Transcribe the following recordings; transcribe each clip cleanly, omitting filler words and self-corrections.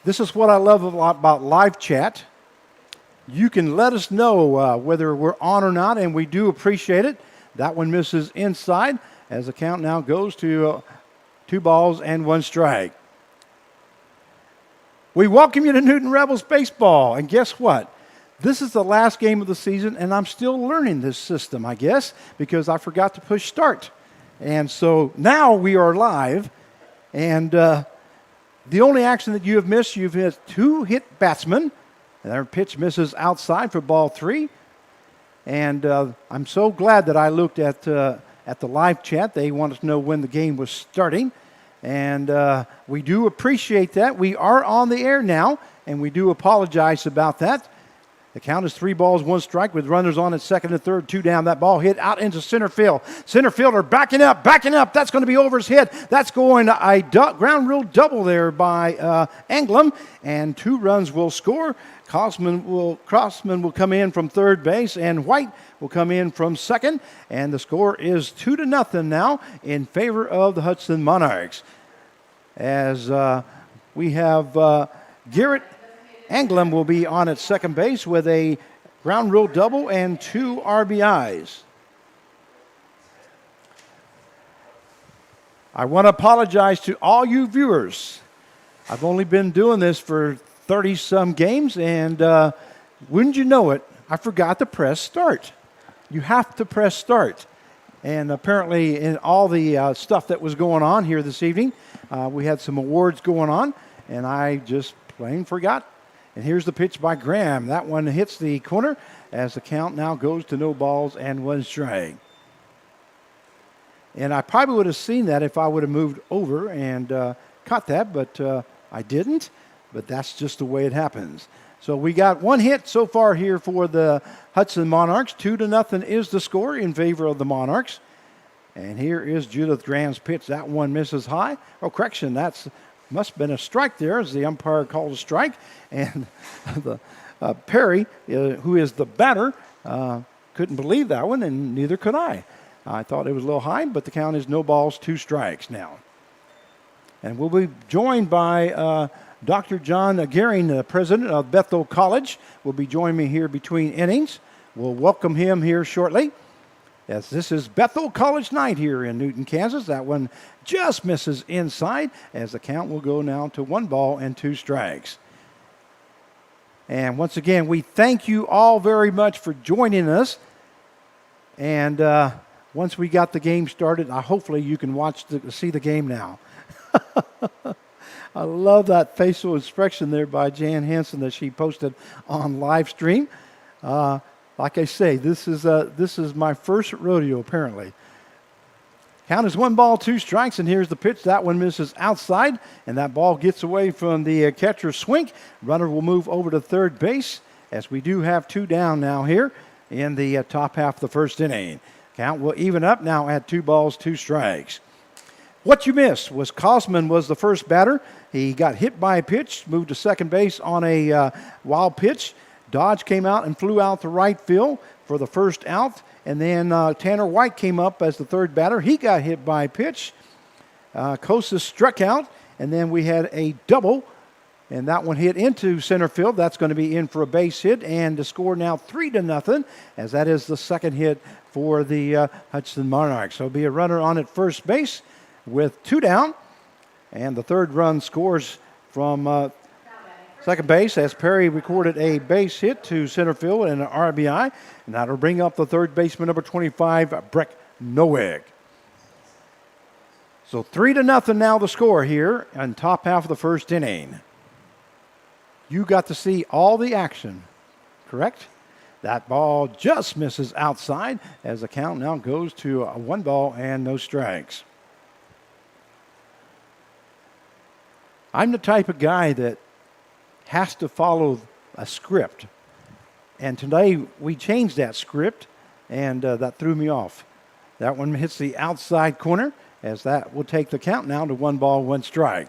This is what I love a lot about live chat. You can let us know whether we're on or not, and we do appreciate it. That one misses inside as the count now goes to 2 balls and 1 strike. We welcome you to Newton Rebels Baseball, and guess what? This is the last game of the season, and I'm still learning this system, I guess, because I forgot to push start. And so now we are live, and the only action that you have missed, you've hit 2 hit batsmen, and their pitch misses outside for ball 3. And I'm so glad that I looked at the live chat. They wanted to know when the game was starting. And we do appreciate that. We are on the air now, and we do apologize about that. The count is 3 balls, 1 strike with runners on at second and third, 2 down. That ball hit out into center field. Center fielder backing up. That's going to be over his head. That's going a ground rule double there by Anglem, and 2 runs will score. Crossman will come in from third base, and White will come in from second. And the score is 2-0 now in favor of the Hudson Monarchs. As we have Garrett Anglem will be on at second base with a ground rule double and 2 RBIs. I want to apologize to all you viewers. I've only been doing this for 30-some games, and wouldn't you know it, I forgot to press start. You have to press start. And apparently in all the stuff that was going on here this evening, we had some awards going on, and I just plain forgot. And here's the pitch by Graham. That one hits the corner as the count now goes to 0 balls and 1 strike. And I probably would have seen that if I would have moved over and caught that, but I didn't. But that's just the way it happens. So we got 1 hit so far here for the Hudson Monarchs. 2-0 is the score in favor of the Monarchs. And here is Judith Graham's pitch. That one misses high. Oh, correction, that's must have been a strike there as the umpire called a strike. And the Perry, who is the batter, couldn't believe that one, and neither could I. I thought it was a little high, but the count is 0 balls, 2 strikes now. And we'll be joined by Dr. John Gehring, the president of Bethel College, will be joining me here between innings. We'll welcome him here shortly, as this is Bethel College night here in Newton, Kansas. That one just misses inside as the count will go now to 1 ball and 2 strikes. And once again, we thank you all very much for joining us. And once we got the game started, hopefully you can see the game now. I love that facial expression there by Jan Hansen that she posted on live stream. Like I say, this is my first rodeo, apparently. Count is 1 ball, 2 strikes, and here's the pitch. That one misses outside, and that ball gets away from the catcher's swing. Runner will move over to third base, as we do have 2 down now here in the top half of the first inning. Count will even up now at 2 balls, 2 strikes. What you missed was Cosman was the first batter. He got hit by a pitch, moved to second base on a wild pitch. Dodge came out and flew out to right field for the first out. And then Tanner White came up as the third batter. He got hit by a pitch. Kosas struck out. And then we had a double. And that one hit into center field. That's going to be in for a base hit. And the score now 3-0, as that is the second hit for the Hudson Monarchs. So it'll be a runner on at first base with 2 down. And the third run scores from second base as Perry recorded a base hit to center field and an RBI. And that'll bring up the third baseman, number 25, Breck Noeg. So 3-0 now the score here in top half of the first inning. You got to see all the action, correct? That ball just misses outside as the count now goes to 1 ball and no strikes. I'm the type of guy that has to follow a script. And today we changed that script, and that threw me off. That one hits the outside corner, as that will take the count now to 1 ball, 1 strike.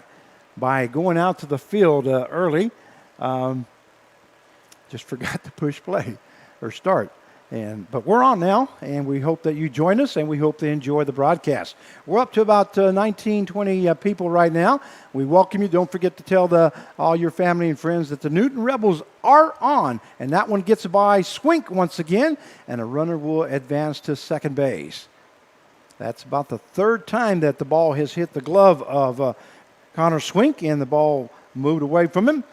By going out to the field early, just forgot to push play or start. But we're on now, and we hope that you join us, and we hope they enjoy the broadcast. We're up to about 19, 20 people right now. We welcome you. Don't forget to tell all your family and friends that the Newton Rebels are on, and that one gets by Swink once again, and a runner will advance to second base. That's about the third time that the ball has hit the glove of Connor Swink, and the ball moved away from him.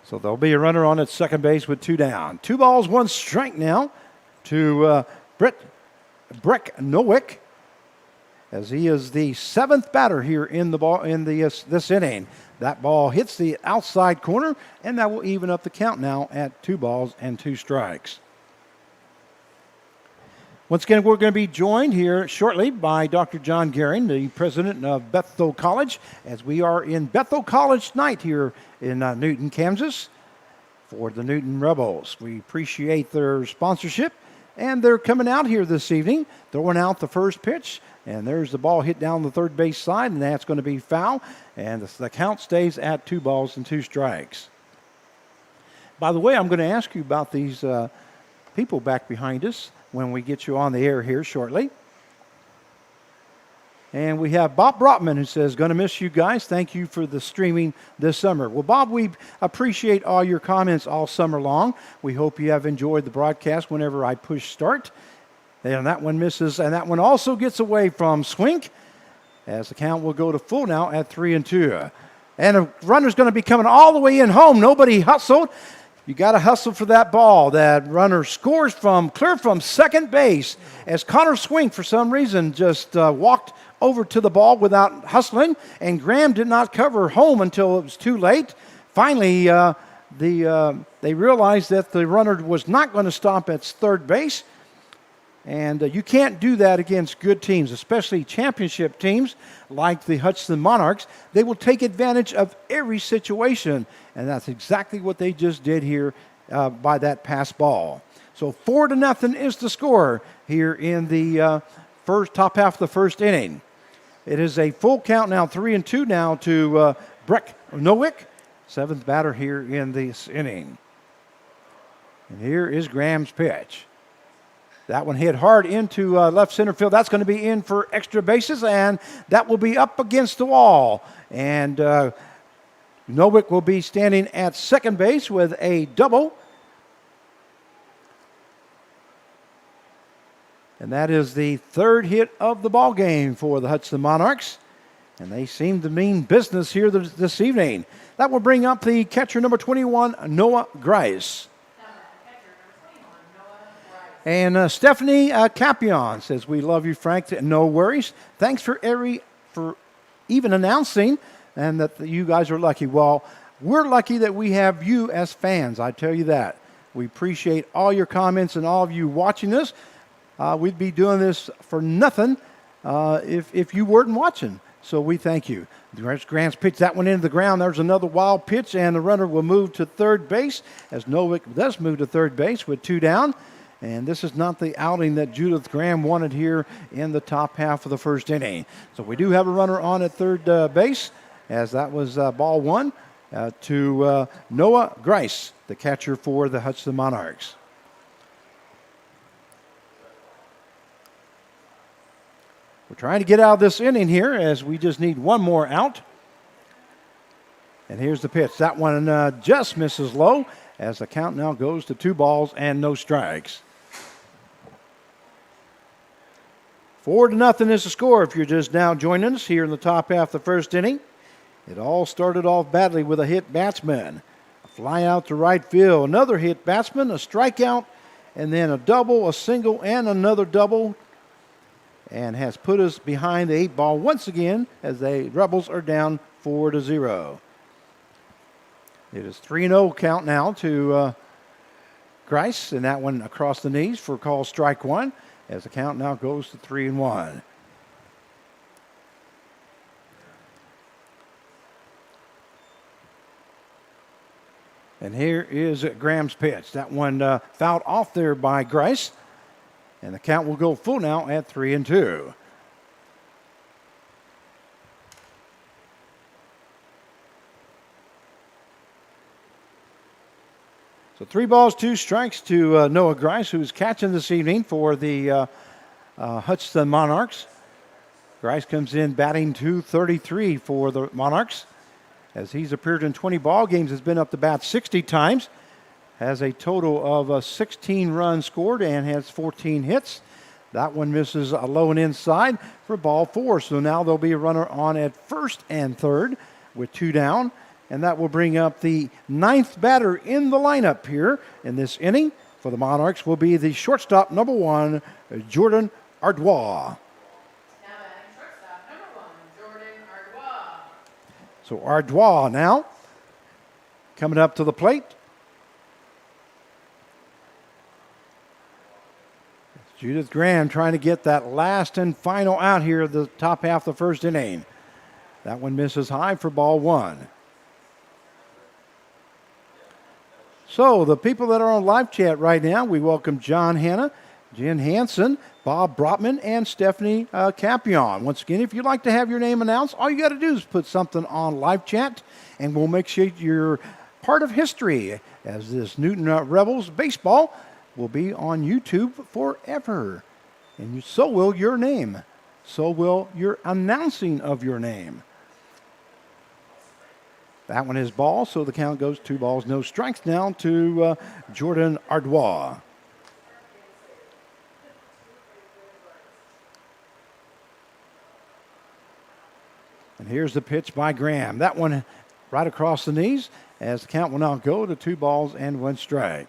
So there'll be a runner on at second base with 2 down. 2 balls, 1 strike now to Breck Nowick, as he is the 7th batter here in this inning. That ball hits the outside corner, and that will even up the count now at 2 balls and 2 strikes. Once again, we're going to be joined here shortly by Dr. John Gehring, the president of Bethel College, as we are in Bethel College night here in Newton, Kansas, for the Newton Rebels. We appreciate their sponsorship, and they're coming out here this evening, throwing out the first pitch, and there's the ball hit down the third base side, and that's going to be foul, and the count stays at 2 balls and 2 strikes. By the way, I'm going to ask you about these people back behind us when we get you on the air here shortly. And we have Bob Brotman, who says, going to miss you guys. Thank you for the streaming this summer. Well, Bob, we appreciate all your comments all summer long. We hope you have enjoyed the broadcast whenever I push start. And that one misses, and that one also gets away from Swink, as the count will go to full now at 3-2. And a runner's going to be coming all the way in home. Nobody hustled. You got to hustle for that ball. That runner scores clear from second base, as Connor Swink, for some reason, just walked over to the ball without hustling, and Graham did not cover home until it was too late. Finally, they realized that the runner was not going to stop at third base, and you can't do that against good teams, especially championship teams like the Hudson Monarchs. They will take advantage of every situation, and that's exactly what they just did here by that pass ball. So 4-0 is the score here in the top half of the first inning. It is a full count now, 3-2 now to Breck Nowick, 7th batter here in this inning. And here is Graham's pitch. That one hit hard into left center field. That's going to be in for extra bases, and that will be up against the wall. And Nowick will be standing at second base with a double. And that is the 3rd hit of the ball game for the Hudson Monarchs. And they seem to mean business here this evening. That will bring up the catcher number 21, Noah Grice. And Stephanie Capion says, "We love you, Frank. No worries. Thanks for even announcing, and that you guys are lucky." Well, we're lucky that we have you as fans. I tell you that. We appreciate all your comments and all of you watching this. We'd be doing this for nothing if you weren't watching. So we thank you. Grant's pitch that one into the ground. There's another wild pitch, and the runner will move to third base, as Nowick does move to third base with 2 down. And this is not the outing that Judith Graham wanted here in the top half of the first inning. So we do have a runner on at third base, as that was ball 1 to Noah Grice, the catcher for the Hudson Monarchs. We're trying to get out of this inning here, as we just need one more out. And here's the pitch. That one just misses low, as the count now goes to 2 balls and no strikes. 4-0 is the score if you're just now joining us here in the top half of the first inning. It all started off badly with a hit batsman. A fly out to right field. Another hit batsman, a strikeout, and then a double, a single, and another double. And has put us behind the 8 ball once again, as the Rebels are down 4-0. It is 3-0 count now to Grice, and that one across the knees for call strike 1, as the count now goes to 3-1. And here is Graham's pitch. That one fouled off there by Grice, and the count will go full now at 3-2. So 3 balls, 2 strikes to Noah Grice, who's catching this evening for the Hutchinson Monarchs. Grice comes in batting .233 for the Monarchs. As he's appeared in 20 ball games, has been up to bat 60 times. Has a total of 16 runs scored and has 14 hits. That one misses a low and inside for ball 4. So now there'll be a runner on at first and third with 2 down. And that will bring up the 9th batter in the lineup here in this inning for the Monarchs will be the shortstop, number 1, Jordan Ardois. Now batting shortstop, number 1, Jordan Ardois. So Ardois now coming up to the plate. Judith Graham trying to get that last and final out here at the top half of the first inning. That one misses high for ball 1. So the people that are on live chat right now, we welcome John Hanna, Jen Hansen, Bob Brotman, and Stephanie Capion. Once again, if you'd like to have your name announced, all you got to do is put something on live chat, and we'll make sure you're part of history as this Newton Rebels baseball will be on YouTube forever. And so will your name. So will your announcing of your name. That one is ball, so the count goes 2 balls, no strikes now to Jordan Ardois. And here's the pitch by Graham. That one right across the knees as the count will now go to 2 balls and 1 strike.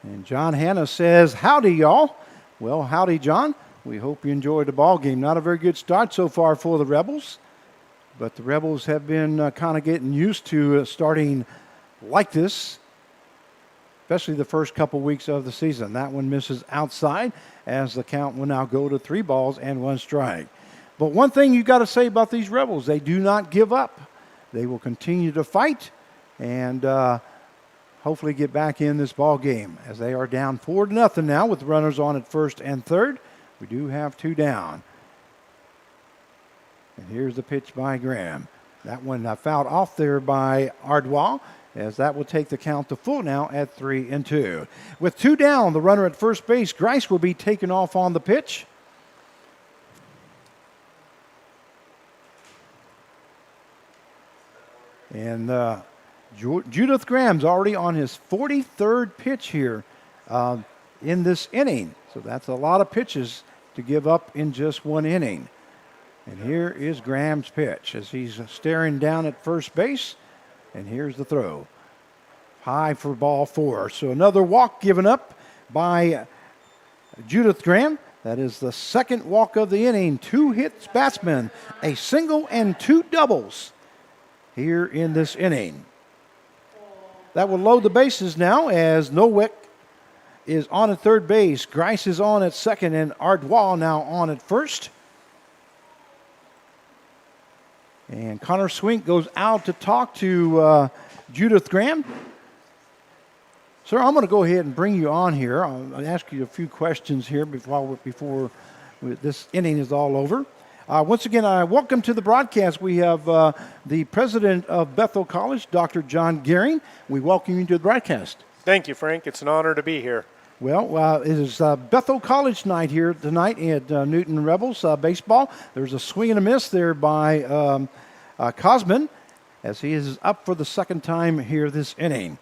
And John Hanna says, howdy, y'all. Well, howdy, John. We hope you enjoyed the ball game. Not a very good start so far for the Rebels, but the Rebels have been kind of getting used to starting like this, especially the first couple weeks of the season. That one misses outside as the count will now go to 3 balls and 1 strike. But one thing you got to say about these Rebels, they do not give up. They will continue to fight and hopefully get back in this ball game as they are down 4-0 now with runners on at first and third. We do have 2 down. And here's the pitch by Graham. That one fouled off there by Ardois, as that will take the count to full now at 3-2. With 2 down, the runner at first base, Grice, will be taken off on the pitch. And Judith Graham's already on his 43rd pitch here in this inning. So that's a lot of pitches to give up in just 1 inning. And here is Graham's pitch as he's staring down at first base. And here's the throw. High for ball 4. So another walk given up by Judith Graham. That is the 2nd walk of the inning. 2 hits batsmen, a single and 2 doubles here in this inning. That will load the bases now as Nowick is on at third base. Grice is on at second, and Ardois now on at first. And Connor Swink goes out to talk to Judith Graham. Sir, I'm going to go ahead and bring you on here. I'll ask you a few questions here before this inning is all over. Once again, welcome to the broadcast. We have the president of Bethel College, Dr. John Gehring. We welcome you to the broadcast. Thank you, Frank. It's an honor to be here. Well, it is Bethel College night here tonight at Newton Rebels baseball. There's a swing and a miss there by Cosman as he is up for the 2nd time here this inning.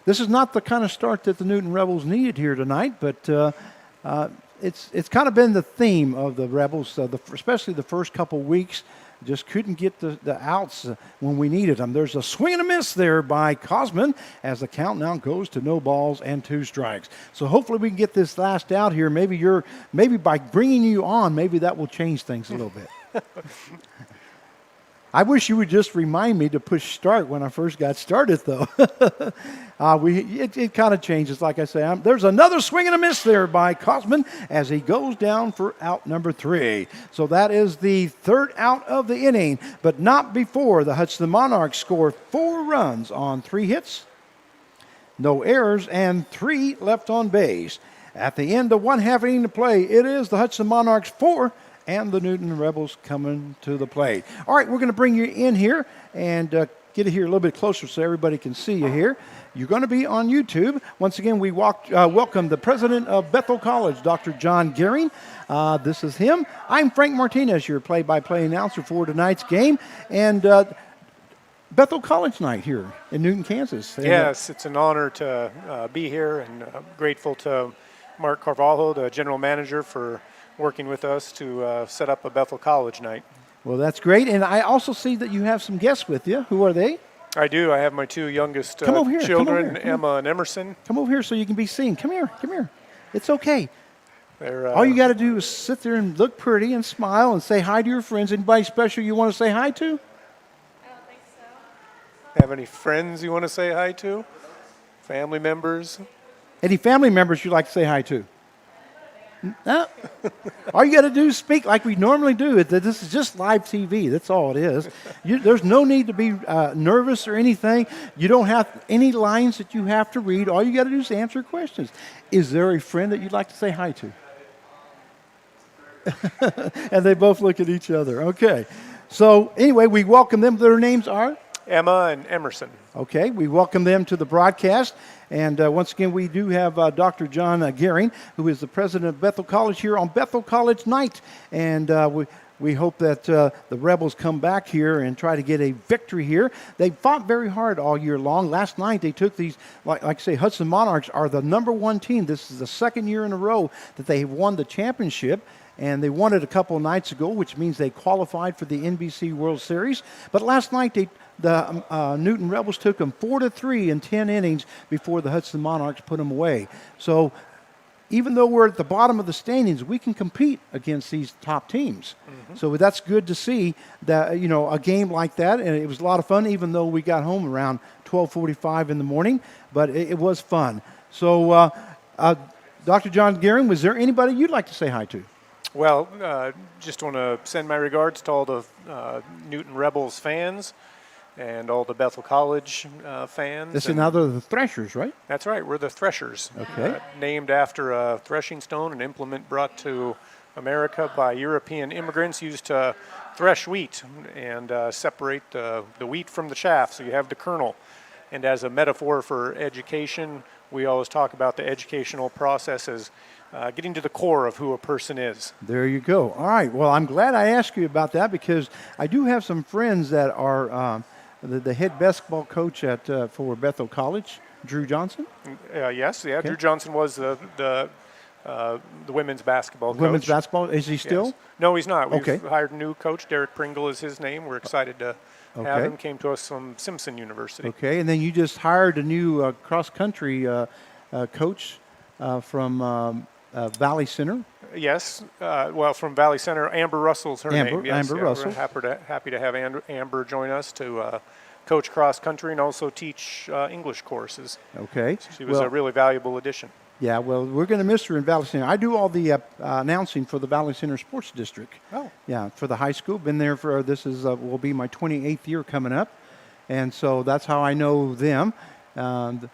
This is not the kind of start that the Newton Rebels needed here tonight, but it's kind of been the theme of the Rebels, especially the first couple weeks. Just couldn't get the outs when we needed them. There's a swing and a miss there by Cosman as the count now goes to 0 balls and 2 strikes. So hopefully we can get this last out here. Maybe by bringing you on, maybe that will change things a little bit. I wish you would just remind me to push start when I first got started, though. It kind of changes, like I say. There's another swing and a miss there by Cosman as he goes down for out number 3. So that is the 3rd out of the inning, but not before the Hutchinson Monarchs score 4 runs on 3 hits, no errors, and 3 left on base. At the end of 1/2 inning to play, it is the Hutchinson Monarchs 4 and the Newton Rebels coming to the plate. All right, we're going to bring you in here and get it here a little bit closer so everybody can see you here. You're going to be on YouTube. Once again, we welcome the president of Bethel College, Dr. John Gehring. This is him. I'm Frank Martinez, your play-by-play announcer for tonight's game. And Bethel College night here in Newton, Kansas. Yes, it's an honor to be here, and grateful to Mark Carvalho, the general manager, for working with us to set up a Bethel College night. Well, that's great. And I also see that you have some guests with you. Who are they? I do. I have my two youngest children, Emma and Emerson. Come over here so you can be seen. Come here. It's okay. They're, all you got to do is sit there and look pretty and smile and say hi to your friends. Anybody special you want to say hi to? Have any friends you want to say hi to? Family members? Any family members you'd like to say hi to? No? All you got to do is speak like we normally do. This is just live TV. That's all it is. There's no need to be nervous or anything. You don't have any lines that you have to read. All you got to do is answer questions. Is there a friend that you'd like to say hi to? And they both look at each other. Okay. So anyway, we welcome them. Their names are? Emma and Emerson. Okay, we welcome them to the broadcast. And once again, we do have Dr. John Gehring, who is the president of Bethel College, here on Bethel College night. And we hope that the Rebels come back here and try to get a victory here. They fought very hard all year long. Last night, they took these, like I say, Hudson Monarchs are the #1 team. This is the second year in a row that they have won the championship. And they won it a couple of nights ago, which means they qualified for the NBC World Series. But last night, the Newton Rebels took them 4-3 in 10 innings before the Hudson Monarchs put them away. So even though we're at the bottom of the standings, we can compete against these top teams. Mm-hmm. So that's good to see that, a game like that. And it was a lot of fun, even though we got home around 12:45 in the morning. But it was fun. So, Dr. John Gehring, was there anybody you'd like to say hi to? Well, just want to send my regards to all the Newton Rebels fans and all the Bethel College fans. This is now the Threshers, right? That's right. We're the Threshers. Okay. Named after a threshing stone, an implement brought to America by European immigrants used to thresh wheat and separate the wheat from the chaff, so you have the kernel. And as a metaphor for education, we always talk about the educational process as getting to the core of who a person is. There you go. All right. Well, I'm glad I asked you about that because I do have some friends that are the head basketball coach for Bethel College, Drew Johnson. Yes. Yeah. Okay. Drew Johnson was the women's basketball coach. Women's basketball. Is he still? Yes. No, he's not. We've Okay. hired a new coach. Derek Pringle is his name. We're excited to have him. Came to us from Simpson University. Okay. And then you just hired a new cross-country coach from Valley Center. Yes. Well, from Valley Center, Amber Russell's her name. Yes. Amber Russell. We're happy to have Amber join us to coach cross country and also teach English courses. Okay. She was a really valuable addition. Yeah, well, we're going to miss her in Valley Center. I do all the announcing for the Valley Center Sports District. Oh. Yeah, for the high school. Been there for, will be my 28th year coming up. And so that's how I know them. Matter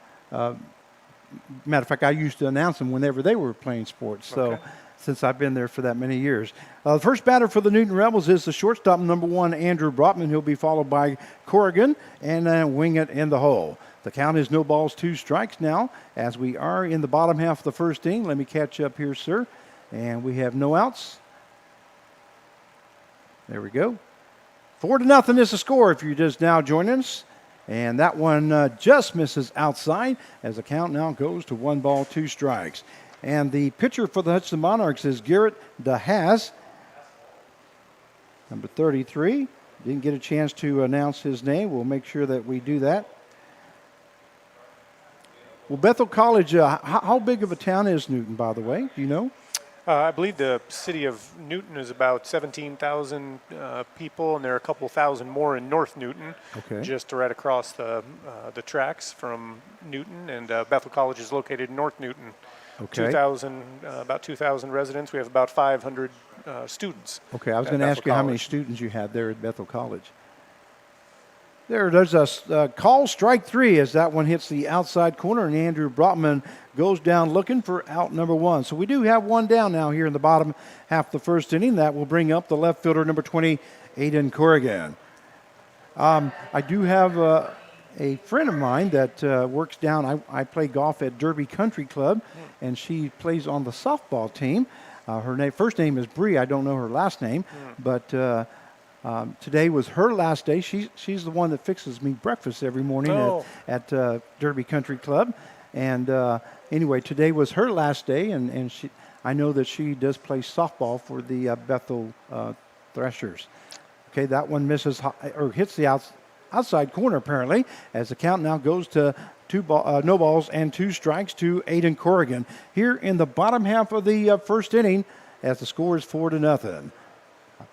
of fact, I used to announce them whenever they were playing sports. So Okay. since I've been there for that many years. The first batter for the Newton Rebels is the shortstop, #1, Andrew Brotman. He'll be followed by Corrigan and wing it in the hole. The count is 0-2 strikes now as we are in the bottom half of the first inning. Let me catch up here, sir. And we have no outs. There we go. 4-0 is the score if you're just now joining us. And that one just misses outside as the count now goes to 1-2 strikes. And the pitcher for the Hudson Monarchs is Garrett DeHaas, number 33. Didn't get a chance to announce his name. We'll make sure that we do that. Well, Bethel College, how big of a town is Newton, by the way? Do you know? I believe the city of Newton is about 17,000 people, and there are a couple thousand more in North Newton, Okay. just right across the tracks from Newton. And Bethel College is located in North Newton. Okay. About 2,000 residents. We have about 500 students. Okay, I was at going to Bethel ask you how many College. students you had there at Bethel College. There's a call, strike 3, as that one hits the outside corner, and Andrew Brotman goes down looking for out #1. So we do have one down now here in the bottom half of the first inning. That will bring up the left fielder, number 20, Aiden Corrigan. I do have a friend of mine that works down. I play golf at Derby Country Club, and she plays on the softball team. Her first name is Bree. I don't know her last name, but today was her last day. She's the one that fixes me breakfast every morning at Derby Country Club. And anyway, today was her last day, and I know that she does play softball for the Bethel Threshers. Okay, that one misses or hits the outside corner apparently, as the count now goes to no balls and 2 strikes to Aiden Corrigan here in the bottom half of the first inning, as the score is 4-0.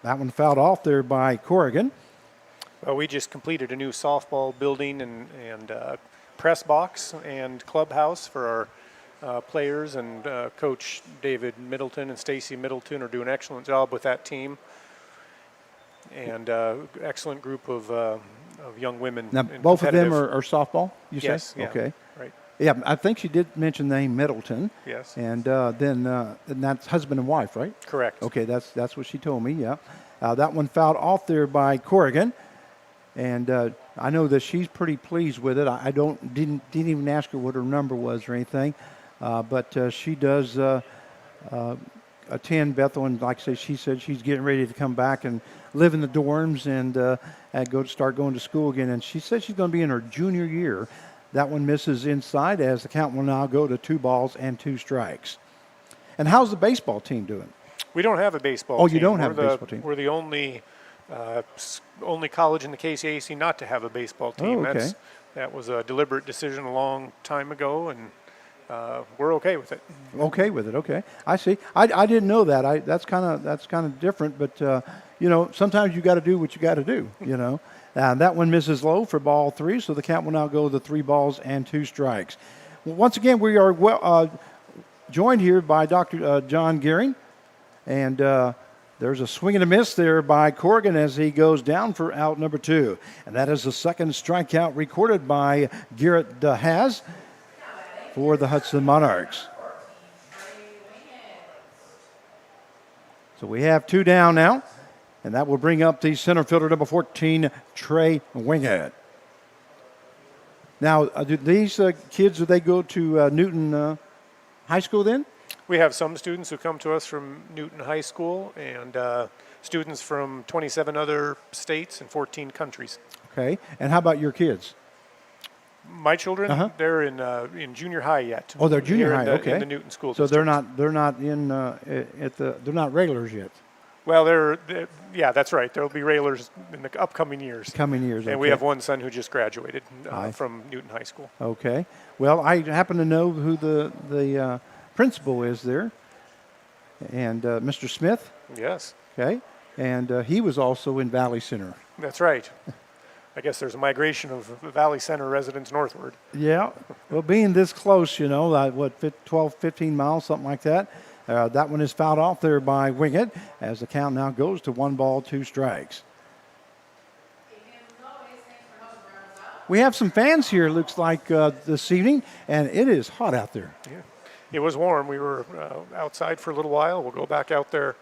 That one fouled off there by Corrigan. Well, we just completed a new softball building and press box and clubhouse for our players, and Coach David Middleton and Stacy Middleton are doing an excellent job with that team, and excellent group of young women. Now, both of them are softball, you say? Yes. Yeah, okay. right. Yeah, I think she did mention the name Middleton. Yes. And then that's husband and wife, right? Correct. Okay, that's what she told me, yeah. That one fouled off there by Corrigan. And I know that she's pretty pleased with it. I didn't even ask her what her number was or anything. But she does attend Bethel, and like I say, she said she's getting ready to come back and live in the dorms and start going to school again. And she said she's going to be in her junior year. That one misses inside, as the count will now go to 2 balls and 2 strikes. And how's the baseball team doing? We don't have a baseball team. team. You don't have a baseball team. We're the only college in the KCAC not to have a baseball team. Oh, okay. That was a deliberate decision a long time ago, and we're okay with it. Okay with it. Okay, I see. I didn't know that. That's kind of different. But sometimes you got to do what you got to do. That one misses low for ball 3, so the count will now go to 3 balls and 2 strikes. Well, once again, we are joined here by Dr. John Gearing, and there's a swing and a miss there by Corrigan as he goes down for out number 2, and that is the second strikeout recorded by Garrett DeHaas for the Hudson Monarchs. So we have 2 down now, and that will bring up the center fielder, number 14, Trey Wingett. Now, do these kids, do they go to Newton High School then? We have some students who come to us from Newton High School, and students from 27 other states and 14 countries. Okay, and how about your kids? My children, they're in junior high yet. Oh, they're junior high. Okay, in the Newton school. So district. they're not in they're not regulars yet. Well, yeah, that's right. There'll be railers in the upcoming years. And we have one son who just graduated from Newton High School. Okay. Well, I happen to know who the principal is there, and Mr. Smith. Yes. Okay. And he was also in Valley Center. That's right. I guess there's a migration of Valley Center residents northward. Yeah. Well, being this close, 12, 15 miles, something like that. That one is fouled off there by Wingett, as the count now goes to 1 ball, 2 strikes. We have some fans here, looks like, this evening, and it is hot out there. Yeah. It was warm. We were outside for a little while. We'll go back out there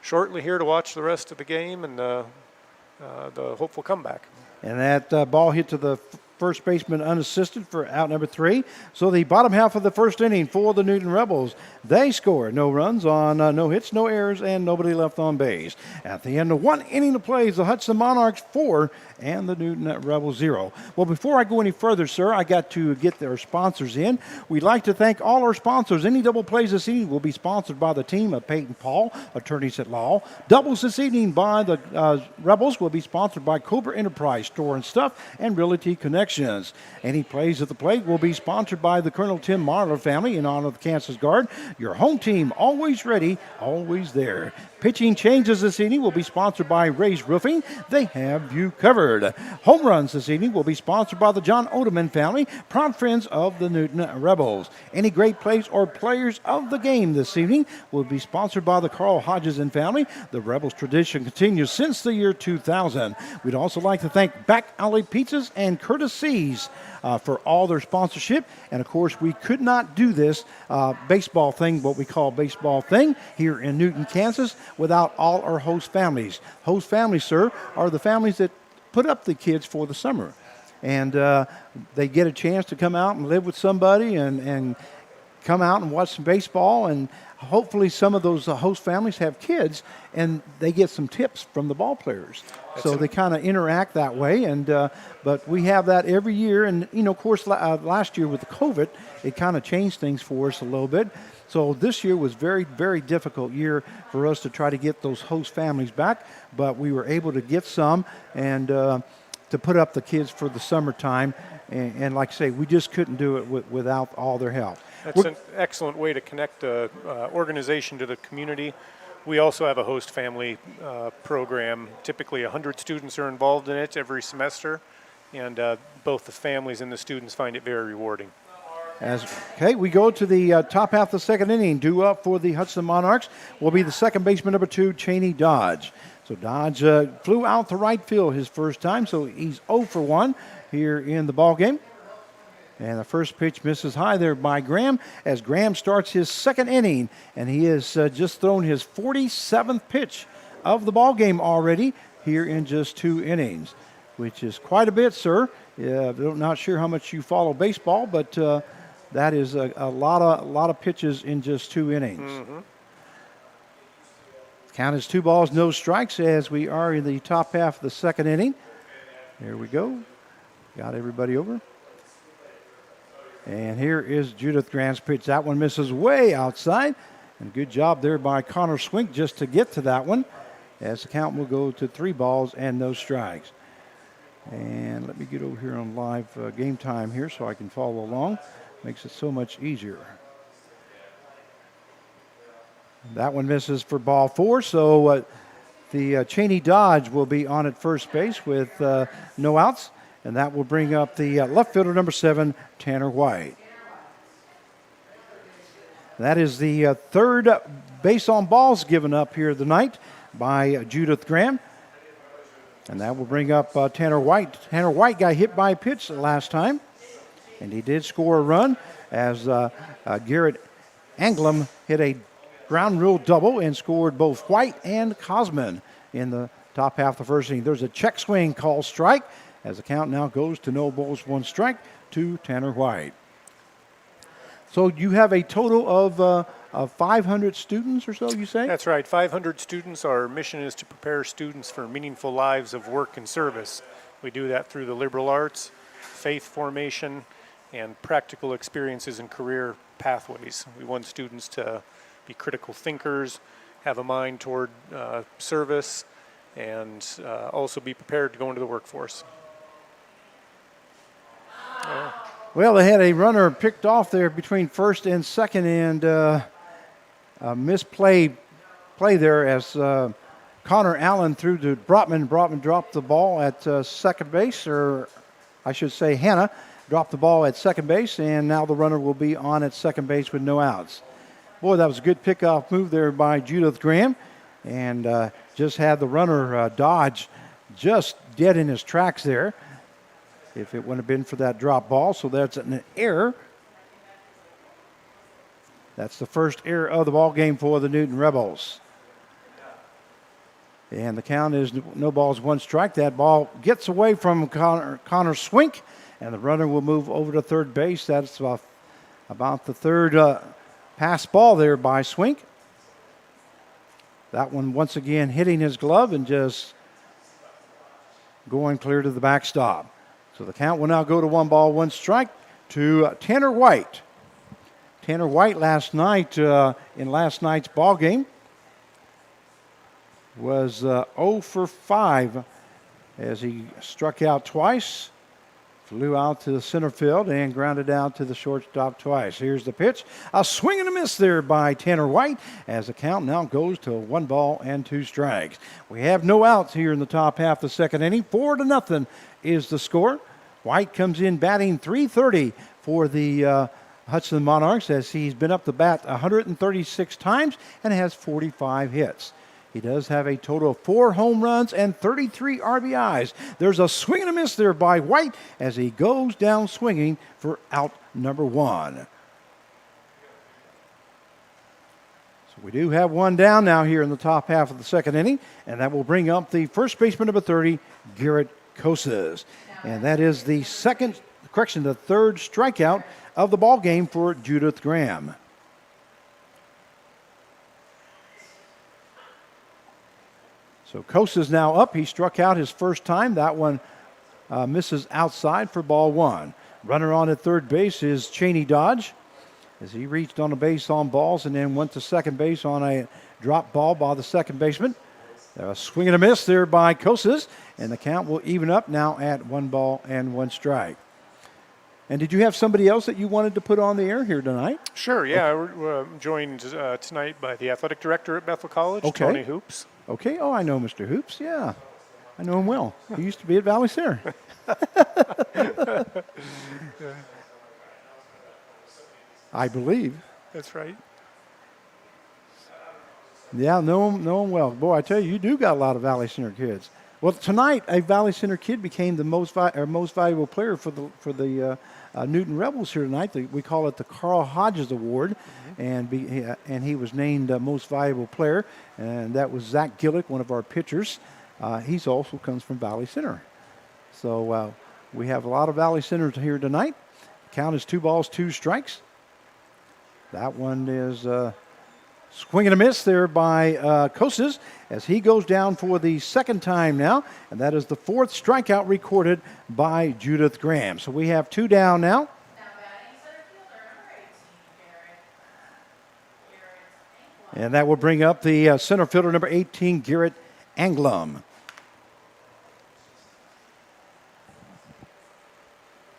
shortly here to watch the rest of the game and the hopeful comeback. And that ball hit to the first baseman unassisted for out number 3. So the bottom half of the first inning for the Newton Rebels, they score no runs on no hits, no errors, and nobody left on base. At the end of 1 inning of play, the Hudson Monarchs 4 and the Newton Rebels 0. Well, before I go any further, sir, I got to get their sponsors in. We'd like to thank all our sponsors. Any double plays this evening will be sponsored by the team of Peyton Paul, attorneys at law. Doubles this evening by the Rebels will be sponsored by Cobra Enterprise Store and Stuff and Realty Connections. Any plays at the plate will be sponsored by the Colonel Tim Marler family in honor of the Kansas Guard. Your home team, always ready, always there. Pitching changes this evening will be sponsored by Ray's Roofing. They have you covered. Home runs this evening will be sponsored by the John Odeman family, proud friends of the Newton Rebels. Any great plays or players of the game this evening will be sponsored by the Carl Hodges and family. The Rebels tradition continues since the year 2000. We'd also like to thank Back Alley Pizzas and Curtis C's for all their sponsorship. And of course, we could not do this baseball thing, what we call baseball thing, here in Newton, Kansas, without all our host families. Host families, sir, are the families that put up the kids for the summer. And they get a chance to come out and live with somebody and come out and watch some baseball, and hopefully some of those host families have kids and they get some tips from the ball players. So they kind of interact that way, and but we have that every year. And of course, last year with the COVID, it kind of changed things for us a little bit. So this year was very, very difficult year for us to try to get those host families back, but we were able to get some and to put up the kids for the summertime. And like I say, we just couldn't do it without all their help. That's an excellent way to connect the organization to the community. We also have a host family program. Typically 100 students are involved in it every semester, and both the families and the students find it very rewarding. Okay, we go to the top half of the second inning. Due up for the Hudson Monarchs will be the second baseman, number 2, Cheney Dodge. So Dodge flew out to right field his first time, so he's 0 for 1 here in the ball game. And the first pitch misses high there by Graham as Graham starts his second inning, and he has just thrown his 47th pitch of the ball game already here in just 2 innings, which is quite a bit, sir. I'm not sure how much you follow baseball, but that is a lot of pitches in just 2 innings. Mm-hmm. Count is 2 balls, no strikes as we are in the top half of the second inning. There we go. Got everybody over. And here is Judith Graham's pitch. That one misses way outside. And good job there by Connor Swink just to get to that one, as the count will go to 3 balls and no strikes. And let me get over here on live game time here so I can follow along. Makes it so much easier. That one misses for ball 4, so the Cheney Dodge will be on at first base with no outs, and that will bring up the left fielder, number 7, Tanner White. That is the third base on balls given up here tonight by Judith Graham, and that will bring up Tanner White. Tanner White got hit by a pitch last time, and he did score a run as Garrett Anglem hit a ground rule double and scored both White and Cosman in the top half of the first inning. There's a check swing called strike as the count now goes to no balls, 1 strike to Tanner White. So you have a total of 500 students or so, you say? That's right, 500 students. Our mission is to prepare students for meaningful lives of work and service. We do that through the liberal arts, faith formation, and practical experiences and career pathways. We want students to be critical thinkers, have a mind toward service, and also be prepared to go into the workforce. Well, they had a runner picked off there between first and second, and a misplay there as Connor Allen threw to Brotman. Brotman dropped the ball at second base, or I should say Hannah dropped the ball at second base, and now the runner will be on at second base with no outs. Boy, that was a good pickoff move there by Judith Graham, and just had the runner Dodge just dead in his tracks there if it wouldn't have been for that drop ball. So that's an error. That's the first error of the ball game for the Newton Rebels. And the count is no balls, 1 strike. That ball gets away from Connor Swink, and the runner will move over to third base. That's about the third pass ball there by Swink. That one once again hitting his glove and just going clear to the backstop. So the count will now go to 1 ball, 1 strike to Tanner White. Tanner White last night in last night's ball game was 0 for 5 as he struck out twice, flew out to the center field, and grounded out to the shortstop twice. Here's the pitch. A swing and a miss there by Tanner White as the count now goes to 1 ball and 2 strikes. We have no outs here in the top half of the second inning. 4-0 is the score. White comes in batting .330 for the Hudson Monarchs as he's been up the bat 136 times and has 45 hits. He does have a total of 4 home runs and 33 RBIs. There's a swing and a miss there by White as he goes down swinging for out number 1. So we do have 1 down now here in the top half of the second inning, and that will bring up the first baseman, number 30, Garrett Kosas. And that is the third strikeout of the ball game for Judith Graham. So Kosas now up. He struck out his first time. That one misses outside for ball one. Runner on at third base is Cheney Dodge, as he reached on a base on balls and then went to second base on a drop ball by the second baseman. A swing and a miss there by Kosas, and the count will even up now at 1-1 strike. And did you have somebody else that you wanted to put on the air here tonight? Sure, yeah. We're joined tonight by the athletic director at Bethel College, Okay. Tony Hoops. Okay. Oh, I know Mr. Hoops. Yeah, I know him well. He used to be at Valley Center. I believe. That's right. Yeah, know him well. Boy, I tell you, you do got a lot of Valley Center kids. Well, tonight a Valley Center kid became the most valuable player for the Newton Rebels here tonight. We call it the Carl Hodges Award, and he was named most valuable player, and that was Zach Gillick, one of our pitchers. He's also comes from Valley Center. So we have a lot of Valley Centers here tonight. Count is 2 strikes. That one is swing and a miss there by Kosas as he goes down for the second time now, and that is the 4th strikeout recorded by Judith Graham. So we have 2 down now. Now batting center fielder, number 18, Garrett. And that will bring up the center fielder, number 18, Garrett Anglum.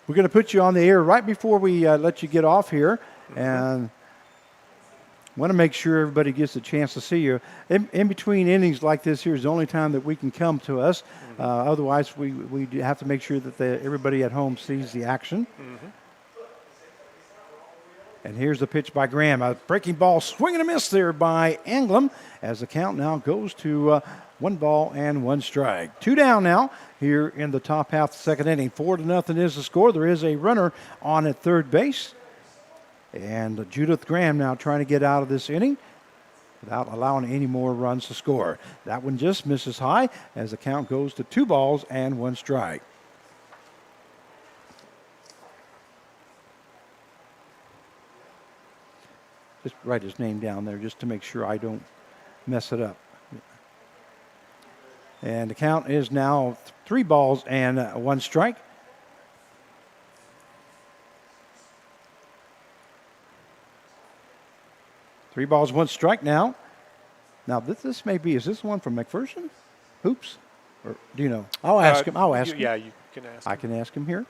We're going to put you on the air right before we let you get off here, and want to make sure everybody gets a chance to see you. In between innings like this here is the only time that we can come to us. Otherwise, we have to make sure that everybody at home sees the action. And here's the pitch by Graham. A breaking ball, swing and a miss there by Anglum as the count now goes to 1-1 strike. 2 down now here in the top half of the second inning. 4-0 is the score. There is a runner on at third base. And Judith Graham now trying to get out of this inning without allowing any more runs to score. That one just misses high as the count goes to 2-1 strike. Just write his name down there just to make sure I don't mess it up. And the count is now 3-1 strike. Three balls, 1 strike now. Now, this may be, is this one from McPherson? Hoops? Or do you know? I'll ask him. Yeah, you can ask him. I can ask him here.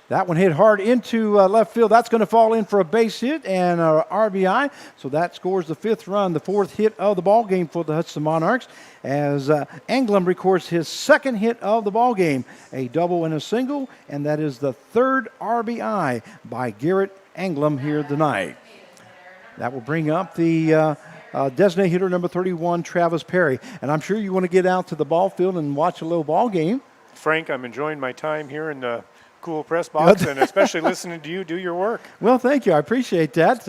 That one hit hard into left field. That's going to fall in for a base hit and RBI. So that scores the 5th run, the 4th hit of the ball game for the Hudson Monarchs, as Anglum records his 2nd hit of the ball game, a double and a single, and that is the 3rd RBI by Garrett Anglum here tonight. That will bring up the designated hitter number 31, Travis Perry. And I'm sure you want to get out to the ball field and watch a little ball game. Frank, I'm enjoying my time here in the cool press box and especially listening to you do your work. Well, thank you. I appreciate that.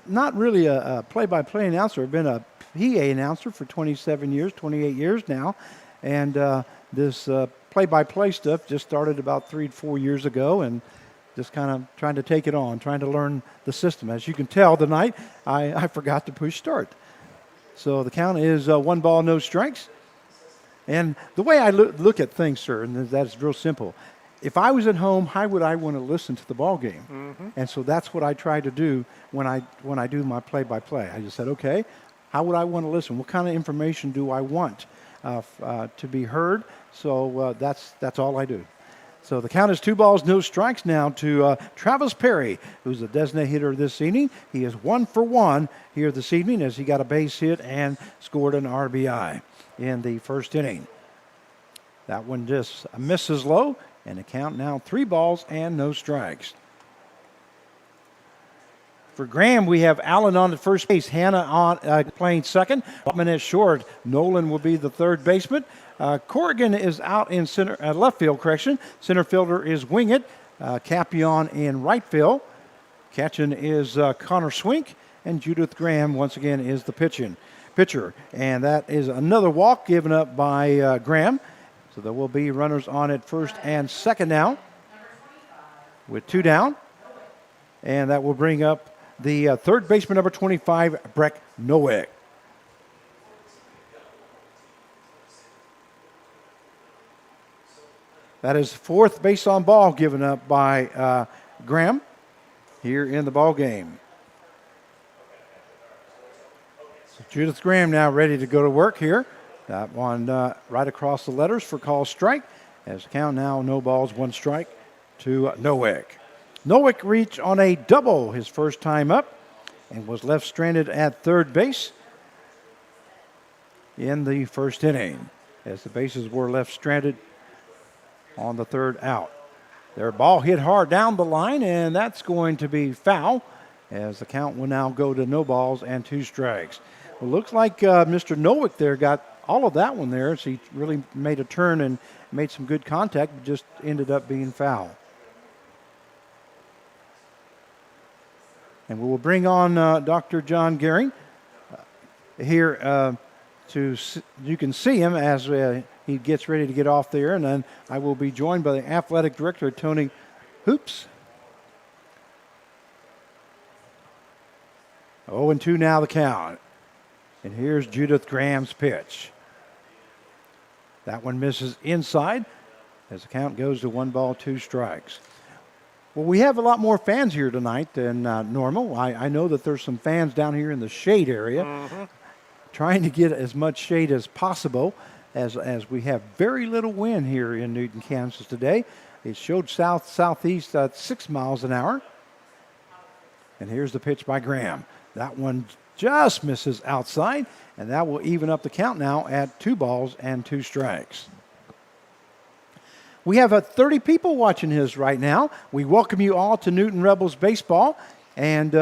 Not really a play-by-play announcer. I've been a PA announcer for 27 years, 28 years now. And this play-by-play stuff just started about 3 to 4 years ago, and just kind of trying to take it on, trying to learn the system. As you can tell tonight, I forgot to push start. So the count is 1 ball, no strikes. And the way I look at things, sir, and that is real simple. If I was at home, how would I want to listen to the ball game? And so that's what I try to do when I do my play-by-play. I just said, okay, how would I want to listen? What kind of information do I want to be heard? So that's all I do. So the count is 2 balls, no strikes now to Travis Perry, who's the designated hitter this evening. He is 1 for 1 here this evening as he got a base hit and scored an RBI in the first inning. That one just misses low, and the count now 3 balls and no strikes. For Graham, we have Allen on at first base, Hannah on playing second, Butman at short. Nolan will be the third baseman. Corrigan is out in left field, correction. Center fielder is Wingett. Capion in right field. Catching is Connor Swink. And Judith Graham, once again, is the pitcher. And that is another walk given up by Graham. So there will be runners on at first and second now with 2 down. And that will bring up the third baseman, number 25, Breck Nowick. That is fourth base on ball given up by Graham here in the ball game. So Judith Graham now ready to go to work here. That one right across the letters for call strike. As the count now, no balls, 1 strike to Nowick. Nowick reached on a double his first time up and was left stranded at third base in the first inning as the bases were left stranded on the third out. Their ball hit hard down the line, and that's going to be foul as the count will now go to no balls and 2 strikes. Well, looks like Mr. Nowick there got all of that one there, so he really made a turn and made some good contact, but just ended up being foul. And we will bring on Dr. John Gehring here you can see him as he gets ready to get off there, and then I will be joined by the athletic director, Tony Hoops. 0-2 now the count. And here's Judith Graham's pitch. That one misses inside as the count goes to 1 ball, 2 strikes. Well, we have a lot more fans here tonight than normal. I know that there's some fans down here in the shade area trying to get as much shade as possible as we have very little wind here in Newton, Kansas today. It showed southeast at 6 miles an hour. And here's the pitch by Graham. That one just misses outside, and that will even up the count now at 2 balls and 2 strikes. We have 30 people watching his right now. We welcome you all to Newton Rebels Baseball, and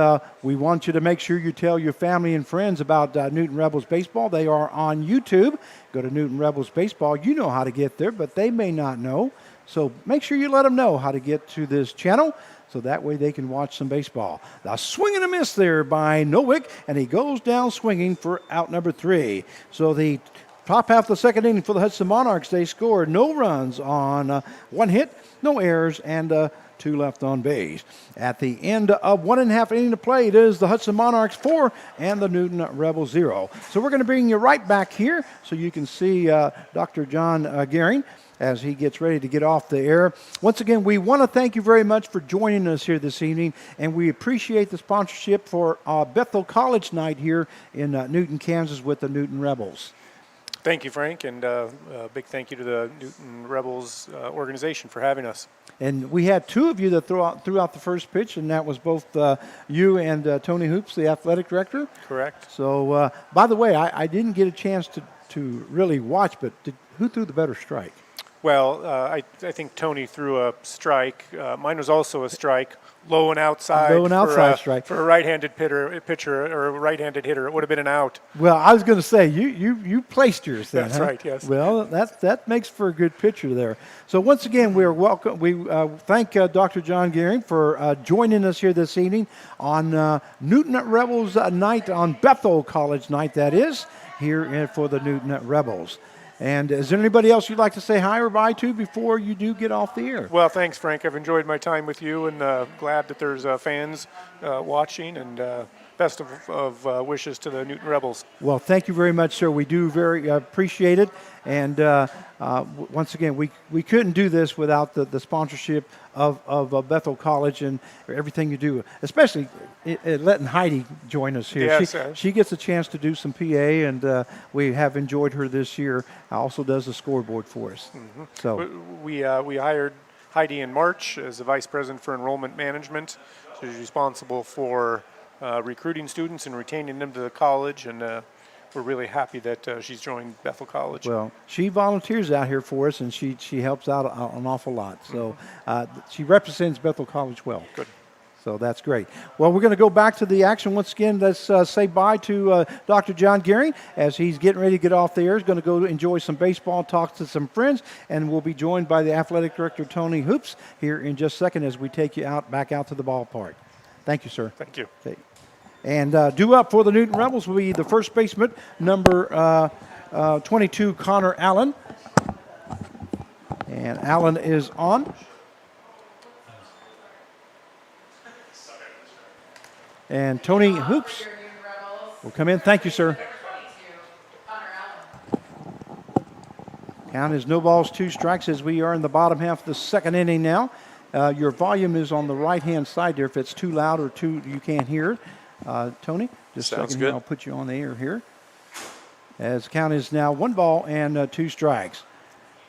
we want you to make sure you tell your family and friends about Newton Rebels Baseball. They are on YouTube. Go to Newton Rebels Baseball. You know how to get there, but they may not know. So make sure you let them know how to get to this channel, so that way they can watch some baseball. Now, swing and a miss there by Nowick, and he goes down swinging for out number 3. So the top half of the second inning for the Hudson Monarchs, they scored no runs on 1 hit, no errors, and 2 left on base. At the end of 1.5 inning to play, it is the Hudson Monarchs 4 and the Newton Rebels 0. So we're going to bring you right back here so you can see Dr. John Gehring as he gets ready to get off the air. Once again, we want to thank you very much for joining us here this evening, and we appreciate the sponsorship for Bethel College night here in Newton, Kansas with the Newton Rebels. Thank you, Frank, and a big thank you to the Newton Rebels organization for having us. And we had 2 of you that threw out the first pitch, and that was both you and Tony Hoops, the athletic director. Correct. So, by the way, I didn't get a chance to really watch, but who threw the better strike? Well, I think Tony threw a strike. Mine was also a strike, low and outside. Low and outside strike. For a right-handed pitcher or a right-handed hitter. It would have been an out. Well, I was going to say, you placed yours then. That's right, yes. Well, that makes for a good pitcher there. So once again, we thank Dr. John Gehring for joining us here this evening on Newton Rebels night, on Bethel College night, that is, here for the Newton Rebels. And is there anybody else you'd like to say hi or bye to before you do get off the air? Well, thanks, Frank. I've enjoyed my time with you, and glad that there's fans watching, and best of wishes to the Newton Rebels. Well, thank you very much, sir. We do very appreciate it. And once again, we couldn't do this without the sponsorship of Bethel College and everything you do, especially letting Heidi join us here. Yes, she gets a chance to do some PA, and we have enjoyed her this year. Also does the scoreboard for us. Mm-hmm. So we hired Heidi in March as the Vice President for Enrollment Management. So she's responsible for recruiting students and retaining them to the college, and we're really happy that she's joined Bethel College. Well, she volunteers out here for us, and she helps out an awful lot. So she represents Bethel College well. Good. So that's great. Well, we're going to go back to the action once again. Let's say bye to Dr. John Gehring as he's getting ready to get off the air. He's going to go enjoy some baseball, talk to some friends, and we'll be joined by the athletic director, Tony Hoops, here in just a second as we take you back out to the ballpark. Thank you, sir. Thank you. Okay. And due up for the Newton Rebels will be the first baseman, number 22, Connor Allen. And Allen is on. And Tony Hoops Your Newton Rebels. will come in. Thank you, sir. 22, Connor Allen. Count is no balls, 2 strikes as we are in the bottom half of the second inning now. Your volume is on the right-hand side there. If it's too loud or too you can't hear it. Tony, just a Sounds second here. good. I'll put you on the air here. As the count is now 1 ball and 2 strikes.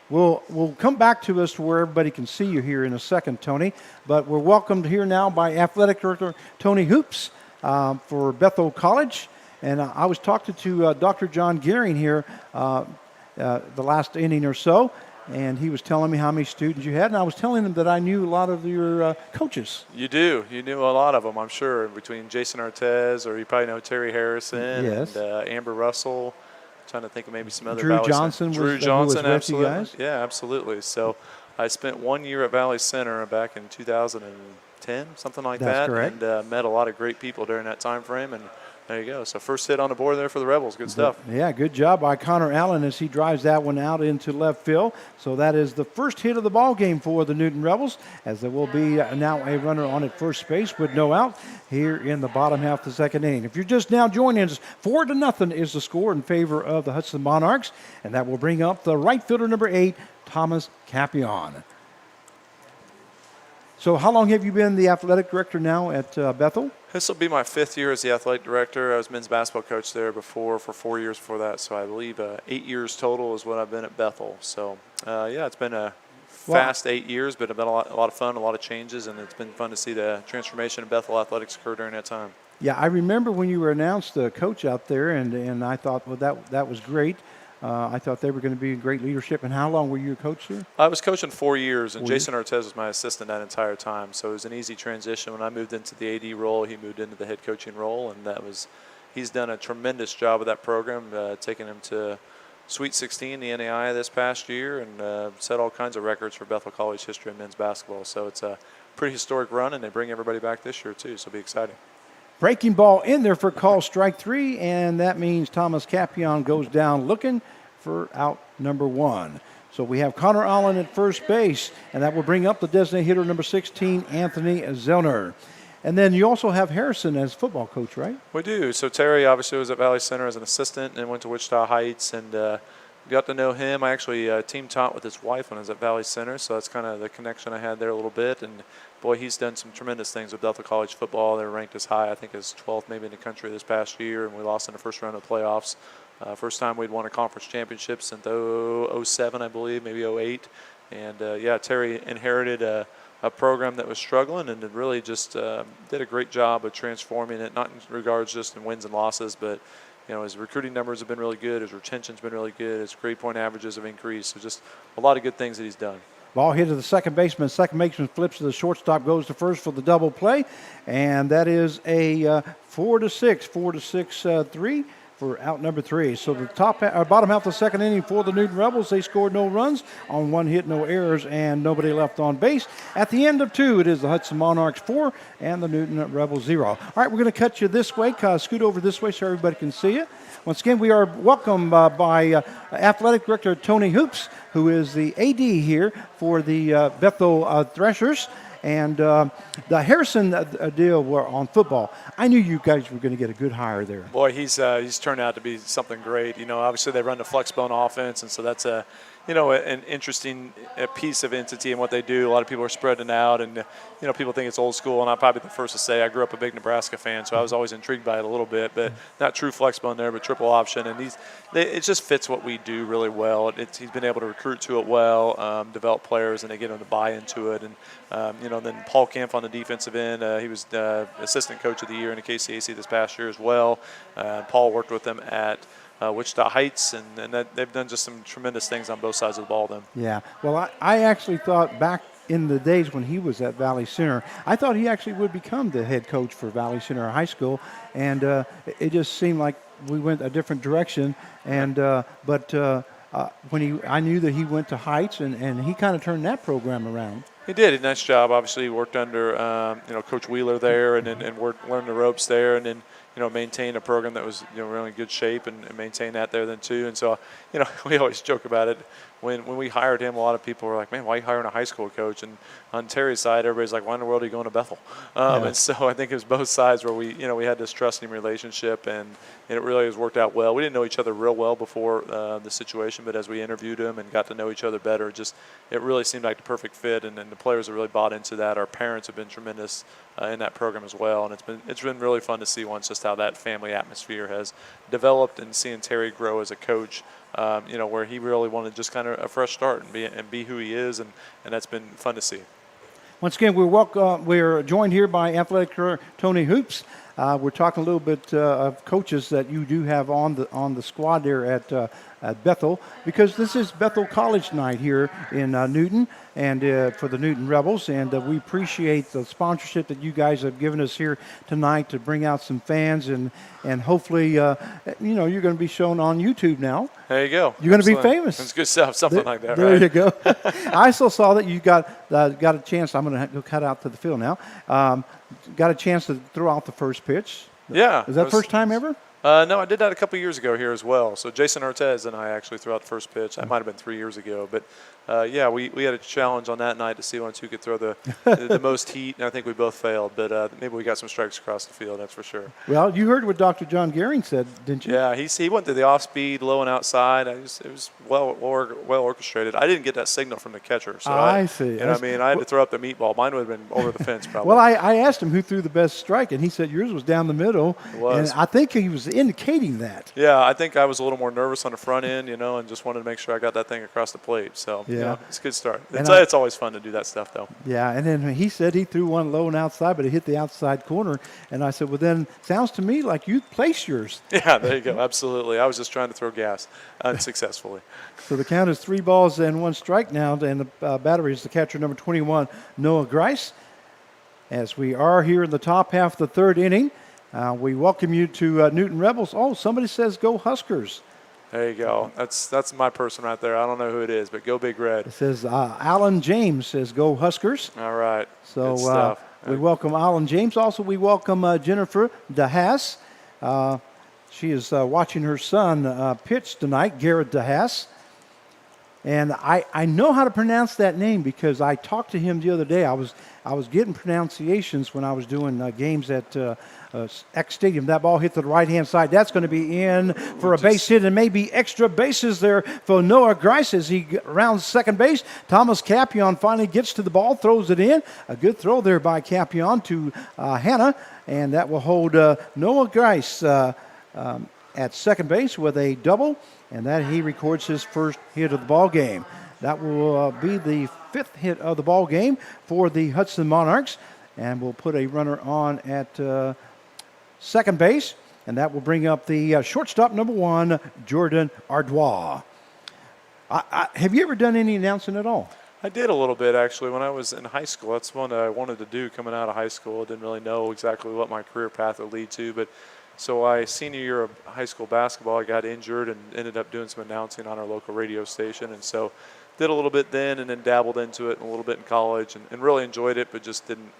We'll come back to us to where everybody can see you here in a second, Tony. But we're welcomed here now by Athletic Director Tony Hoops for Bethel College. And I was talking to Dr. John Gearing here the last inning or so, and he was telling me how many students you had, and I was telling him that I knew a lot of your coaches. You do. You knew a lot of them, I'm sure, between Jason Artez, or you probably know Terry Harrison, Yes. and Amber Russell. Trying to think of maybe some other Drew Valley Johnson Center. Drew was Johnson, with you absolutely. guys? Yeah, absolutely. So I spent 1 year at Valley Center back in 2010, something like That's that, correct. and met a lot of great people during that time frame. And there you go. So first hit on the board there for the Rebels. Good stuff. Yeah, good job by Connor Allen as he drives that one out into left field. So that is the first hit of the ball game for the Newton Rebels, as there will be now a runner on at first base with no out here in the bottom half of the second inning. If you're just now joining us, 4-0 is the score in favor of the Hudson Monarchs, and that will bring up the right fielder number 8, Thomas Capion. So how long have you been the athletic director now at Bethel? This will be my 5th year as the athletic director. I was men's basketball coach there before for 4 years before that. So I believe 8 years total is what I've been at Bethel. So yeah, it's been a fast 8 years, but it's been a lot of fun, a lot of changes, and it's been fun to see the transformation of Bethel athletics occur during that time. Yeah, I remember when you were announced the coach out there, and I thought, well, that was great. I thought they were going to be in great leadership. And how long were you a coach there? I was coaching 4 years, and 4 years? Jason Artez was my assistant that entire time. So it was an easy transition. When I moved into the AD role, he moved into the head coaching role, and he's done a tremendous job with that program, taking him to Sweet 16, the NAI this past year, and set all kinds of records for Bethel College history in men's basketball. So it's a pretty historic run, and they bring everybody back this year too, so it'll be exciting. Breaking ball in there for call strike 3, and that means Thomas Capion goes down looking for out number 1. So we have Connor Allen at first base, and that will bring up the designated hitter number 16, Anthony Zellner. And then you also have Harrison as football coach, right? We do. So Terry obviously was at Valley Center as an assistant and went to Wichita Heights, and got to know him. I actually team taught with his wife when I was at Valley Center, so that's kind of the connection I had there a little bit. And boy, he's done some tremendous things with Bethel College football. They're ranked as high, I think, as 12th maybe in the country this past year, and we lost in the first round of the playoffs. First time we'd won a conference championship since 07, I believe, maybe 08. And yeah, Terry inherited a program that was struggling, and really just did a great job of transforming it, not in regards just in wins and losses, but his recruiting numbers have been really good, his retention's been really good, his grade point averages have increased. So just a lot of good things that he's done. Ball hit to the second baseman. Second baseman flips to the shortstop, goes to first for the double play. And that is a 4-6, 3 for out number 3. So the bottom half of the second inning for the Newton Rebels, they scored no runs on 1 hit, no errors, and nobody left on base. At the end of 2, it is the Hudson Monarchs 4 and the Newton Rebels 0. All right, we're going to cut you this way. Scoot over this way so everybody can see you. Once again, we are welcomed by Athletic Director Tony Hoops, who is the AD here for the Bethel Threshers. And the Harrison deal on football, I knew you guys were going to get a good hire there. Boy, he's turned out to be something great. Obviously they run the flex bone offense, and so that's an interesting piece of entity in what they do. A lot of people are spreading out, and people think it's old school. And I'm probably the first to say I grew up a big Nebraska fan, so I was always intrigued by it a little bit. But not true flex bone there, but triple option, and it just fits what we do really well. He's been able to recruit to it well, develop players, and they get them to buy into it. And then Paul Kemp on the defensive end, he was assistant coach of the year in the KCAC this past year as well. Paul worked with them at Wichita Heights, and they've done just some tremendous things on both sides of the ball then. Yeah. Well, I actually thought back in the days when he was at Valley Center, I thought he actually would become the head coach for Valley Center High School, and it just seemed like we went a different direction. And I knew that he went to Heights, and he kind of turned that program around. He did a nice job. Obviously, he worked under Coach Wheeler there, and learned the ropes there, and then maintain a program that was really in good shape and maintain that there then too. And so we always joke about it. when we hired him, a lot of people were like, man, why are you hiring a high school coach? And on Terry's side, everybody's like, why in the world are you going to Bethel? And so I think it was both sides where we had this trusting relationship, and it really has worked out well. We didn't know each other real well before the situation, but as we interviewed him and got to know each other better, it really seemed like the perfect fit, and the players have really bought into that. Our parents have been tremendous in that program as well, and it's been really fun to see once just how that family atmosphere has developed, and seeing Terry grow as a coach. Where he really wanted just kind of a fresh start and be who he is, and that's been fun to see. Once again, we're joined here by athletic director Tony Hoops. We're talking a little bit of coaches that you do have on the squad there at Bethel, because this is Bethel College night here in Newton, and for the Newton Rebels, and we appreciate the sponsorship that you guys have given us here tonight to bring out some fans, and hopefully you're going to be shown on YouTube now. There you go. You're going to be famous. That's good stuff. Something like that. There right? you go. I also saw that you got a chance. I'm going to go cut out to the field now. Got a chance to throw out the first pitch. Yeah. Is that first time ever? No, I did that a couple years ago here as well. So Jason Ortez and I actually threw out the first pitch. That might have been 3 years ago. But, we had a challenge on that night to see who could throw the most heat, and I think we both failed. But maybe we got some strikes across the field, that's for sure. Well, you heard what Dr. John Gehring said, didn't you? Yeah, he went to the off-speed, low and outside. It was well orchestrated. I didn't get that signal from the catcher. So I see. I had to throw up the meatball. Mine would have been over the fence probably. Well, I asked him who threw the best strike, and he said yours was down the middle. It was. And I think he was indicating that. Yeah, I think I was a little more nervous on the front end, and just wanted to make sure I got that thing across the plate. So, it's a good start. It's always fun to do that stuff, though. Yeah, and then he said he threw one low and outside, but it hit the outside corner. And I said, well, then sounds to me like you placed yours. Yeah, there you go. Absolutely. I was just trying to throw gas unsuccessfully. So the count is 3 balls and 1 strike now, and the batter is the catcher, number 21, Noah Grice. As we are here in the top half of the third inning, we welcome you to Newton Rebels. Oh, somebody says go Huskers. There you go. That's my person right there. I don't know who it is, but go Big Red. It says Alan James says go Huskers. All right. So good stuff. We welcome Alan James. Also, we welcome Jennifer DeHaas. She is watching her son pitch tonight, Garrett DeHaas. And I know how to pronounce that name because I talked to him the other day. I was getting pronunciations when I was doing games at X Stadium. That ball hit the right-hand side. That's going to be in for a base hit, and maybe extra bases there for Noah Grice as he rounds second base. Thomas Capion finally gets to the ball, throws it in. A good throw there by Capion to Hannah, and that will hold Noah Grice at second base with a double, and that he records his first hit of the ball game. That will be the 5th hit of the ball game for the Hudson Monarchs, and we'll put a runner on at second base, and that will bring up the shortstop, number 1, Jordan Ardois. Have you ever done any announcing at all? I did a little bit, actually, when I was in high school. That's one I wanted to do coming out of high school. I didn't really know exactly what my career path would lead to, but so senior year of high school basketball, I got injured and ended up doing some announcing on our local radio station, and so did a little bit then and then dabbled into it and a little bit in college and really enjoyed it, but just didn't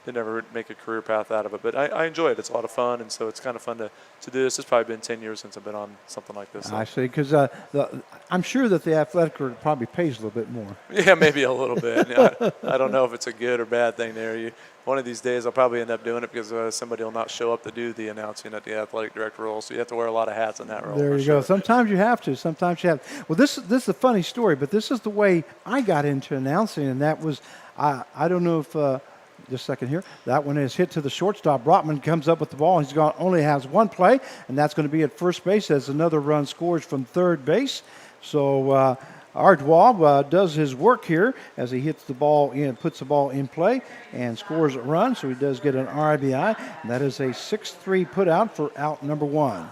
ever make a career path out of it. But I enjoy it. It's a lot of fun, and so it's kind of fun to do this. It's probably been 10 years since I've been on something like this. I see, because I'm sure that the athletic probably pays a little bit more. Yeah, maybe a little bit. I don't know if it's a good or bad thing there. One of these days I'll probably end up doing it because somebody will not show up to do the announcing at the athletic director role, so you have to wear a lot of hats in that role. There you go. Sometimes you have to. Sometimes you have. Well, this is a funny story, but this is the way I got into announcing, and that was I don't know if just a second here. That one is hit to the shortstop. Brotman comes up with the ball. He's only has one play, and that's going to be at first base as another run scores from third base. So Ardois does his work here as he hits the ball in, puts the ball in play, and scores a run. So he does get an RBI. And that is a 6-3 put out for out number 1.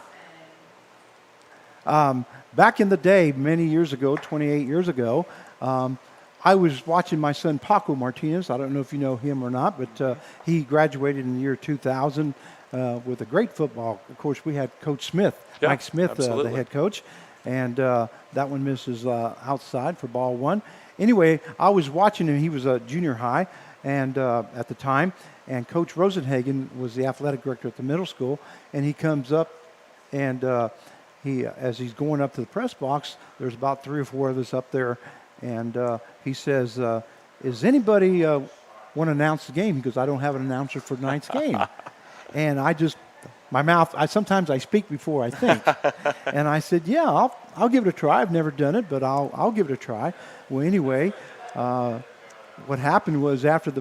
Back in the day, many years ago, 28 years ago, I was watching my son Paco Martinez. I don't know if you know him or not, but he graduated in the year 2000 with a great football. Of course, we had Coach Smith, Mike Smith, the head coach. And that one misses outside for ball 1. Anyway, I was watching him. He was a junior high and at the time, and Coach Rosenhagen was the athletic director at the middle school, and he comes up and as he's going up to the press box, there's about 3 or 4 of us up there, and he says, "Is anybody want to announce the game?" He goes, "I don't have an announcer for tonight's game," and my mouth. Sometimes I speak before I think, and I said, "Yeah, I'll give it a try. I've never done it, but I'll give it a try." Well, anyway. What happened was after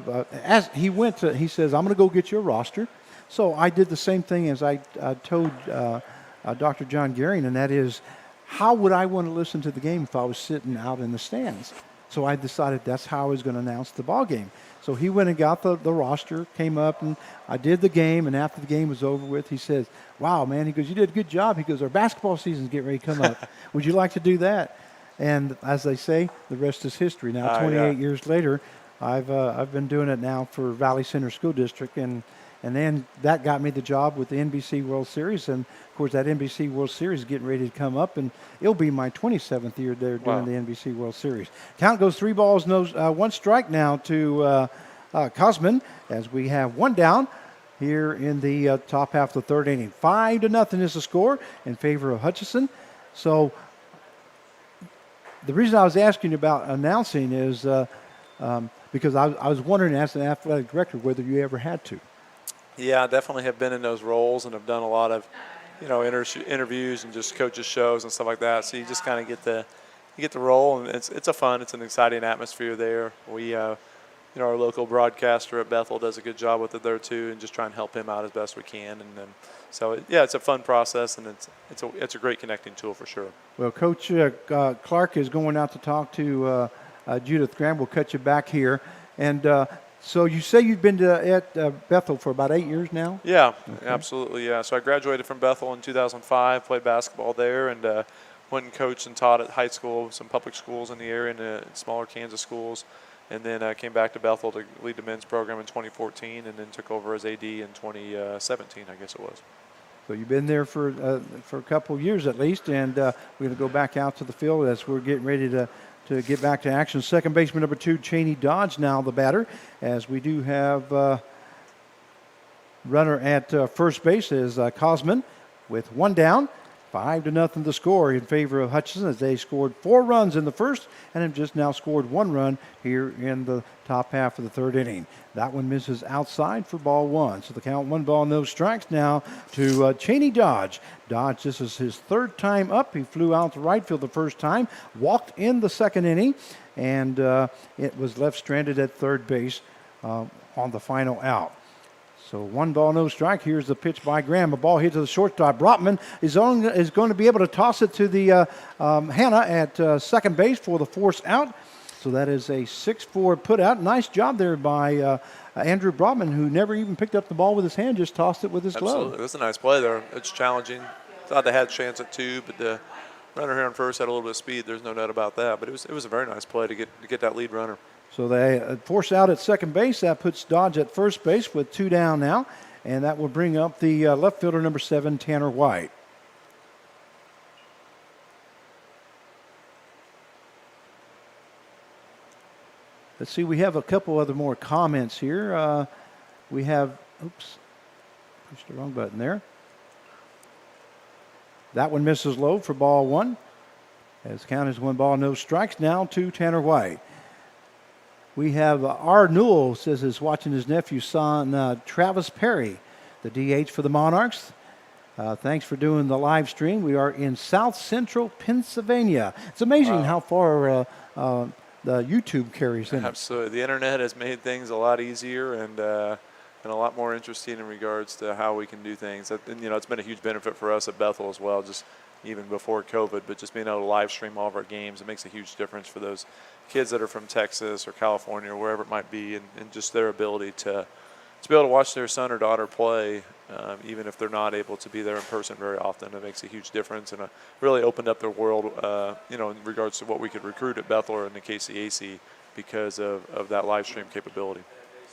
as he went to, he says, "I'm going to go get you a roster." So I did the same thing as I told Dr. John Gehring, and that is, how would I want to listen to the game if I was sitting out in the stands? So I decided that's how I was going to announce the ball game. So he went and got the roster, came up, and I did the game. And after the game was over with, he says, "Wow, man," he goes, "you did a good job." He goes, "Our basketball season's getting ready to come up. Would you like to do that?" And as they say, the rest is history. Now, 28 years later, I've been doing it now for Valley Center School District, and then that got me the job with the NBC World Series. And of course, that NBC World Series is getting ready to come up, and it'll be my 27th year there doing the NBC World Series. Count goes 3 balls, 1 strike now to Cosman, as we have 1 down here in the top half of the 3rd inning. 5-0 is the score in favor of Hutchinson. So the reason I was asking you about announcing is because I was wondering, as an athletic director, whether you ever had to. Yeah, I definitely have been in those roles and have done a lot of, interviews and just coaches shows and stuff like that. So you just kind of get the role, and it's an exciting atmosphere there. We, our local broadcaster at Bethel does a good job with it there too, and just try and help him out as best we can. And so it's a fun process, and it's a great connecting tool for sure. Well, Coach Clark is going out to talk to Judith Graham. We'll cut you back here, and so you say you've been at Bethel for about 8 years now? Yeah, absolutely, yeah. So I graduated from Bethel in 2005, played basketball there, and went and coached and taught at high school, some public schools in the area, and smaller Kansas schools. And then I came back to Bethel to lead the men's program in 2014, and then took over as AD in 2017, I guess it was. So you've been there for a couple of years at least, and we're going to go back out to the field as we're getting ready to get back to action. Second baseman number 2, Cheney Dodge, now the batter, as we do have runner at first base is Cosman with 1 down. 5-0 the score in favor of Hutchinson, as they scored 4 runs in the first and have just now scored 1 run here in the top half of the 3rd inning. That one misses outside for ball 1. So the count 1 ball, no strikes now to Cheney Dodge. Dodge, this is his 3rd time up. He flew out to right field the first time, walked in the 2nd inning, and it was left stranded at 3rd base on the final out. So 1 ball, no strike. Here's the pitch by Graham. A ball hit to the shortstop. Brotman is going to be able to toss it to the Hannah at second base for the force out. So that is a 6-4 put out. Nice job there by Andrew Brotman, who never even picked up the ball with his hand, just tossed it with his glove. Absolutely. It was a nice play there. It's challenging. Thought they had a chance at 2, but the runner here on first had a little bit of speed. There's no doubt about that. But it was a very nice play to get that lead runner. So they force out at second base. That puts Dodge at first base with 2 down now. And that will bring up the left fielder, number 7, Tanner White. Let's see, we have a couple other more comments here. We have, pushed the wrong button there. That one misses low for ball 1. As count is 1 ball, no strikes now to Tanner White. We have R. Newell says is watching his nephew's son, Travis Perry, the DH for the Monarchs. Thanks for doing the live stream. We are in South Central Pennsylvania. It's amazing how far the YouTube carries in. Absolutely. The internet has made things a lot easier and a lot more interesting in regards to how we can do things. And, it's been a huge benefit for us at Bethel as well, just even before COVID, but just being able to live stream all of our games, it makes a huge difference for those kids that are from Texas or California or wherever it might be, and just their ability to be able to watch their son or daughter play, even if they're not able to be there in person very often. It makes a huge difference, and really opened up their world, in regards to what we could recruit at Bethel or in the KCAC because of that live stream capability.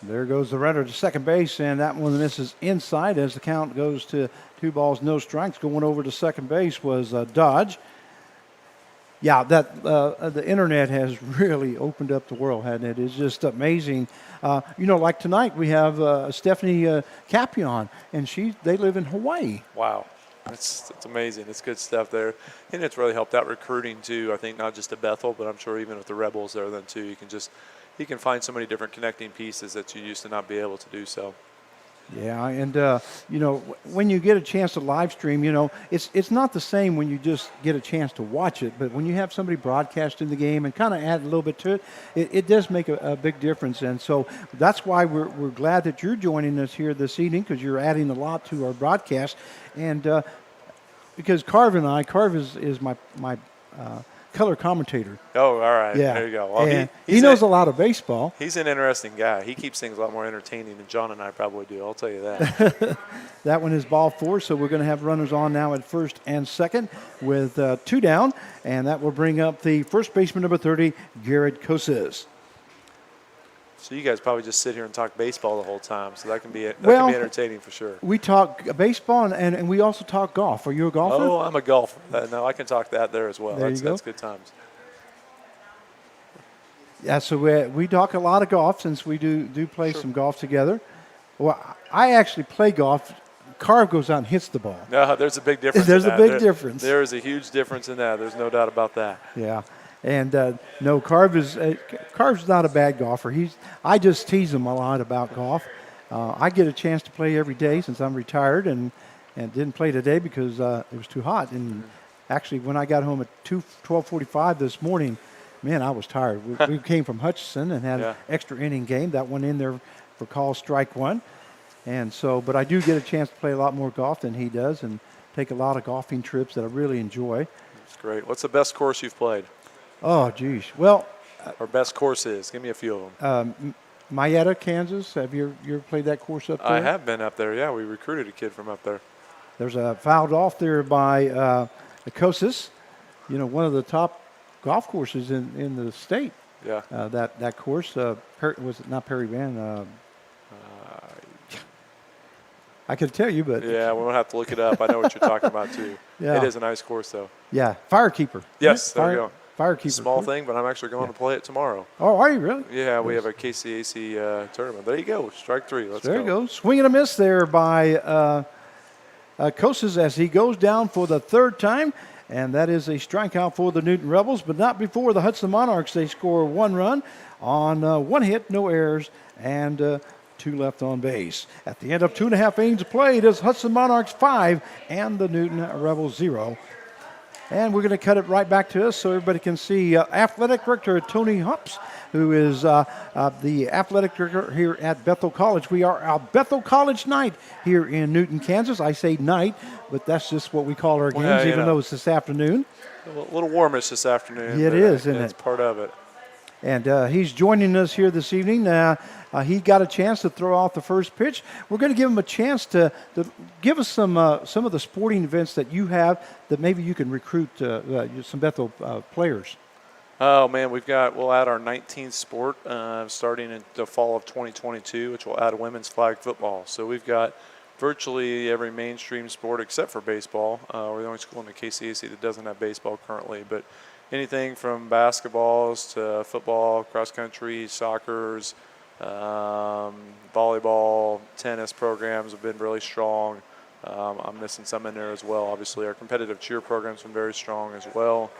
There goes the runner to second base, and that one misses inside as the count goes to 2 balls, no strikes. Going over to second base was Dodge. Yeah, the internet has really opened up the world, hasn't it? It's just amazing. Like tonight we have Stephanie Capion, and they live in Hawaii. Wow. It's amazing. It's good stuff there, and it's really helped out recruiting too. I think not just at Bethel, but I'm sure even with the Rebels there then too. You can find so many different connecting pieces that you used to not be able to do so. Yeah, and when you get a chance to live stream, it's not the same when you just get a chance to watch it, but when you have somebody broadcasting the game and kind of add a little bit to it, it does make a big difference. And so that's why we're glad that you're joining us here this evening, because you're adding a lot to our broadcast. And because Carv is my color commentator. Oh, all right. Yeah. There you go. Well, And he knows a lot of baseball. He's an interesting guy. He keeps things a lot more entertaining than John and I probably do. I'll tell you that. That one is ball 4, so we're going to have runners on now at first and second with 2 down, and that will bring up the first baseman, number 30, Garrett Koses. So you guys probably just sit here and talk baseball the whole time, so that can be entertaining for sure. We talk baseball, and we also talk golf. Are you a golfer? Oh, I'm a golfer. No, I can talk that there as well. There you go. That's good times. Yeah, so we talk a lot of golf since we do play some golf together. Well, I actually play golf. Carv goes out and hits the ball. No, there's a big difference. There's a big difference. There is a huge difference in that. There's no doubt about that. Yeah. And no, Carv's not a bad golfer. I just tease him a lot about golf. I get a chance to play every day since I'm retired, and didn't play today because it was too hot. And actually, when I got home at 12:45 this morning, man, I was tired. We came from Hutchinson and had an extra inning game. That went in there for call strike 1. And so, but I do get a chance to play a lot more golf than he does, and take a lot of golfing trips that I really enjoy. That's great. What's the best course you've played? Oh, geez. Well, Or best courses? Give me a few of them. Mayetta, Kansas. Have you ever played that course up there? I have been up there. Yeah, we recruited a kid from up there. There's a fouled off there by Koses, one of the top golf courses in the state. Yeah. That course, was it not Perry Van? I could tell you, but Yeah, we won't have to look it up. I know what you're talking about too. Yeah. It is a nice course though. yeah, Firekeeper. Yes, there we go. Firekeeper. Small thing, but I'm actually going to play it tomorrow. Oh, are you really? Yeah, we have a KCAC tournament. There you go. Strike 3. Let's go. There you go. Swing and a miss there by Koses as he goes down for the 3rd time. And that is a strikeout for the Newton Rebels, but not before the Hudson Monarchs. They score 1 run on 1 hit, no errors, and 2 left on base. At the end of 2.5 innings played, it is Hudson Monarchs 5 and the Newton Rebels 0. And we're going to cut it right back to us so everybody can see Athletic Director Tony Hops, who is the Athletic Director here at Bethel College. We are our Bethel College night here in Newton, Kansas. I say night, but that's just what we call our games, even though it's this afternoon. A little warmish this afternoon. It is, isn't It's it? part of it. And he's joining us here this evening. He got a chance to throw out the first pitch. We're going to give him a chance to give us some of the sporting events that you have that maybe you can recruit some Bethel players. Oh, man, we'll add our 19th sport starting in the fall of 2022, which will add women's flag football. So we've got virtually every mainstream sport except for baseball. We're the only school in the KCAC that doesn't have baseball currently, but anything from basketballs to football, cross country, soccer's, volleyball, tennis programs have been really strong. I'm missing some in there as well. Obviously, our competitive cheer program's been very strong as well.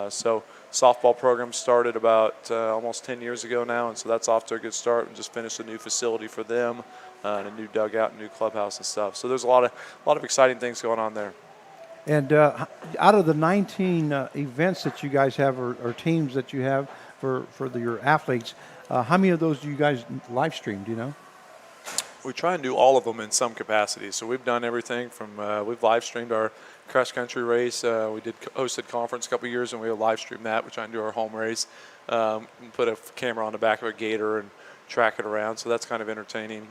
So softball program started about almost 10 years ago now, and so that's off to a good start. And just finished a new facility for them, and a new dugout, and new clubhouse and stuff. So there's a lot of exciting things going on there. And out of the 19 events that you guys have or teams that you have for your athletes, how many of those do you guys live stream? Do you know? We try and do all of them in some capacity. So we've done everything from we've live streamed our cross country race. We did hosted conference a couple of years, and we live streamed that. We try and do our home race. Put a camera on the back of a gator and track it around. So that's kind of entertaining.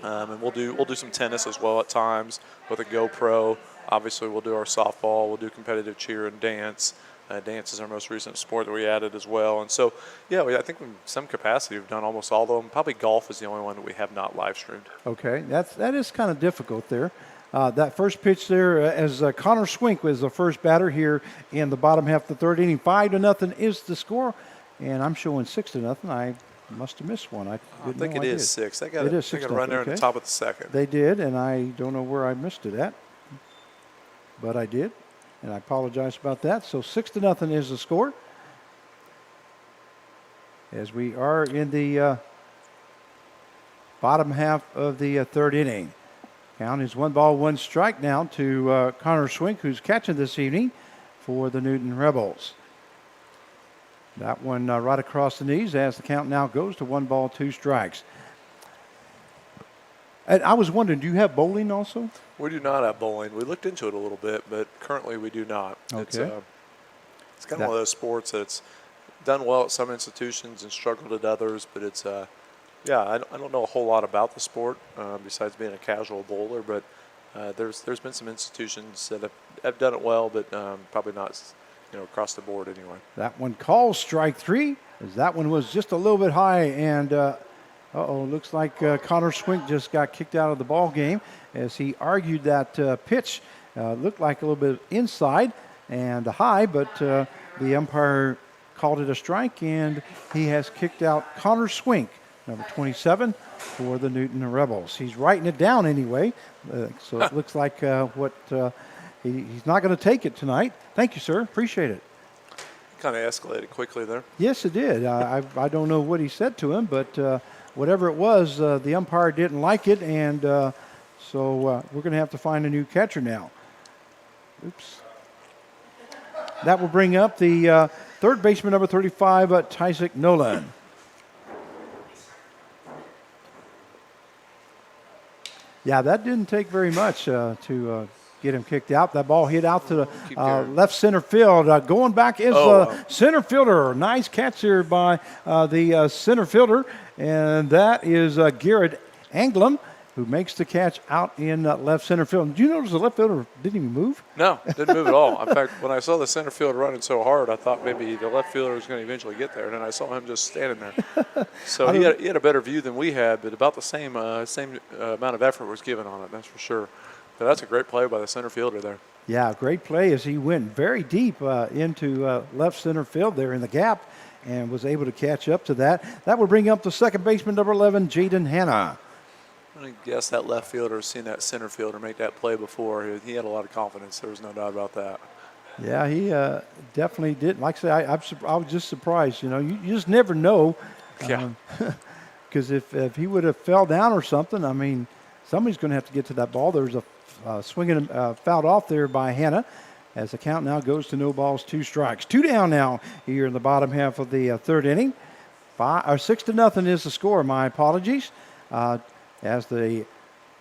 And we'll do some tennis as well at times with a GoPro. Obviously, we'll do our softball. We'll do competitive cheer and dance. Dance is our most recent sport that we added as well. And so, yeah, I think in some capacity we've done almost all of them. Probably golf is the only one that we have not live streamed. Okay, that is kind of difficult there. That first pitch there, as Connor Swink was the first batter here in the bottom half of the 3rd inning, 5-0 is the score, and I'm showing 6-0. I must have missed one. I think it is 6. They got it is they 6. got a run there at the top of the 2nd. They did, and I don't know where I missed it at. but I did, and I apologize about that. So 6-0 is the score. As we are in the bottom half of the third inning. Count is 1 ball, 1 strike now to Connor Swink, who's catching this evening for the Newton Rebels. That one right across the knees as the count now goes to 1 ball, 2 strikes. And I was wondering, do you have bowling also? We do not have bowling. We looked into it a little bit, but currently we do not. Okay. It's kind of one of those sports that's done well at some institutions and struggled at others, but it's I don't know a whole lot about the sport besides being a casual bowler, but there's been some institutions that have done it well, but probably not across the board anyway. That one calls strike 3, as that one was just a little bit high, and looks like Connor Swink just got kicked out of the ball game as he argued that pitch looked like a little bit inside and high, but the umpire called it a strike, and he has kicked out Connor Swink, number 27, for the Newton Rebels. He's writing it down anyway, so it looks like he's not going to take it tonight. Thank you, sir. Appreciate it. Kind of escalated quickly there. Yes, it did. I don't know what he said to him, but whatever it was, the umpire didn't like it, and so we're going to have to find a new catcher now. Oops. That will bring up the third baseman, number 35, Tysick Nolan. Yeah, that didn't take very much to get him kicked out. That ball hit out to the left center field. Going back is center fielder. Nice catch here by the center fielder, and that is Garrett Anglem, who makes the catch out in left center field. Did you notice the left fielder didn't even move? No, didn't move at all. In fact, when I saw the center field running so hard, I thought maybe the left fielder was going to eventually get there, and then I saw him just standing there. So he had a better view than we had, but about the same amount of effort was given on it, that's for sure. But that's a great play by the center fielder there. Yeah, great play as he went very deep into left center field there in the gap and was able to catch up to that. That will bring up the second baseman, number 11, Jaden Hanna. I guess that left fielder has seen that center fielder make that play before. He had a lot of confidence. There was no doubt about that. Yeah, he definitely did. Like I say, I was just surprised. You just never know. Yeah. Because if he would have fell down or something, I mean, somebody's going to have to get to that ball. There's a swinging fouled off there by Hanna, as the count now goes to 2 strikes. 2 down now here in the bottom half of the third inning. 6-0 is the score. My apologies. As the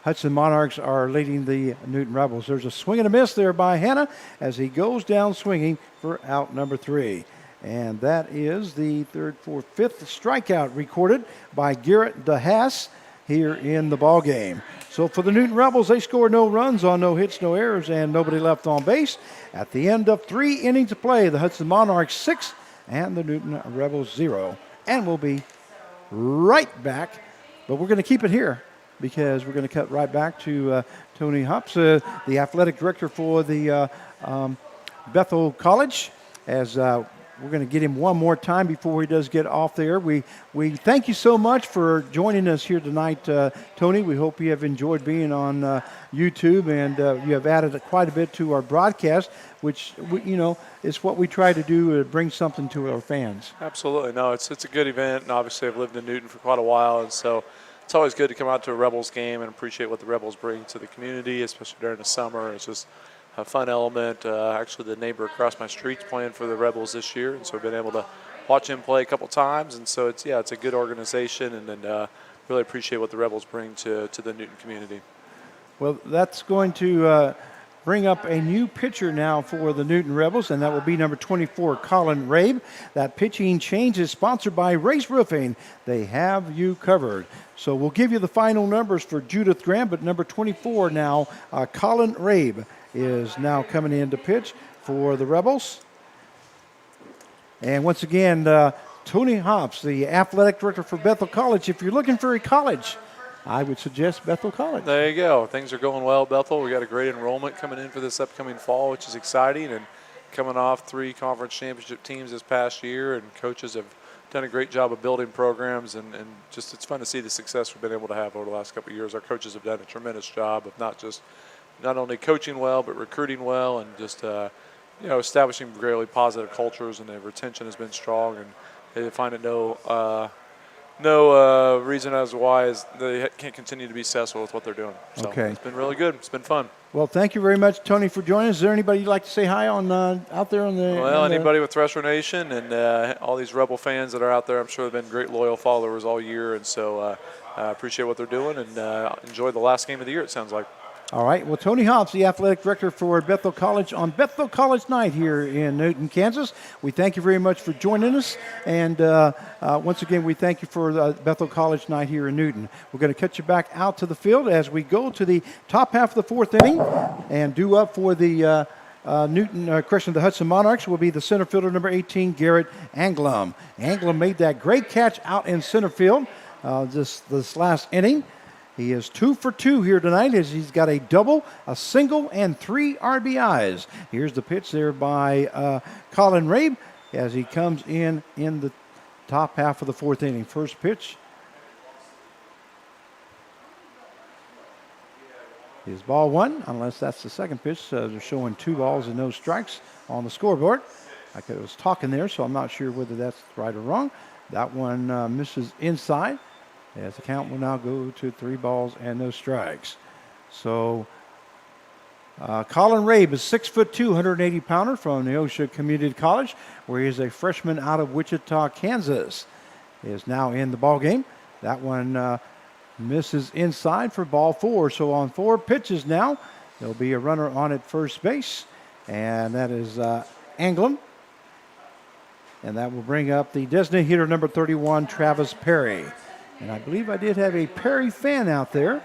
Hudson Monarchs are leading the Newton Rebels. There's a swing and a miss there by Hanna as he goes down swinging for out number 3. And that is the third, fourth, fifth strikeout recorded by Garrett DeHaas here in the ball game. So for the Newton Rebels, they score no runs on no hits, no errors, and nobody left on base. At the end of 3 innings of play, the Hudson Monarchs 6 and the Newton Rebels 0. And we'll be right back, but we're going to keep it here because we're going to cut right back to Tony Hops, the athletic director for the Bethel College, as we're going to get him one more time before he does get off there. We thank you so much for joining us here tonight, Tony. We hope you have enjoyed being on YouTube, and you have added quite a bit to our broadcast, which is what we try to do to bring something to our fans. Absolutely. No, it's a good event, and obviously I've lived in Newton for quite a while, and so it's always good to come out to a Rebels game and appreciate what the Rebels bring to the community, especially during the summer. It's just a fun element. Actually, the neighbor across my street's playing for the Rebels this year, and so I've been able to watch him play a couple times. And so it's a good organization, and really appreciate what the Rebels bring to the Newton community. Well, that's going to bring up a new pitcher now for the Newton Rebels, and that will be number 24, Colin Rabe. That pitching change is sponsored by Race Roofing. They have you covered. So we'll give you the final numbers for Judith Graham, but number 24 now, Colin Rabe, is now coming in to pitch for the Rebels. And once again, Tony Hops, the athletic director for Bethel College. If you're looking for a college, I would suggest Bethel College. There you go. Things are going well at Bethel. We got a great enrollment coming in for this upcoming fall, which is exciting, and coming off 3 conference championship teams this past year, and coaches have done a great job of building programs, and just it's fun to see the success we've been able to have over the last couple of years. Our coaches have done a tremendous job of not just not only coaching well but recruiting well, and just establishing really positive cultures, and the retention has been strong, and they find it no reason as to why they can't continue to be successful with what they're doing. So Okay. It's been really good. It's been fun. Well, thank you very much, Tony, for joining us. Is there anybody you'd like to say hi on out there on the? Well, on the- anybody with Thresher Nation and all these Rebel fans that are out there, I'm sure they've been great loyal followers all year, and so I appreciate what they're doing, and enjoy the last game of the year, it sounds like. All right. Well, Tony Hobbs, the athletic director for Bethel College on Bethel College Night here in Newton, Kansas. We thank you very much for joining us. And once again, we thank you for Bethel College Night here in Newton. We're going to cut you back out to the field as we go to the top half of the fourth inning and due up for the the Hudson Monarchs will be the center fielder number 18, Garrett Anglum. Anglum made that great catch out in center field this last inning. He is 2 for 2 here tonight as he's got a double, a single, and 3 RBIs. Here's the pitch there by Colin Rabe as he comes in the top half of the fourth inning. First pitch is ball one, unless that's the second pitch. They're showing 2 balls and no strikes on the scoreboard. I was talking there, so I'm not sure whether that's right or wrong. That one misses inside. As the count will now go to 3 balls and no strikes. So Colin Rabe is 6'2", 180-pounder from Neosho Community College, where he is a freshman out of Wichita, Kansas. He is now in the ball game. That one misses inside for ball 4. So on 4 pitches now, there'll be a runner on at first base, and that is Anglum. And that will bring up the designated hitter number 31, Travis Perry. And I believe I did have a Perry fan out there.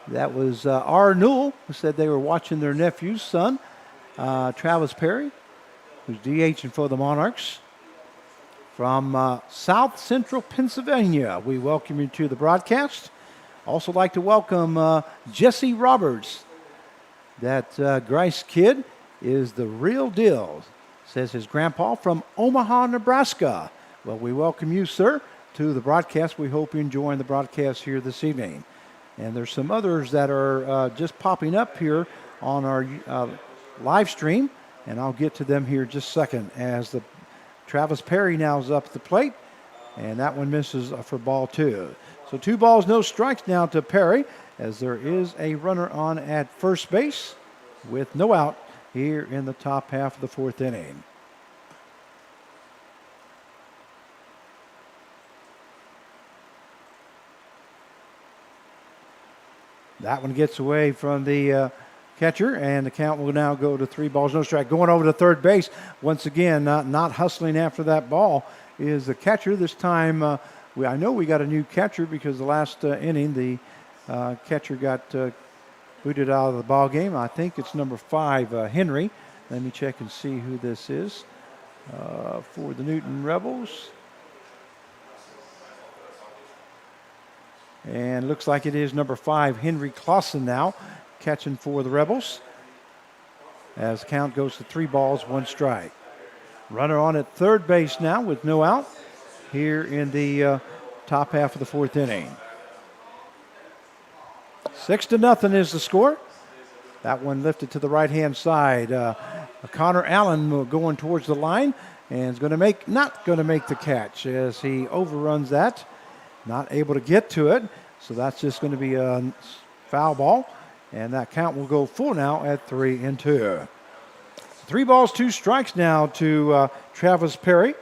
That was R. Newell, who said they were watching their nephew's son, Travis Perry, who's DHing for the Monarchs. From South Central Pennsylvania, we welcome you to the broadcast. Also like to welcome Jesse Roberts. That Grice kid is the real deal, says his grandpa from Omaha, Nebraska. Well, we welcome you, sir, to the broadcast. We hope you're enjoying the broadcast here this evening. And there's some others that are just popping up here on our live stream, and I'll get to them here just a second as the Travis Perry now is up at the plate, and that one misses for ball 2. So 2 balls, no strikes now to Perry as there is a runner on at first base with no out here in the top half of the fourth inning. That one gets away from the catcher, and the count will now go to 3 balls, no strike. Going over to third base, once again, not hustling after that ball, is the catcher. This time, I know we got a new catcher because the last inning, the catcher got booted out of the ball game. I think it's number 5, Henry. Let me check and see who this is for the Newton Rebels. And looks like it is number 5, Henry Clausen now, catching for the Rebels. As the count goes to 3 balls, 1 strike. Runner on at third base now with no out here in the top half of the fourth inning. 6-0 is the score. That one lifted to the right-hand side. Connor Allen going towards the line and is not going to make the catch as he overruns that. Not able to get to it, so that's just going to be a foul ball, and that count will go full now at 3-2. 3 balls, 2 strikes now to Travis Perry.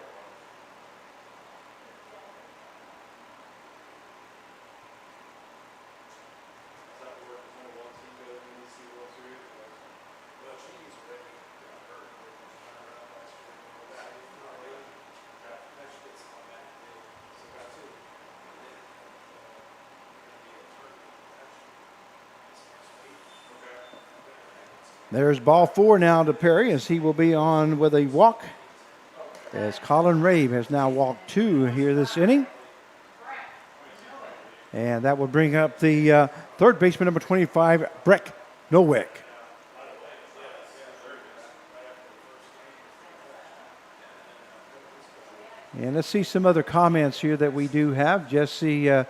There's ball 4 now to Perry as he will be on with a walk as Colin Rabe has now walked 2 here this inning. And that will bring up the third baseman, number 25, Breck Nowick. And let's see some other comments here that we do have. Jesse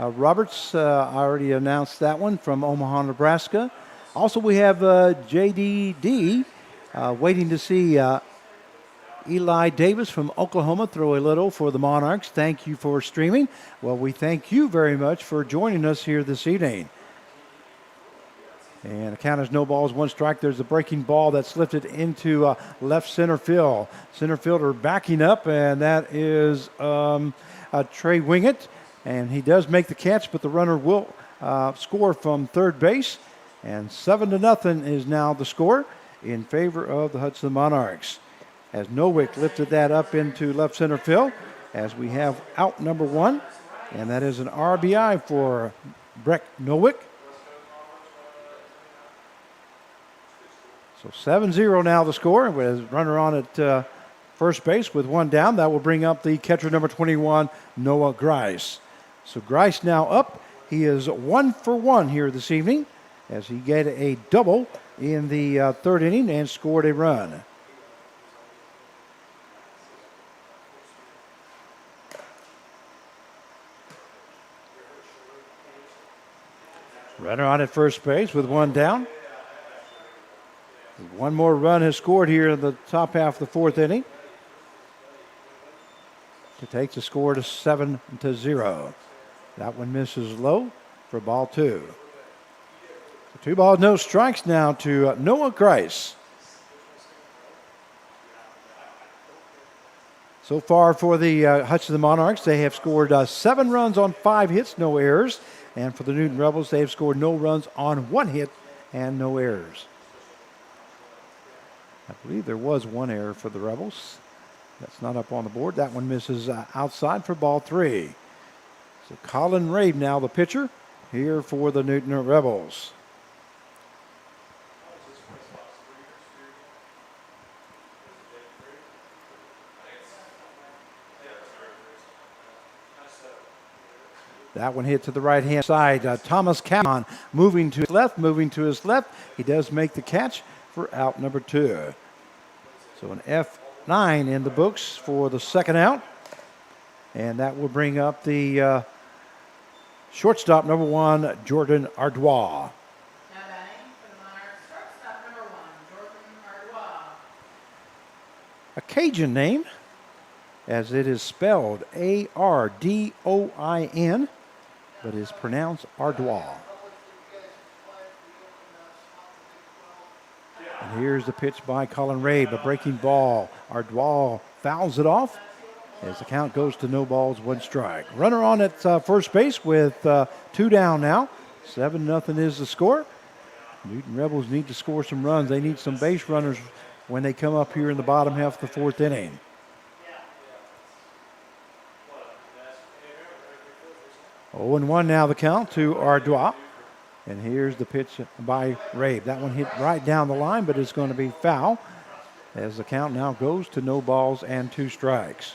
Roberts, I already announced that one from Omaha, Nebraska. Also, we have JDD waiting to see Eli Davis from Oklahoma throw a little for the Monarchs. Thank you for streaming. Well, we thank you very much for joining us here this evening. And the count is no balls, one strike. There's a breaking ball that's lifted into left center field. Center fielder backing up, and that is Trey Wingett. And he does make the catch, but the runner will score from third base. And 7-0 is now the score in favor of the Hudson Monarchs. As Nowick lifted that up into left center field, as we have out number one, and that is an RBI for Breck Nowick. So 7-0 now the score, with runner on at first base with one down. That will bring up the catcher number 21, Noah Grice. So Grice now up. He is 1 for 1 here this evening, as he get a double in the third inning and scored a run. Runner on at first base with one down. One more run has scored here in the top half of the fourth inning to take the score to 7-0. That one misses low for ball two. So 2 balls, no strikes now to Noah Grice. So far for the Hudson Monarchs, they have scored 7 runs on 5 hits, no errors. And for the Newton Rebels, they have scored no runs on 1 hit and no errors. I believe there was 1 error for the Rebels. That's not up on the board. That one misses outside for ball 3. So Colin Rabe now the pitcher here for the Newton Rebels. That one hit to the right-hand side. Thomas Cameron moving to his left. He does make the catch for out number 2. So an F9 in the books for the second out. And that will bring up the shortstop number 1, Jordan Ardois. Now batting for the Monarchs, shortstop number 1, Jordan Ardois. A Cajun name, as it is spelled Ardoin, but is pronounced Ardois. And here's the pitch by Colin Rabe, a breaking ball. Ardois fouls it off as the count goes to no balls, 1 strike. Runner on at first base with 2 down now. 7-0 is the score. Newton Rebels need to score some runs. They need some base runners when they come up here in the bottom half of the fourth inning. Oh, and 1 now the count to Ardois. And here's the pitch by Rabe. That one hit right down the line, but it's going to be foul as the count now goes to no balls and 2 strikes.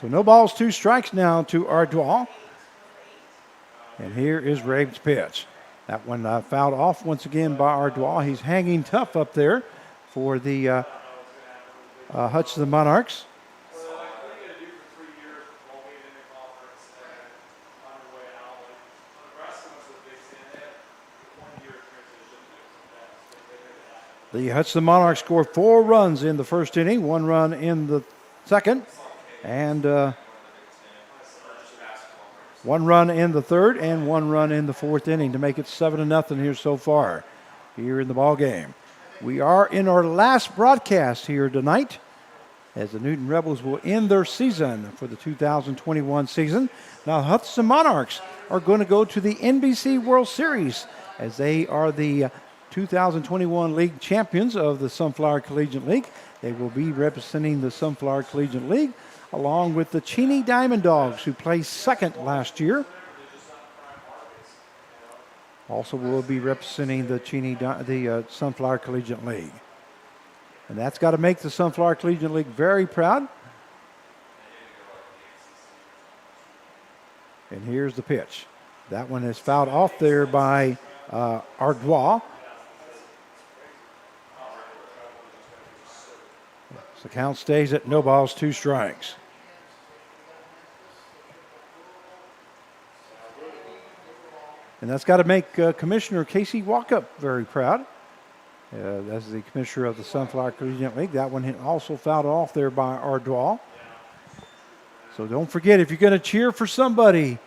So no balls, 2 strikes now to Ardois. And here is Rabe's pitch. That one fouled off once again by Ardois. He's hanging tough up there for the Hudson Monarchs. The Hudson Monarchs scored 4 runs in the first inning, 1 run in the second, and 1 run in the third and 1 run in the fourth inning to make it 7-0 here so far here in the ball game. We are in our last broadcast here tonight as the Newton Rebels will end their season for the 2021 season. Now Hudson Monarchs are going to go to the NBC World Series as they are the 2021 league champions of the Sunflower Collegiate League. They will be representing the Sunflower Collegiate League along with the Cheney Diamond Dogs, who placed second last year. Also will be representing the Sunflower Collegiate League. And that's got to make the Sunflower Collegiate League very proud. And here's the pitch. That one is fouled off there by Ardois. So the count stays at no balls, 2 strikes. And that's got to make Commissioner Casey Walkup very proud. As the commissioner of the Sunflower Collegiate League. That one also fouled off there by Ardois. So don't forget, if you're going to cheer for somebody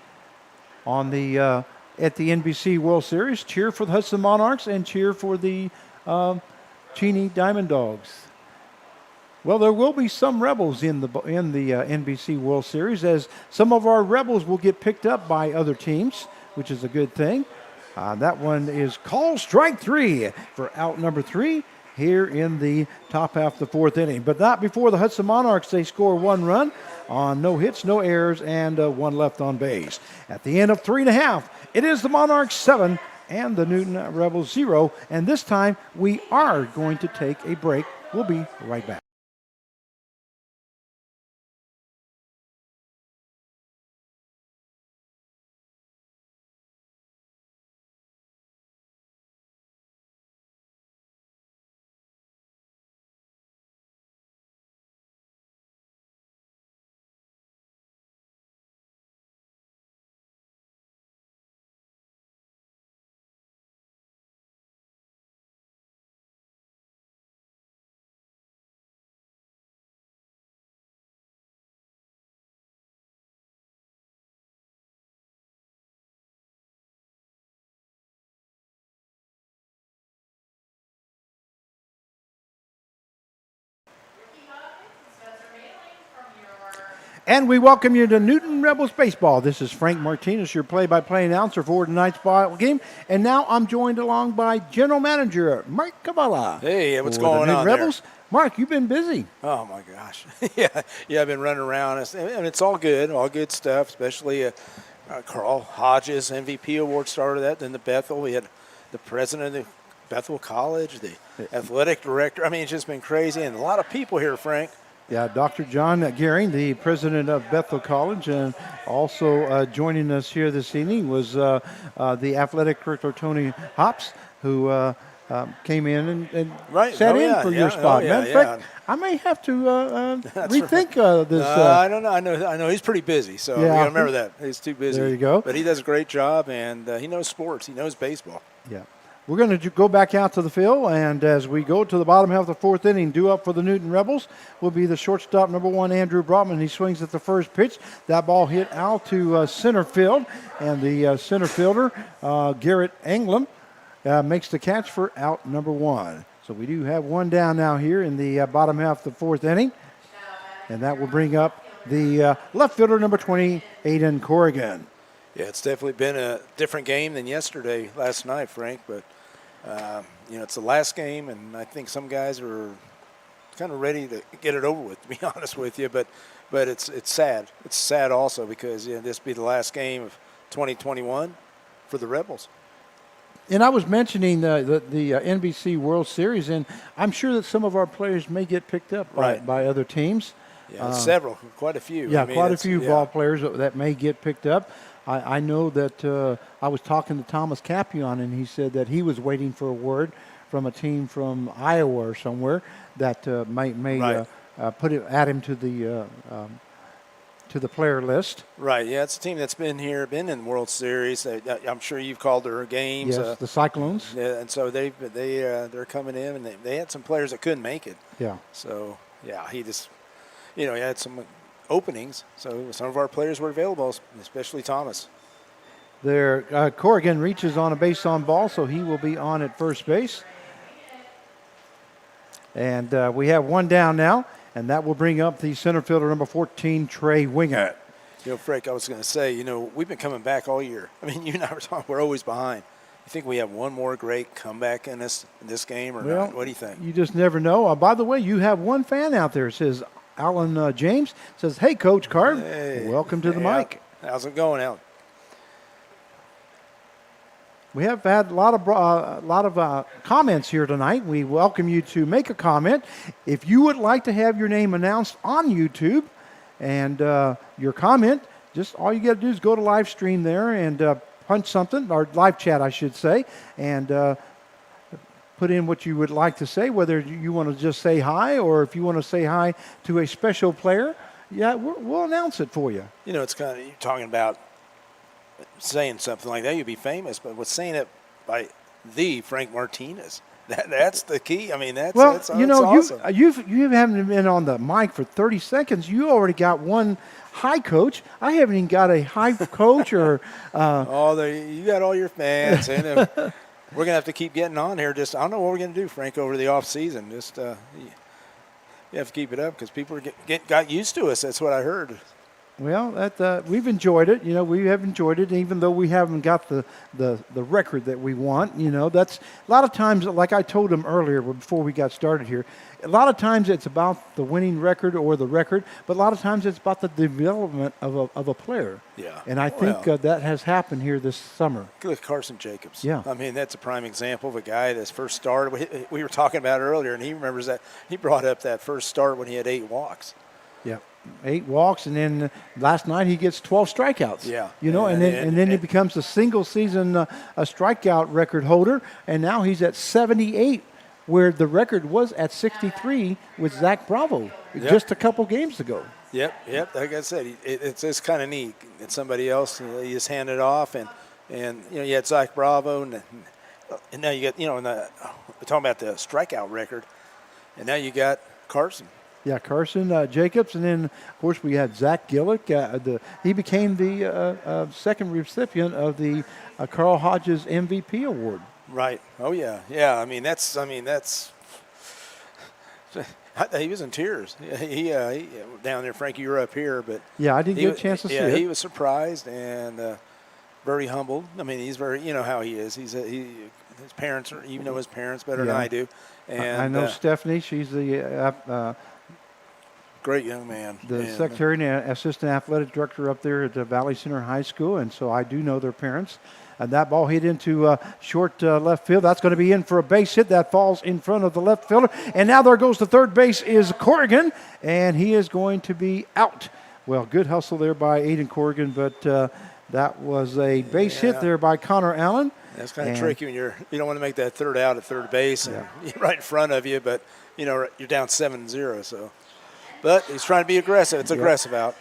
on the at the NBC World Series, cheer for the Hudson Monarchs and cheer for the Cheney Diamond Dogs. Well, there will be some Rebels in the NBC World Series, as some of our Rebels will get picked up by other teams, which is a good thing. That one is called strike 3 for out number 3 here in the top half of the 4th inning. But not before the Hudson Monarchs. They score 1 run on no hits, no errors, and 1 left on base. At the end of 3.5, it is the Monarchs 7 and the Newton Rebels 0. And this time we are going to take a break. We'll be right back. And we welcome you to Newton Rebels Baseball. This is Frank Martinez, your play-by-play announcer for tonight's ball game. And now I'm joined along by General Manager Mark Cavallo. Hey, what's for going the Newton on Rebels. Mark, you've been busy. Oh, my gosh. yeah, I've been running around. And it's all good stuff, especially Carl Hodges, MVP award started that. Then the Bethel, we had the president of the Bethel College, the athletic director. I mean, it's just been crazy. And a lot of people here, Frank. Yeah, Dr. John Gehring, the president of Bethel College, and also joining us here this evening was the athletic director, Tony Hops, who came in and sat in for your spot. Matter of fact, I may have to rethink this. I don't know. I know he's pretty busy, so we got to remember that. He's too busy. There you go. But he does a great job, and he knows sports. He knows baseball. Yeah. We're going to go back out to the field, and as we go to the bottom half of the 4th inning, due up for the Newton Rebels will be the shortstop, number 1, Andrew Brotman. He swings at the first pitch. That ball hit out to center field, and the center fielder, Garrett Anglem, makes the catch for out number 1. So we do have 1 down now here in the bottom half of the 4th inning, and that will bring up the left fielder, number 20, Aiden Corrigan. Yeah, it's definitely been a different game than last night, Frank, but it's the last game, and I think some guys are kind of ready to get it over with, to be honest with you. But it's sad. It's sad also because this will be the last game of 2021 for the Rebels. And I was mentioning the NBC World Series, and I'm sure that some of our players may get picked up by other teams. Yeah, several, quite a few. Yeah, quite a few ball players that may get picked up. I know that I was talking to Thomas Capion, and he said that he was waiting for a word from a team from Iowa or somewhere that may add him to the player list. Right. Yeah, it's a team that's been in the World Series. I'm sure you've called their games. Yes, the Cyclones. Yeah, and so they're coming in, and they had some players that couldn't make it. Yeah. So he just he had some openings, so some of our players were available, especially Thomas. There, Corrigan reaches on a base on ball, so he will be on at first base. And we have 1 down now, and that will bring up the center fielder, number 14, Trey Wingett. Frank, I was going to say, we've been coming back all year. I mean, you and I were talking, we're always behind. You think we have one more great comeback in this game or not? What do you think? You just never know. By the way, you have one fan out there. It says Alan James says, "Hey, Coach Carb, welcome to the mic." How's it going, Alan? We have had a lot of comments here tonight. We welcome you to make a comment. If you would like to have your name announced on YouTube and your comment, just all you got to do is go to live stream there and punch something, or live chat, I should say, and put in what you would like to say, whether you want to just say hi or if you want to say hi to a special player. Yeah, we'll announce it for you. You know, it's kind of, you're talking about saying something like that, you'd be famous, but with saying it by the Frank Martinez, that's the key. I mean, that's you know, awesome. you haven't been on the mic for 30 seconds. You already got one hi coach. I haven't even got a hi coach or. You got all your fans, and we're gonna have to keep getting on here. Just I don't know what we're gonna do, Frank, over the off season. Just you have to keep it up because people got used to us. That's what I heard. Well, we've enjoyed it. You know, we have enjoyed it, even though we haven't got the record that we want. You know, that's a lot of times, like I told him earlier before we got started here, a lot of times it's about the winning record or the record, but a lot of times it's about the development of a player. Yeah. And I think that has happened here this summer. Look at Carson Jacobs. Yeah. I mean, that's a prime example of a guy that's first started. We were talking about it earlier, and he remembers that. He brought up that first start when he had 8 walks. Yeah. 8 walks, and then last night he gets 12 strikeouts. Yeah. You know, and then he becomes a single season a strikeout record holder, and now he's at 78, where the record was at 63 with Zach Bravo just a couple games ago. Yep. Like I said, it's just kind of neat. It's somebody else. You just hand it off, and you know, you had Zach Bravo, and now you get, you know, we're talking about the strikeout record, and now you got Carson. Yeah, Carson Jacobs, and then of course we had Zach Gillick. He became the second recipient of the Carl Hodges MVP award. Right. Oh yeah. I mean that's. He was in tears. He down there, Frankie. You were up here, but yeah, I didn't get a chance to see it. Yeah, he was surprised and very humbled. I mean, he's very. You know how he is. His parents are. You know his parents better than I do. And I know Stephanie. She's the. Great young man. The secretary and assistant athletic director up there at the Valley Center High School, and so I do know their parents. And that ball hit into short left field. That's going to be in for a base hit. That falls in front of the left fielder. And now there goes to third base is Corrigan, and he is going to be out. Well, good hustle there by Aiden Corrigan, but that was a base hit there by Connor Allen. That's kind of tricky when you don't want to make that third out at third base and right in front of you, but you know you're down 7-0, so. But he's trying to be aggressive. It's aggressive out.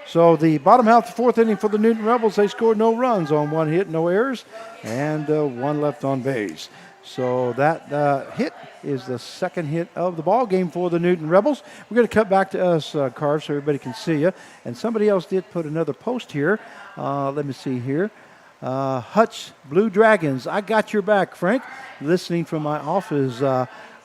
So the bottom half of the fourth inning for the Newton Rebels, they scored no runs on 1 hit, no errors, and 1 left on base. So that hit is the second hit of the ball game for the Newton Rebels. We're going to cut back to us, Carv, so everybody can see you. And somebody else did put another post here. Let me see here. Hutch Blue Dragons. I got your back, Frank. Listening from my office,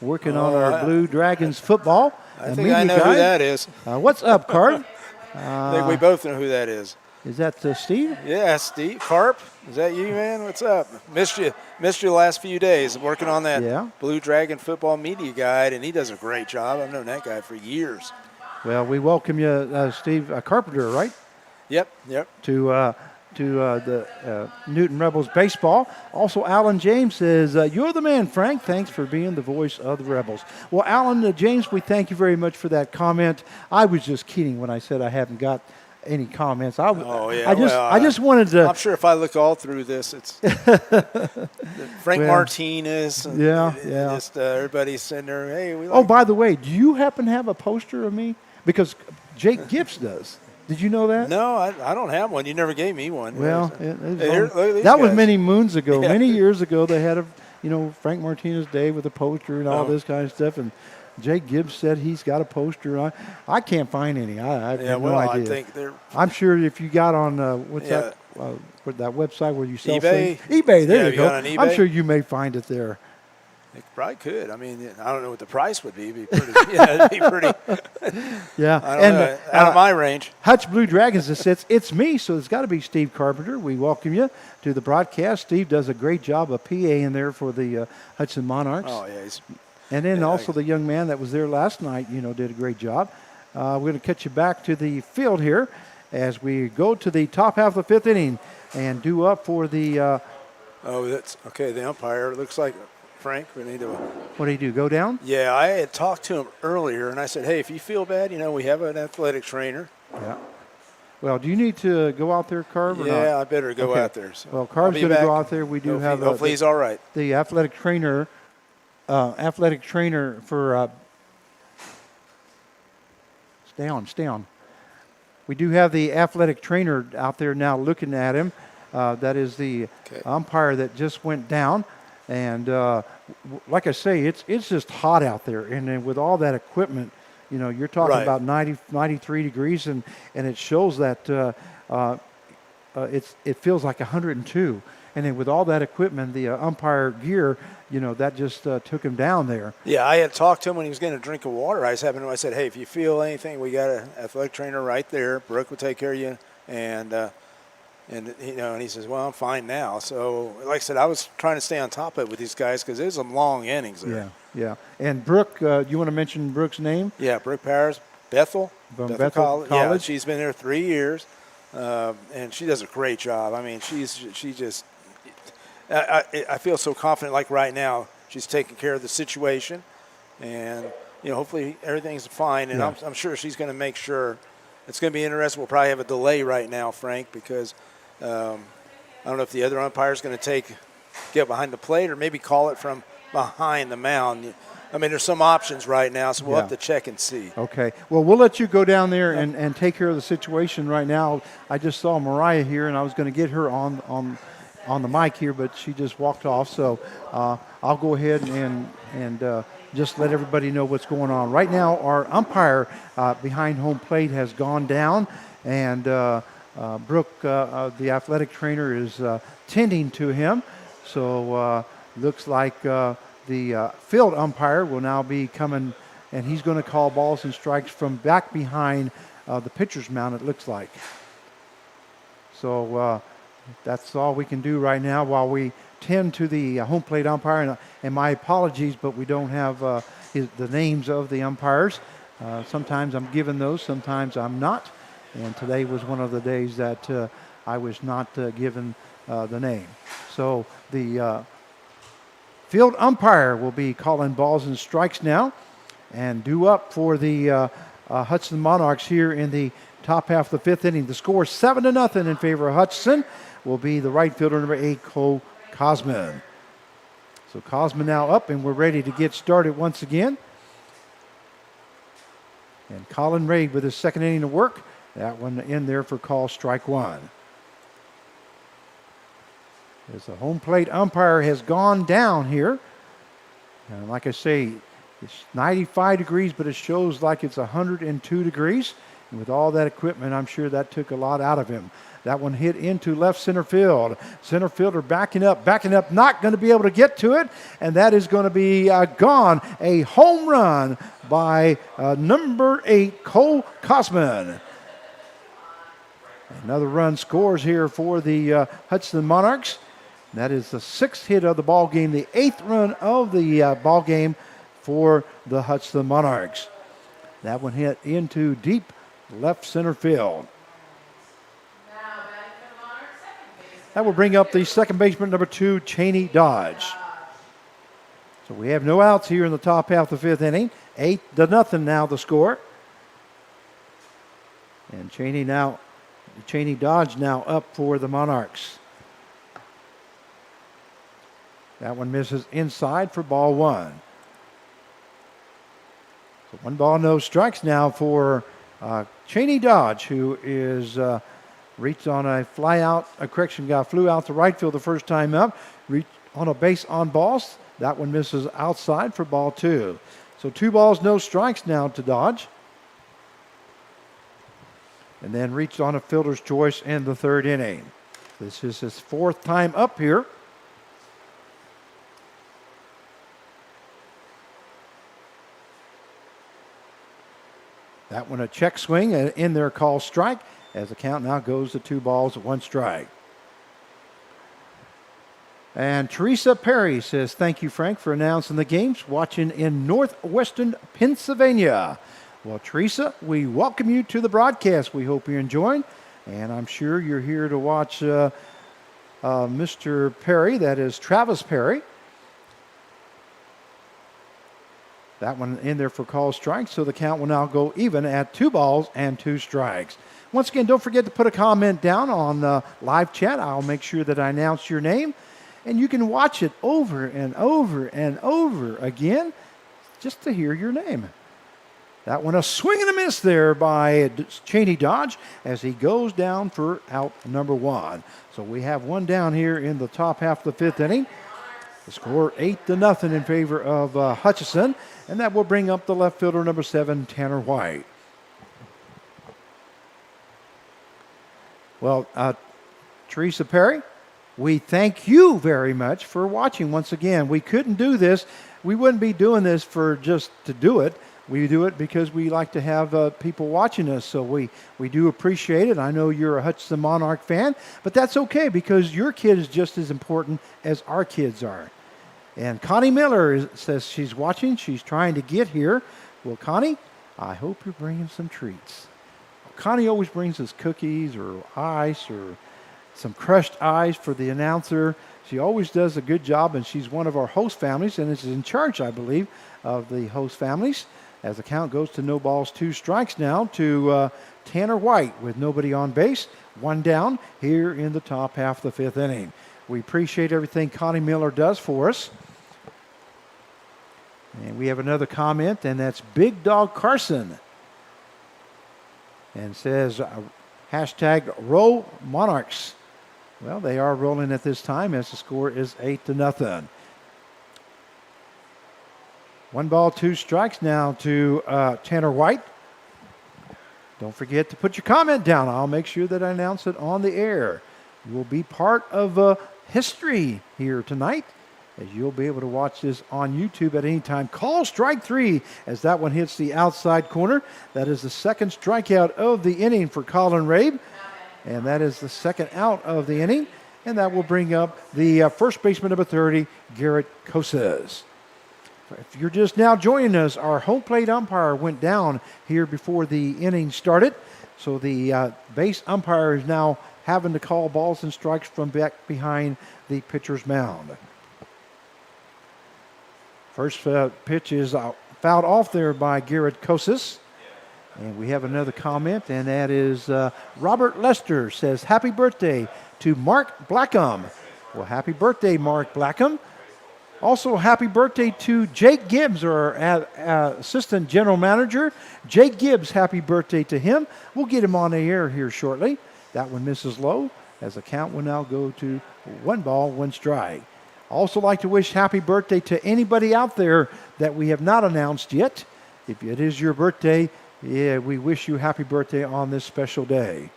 working on our Blue Dragons football. I think I know who that is. What's up, Carp? I think we both know who that is. Is that Steve? Yeah, Steve. Carp, is that you, man? What's up? Missed you the last few days working on that Blue Dragon football media guide, and he does a great job. I've known that guy for years. Well, we welcome you, Steve Carpenter, right? Yep. To the Newton Rebels baseball. Also, Alan James says, you're the man, Frank. Thanks for being the voice of the Rebels. Well, Alan James, we thank you very much for that comment. I was just kidding when I said I haven't got any comments. I just wanted to. I'm sure if I look all through this, it's Frank Martinez. Just everybody's sitting there. Hey, by the way, do you happen to have a poster of me? Because Jake Gibbs does. Did you know that? No, I don't have one. You never gave me one. Well, that was many moons ago. Yeah. Many years ago, they had Frank Martinez Day with a poster and all this kind of stuff. And Jake Gibbs said he's got a poster. I can't find any. I have no idea. I think they're. I'm sure if you got on that website where you sell eBay. things. eBay. There you go. On eBay? I'm sure you may find it there. It probably could. I mean, I don't know what the price would be. It'd be pretty. Yeah. I don't know. Out of my range. Hutch Blue Dragons says, it's me, so it's got to be Steve Carpenter. We welcome you to the broadcast. Steve does a great job of PA in there for the Hudson Monarchs. Oh, yeah. And then also the young man that was there last night, did a great job. We're going to cut you back to the field here as we go to the top half of the fifth inning and do up for the that's okay. The umpire, it looks like Frank, we need to. What do you do? Go down? Yeah, I had talked to him earlier, and I said, "Hey, if you feel bad, we have an athletic trainer." Yeah. Well, do you need to go out there, Carv, or not? Yeah, I better go Okay. out there. So Well, I'll Carv's be going to back. go out there. We do Hopefully, have hopefully he's all right. the athletic trainer for stay on. We do have the athletic trainer out there now looking at him. That is the Okay. umpire that just went down. And like I say, it's just hot out there. And then with all that equipment, you know, you're talking Right. about 93 degrees, and it shows that it feels like 102. And then with all that equipment, the umpire gear, you know, that just took him down there. Yeah, I had talked to him when he was getting a drink of water. I said, hey, if you feel anything, we got an athletic trainer right there. Brooke will take care of you. And you know, and he says, well, I'm fine now. So, like I said, I was trying to stay on top of it with these guys because there's some long innings there. Yeah. And Brooke, you want to mention Brooke's name? Yeah, Brooke Powers, Bethel. From Bethel Yeah, College? she's been there 3 years, and she does a great job. I mean, she just I feel so confident. Like right now, she's taking care of the situation, and you know, hopefully everything's fine. And Yeah. I'm sure she's going to make sure. It's going to be interesting. We'll probably have a delay right now, Frank, because I don't know if the other umpire is going to get behind the plate or maybe call it from behind the mound. I mean, there's some options right now, so we'll have to check and see. Okay. Well, we'll let you go down there and take care of the situation right now. I just saw Mariah here, and I was going to get her on the mic here, but she just walked off. So I'll go ahead and just let everybody know what's going on. Right now, our umpire behind home plate has gone down, and Brooke, the athletic trainer, is tending to him. So looks like the field umpire will now be coming, and he's going to call balls and strikes from back behind the pitcher's mound, it looks like. So that's all we can do right now while we tend to the home plate umpire. And my apologies, but we don't have the names of the umpires. Sometimes I'm given those, sometimes I'm not. And today was one of the days that I was not given the name. So the field umpire will be calling balls and strikes now, and due up for the Hudson Monarchs here in the top half of the fifth inning. The score 7-0 in favor of Hudson. Will be the right fielder, number 8, Cole Cosman. So Cosman now up, and we're ready to get started once again. And Colin Raid with his second inning of work. That one in there for call strike one. As the home plate umpire has gone down here. And like I say, it's 95 degrees, but it shows like it's 102 degrees. And with all that equipment, I'm sure that took a lot out of him. That one hit into left center field. Center fielder backing up, not going to be able to get to it. And that is going to be gone. A home run by number 8, Cole Cosman. Another run scores here for the Hudson Monarchs. That is the 6th hit of the ball game, the 8th run of the ball game for the Hudson Monarchs. That one hit into deep left center field. Now batting for the Monarchs, second base. That will bring up the second baseman, number 2, Cheney Dodge. So we have no outs here in the top half of the fifth inning. 8-0 now the score. And Cheney Dodge now up for the Monarchs. That one misses inside for ball one. So 1 ball, no strikes now for Cheney Dodge, who is reached on a fly out, flew out to right field the first time up, reached on a base on balls. That one misses outside for ball 2. So 2 balls, no strikes now to Dodge. And then reached on a fielder's choice in the 3rd inning. This is his 4th time up here. That one a check swing in there, call strike, as the count now goes to 2 balls, 1 strike. And Teresa Perry says, thank you, Frank, for announcing the games, watching in northwestern Pennsylvania. Well, Teresa, we welcome you to the broadcast. We hope you're enjoying, and I'm sure you're here to watch Mr. Perry, that is Travis Perry. That one in there for call strike, so the count will now go even at 2 balls and 2 strikes. Once again, don't forget to put a comment down on live chat. I'll make sure that I announce your name. And you can watch it over and over and over again just to hear your name. That one, a swing and a miss there by Cheney Dodge as he goes down for out number 1. So we have one down here in the top half of the 5th inning. The score 8-0 in favor of Hutchison, and that will bring up the left fielder, number 7, Tanner White. Well, Teresa Perry, we thank you very much for watching once again. We couldn't do this. We wouldn't be doing this for just to do it. We do it because we like to have people watching us, so we do appreciate it. I know you're a Hutchinson Monarch fan, but that's okay because your kid is just as important as our kids are. And Connie Miller says she's watching. She's trying to get here. Well, Connie, I hope you're bringing some treats. Connie always brings us cookies or ice or some crushed ice for the announcer. She always does a good job, and she's one of our host families and is in charge, I believe, of the host families. As the count goes to no balls, 2 strikes now to Tanner White with nobody on base. 1 down here in the top half of the 5th inning. We appreciate everything Connie Miller does for us. And we have another comment, and that's Big Dog Carson. And says, hashtag roll Monarchs. Well, they are rolling at this time as the score is 8-0. 1 ball, 2 strikes now to Tanner White. Don't forget to put your comment down. I'll make sure that I announce it on the air. You will be part of history here tonight, as you'll be able to watch this on YouTube at any time. Call strike 3 as that one hits the outside corner. That is the second strikeout of the inning for Colin Rabe. And that is the second out of the inning. And that will bring up the first baseman, number 30, Garrett Cosas. If you're just now joining us, our home plate umpire went down here before the inning started. So the base umpire is now having to call balls and strikes from back behind the pitcher's mound. First pitch is fouled off there by Garrett Cosas. And we have another comment, and that is Robert Lester says, happy birthday to Mark Blackham. Well, happy birthday, Mark Blackham. Also, happy birthday to Jake Gibbs, our assistant general manager. Jake Gibbs, happy birthday to him. We'll get him on the air here shortly. That one misses low, as the count will now go to 1 ball, 1 strike. Also like to wish happy birthday to anybody out there that we have not announced yet. If it is your birthday, yeah, we wish you happy birthday on this special day.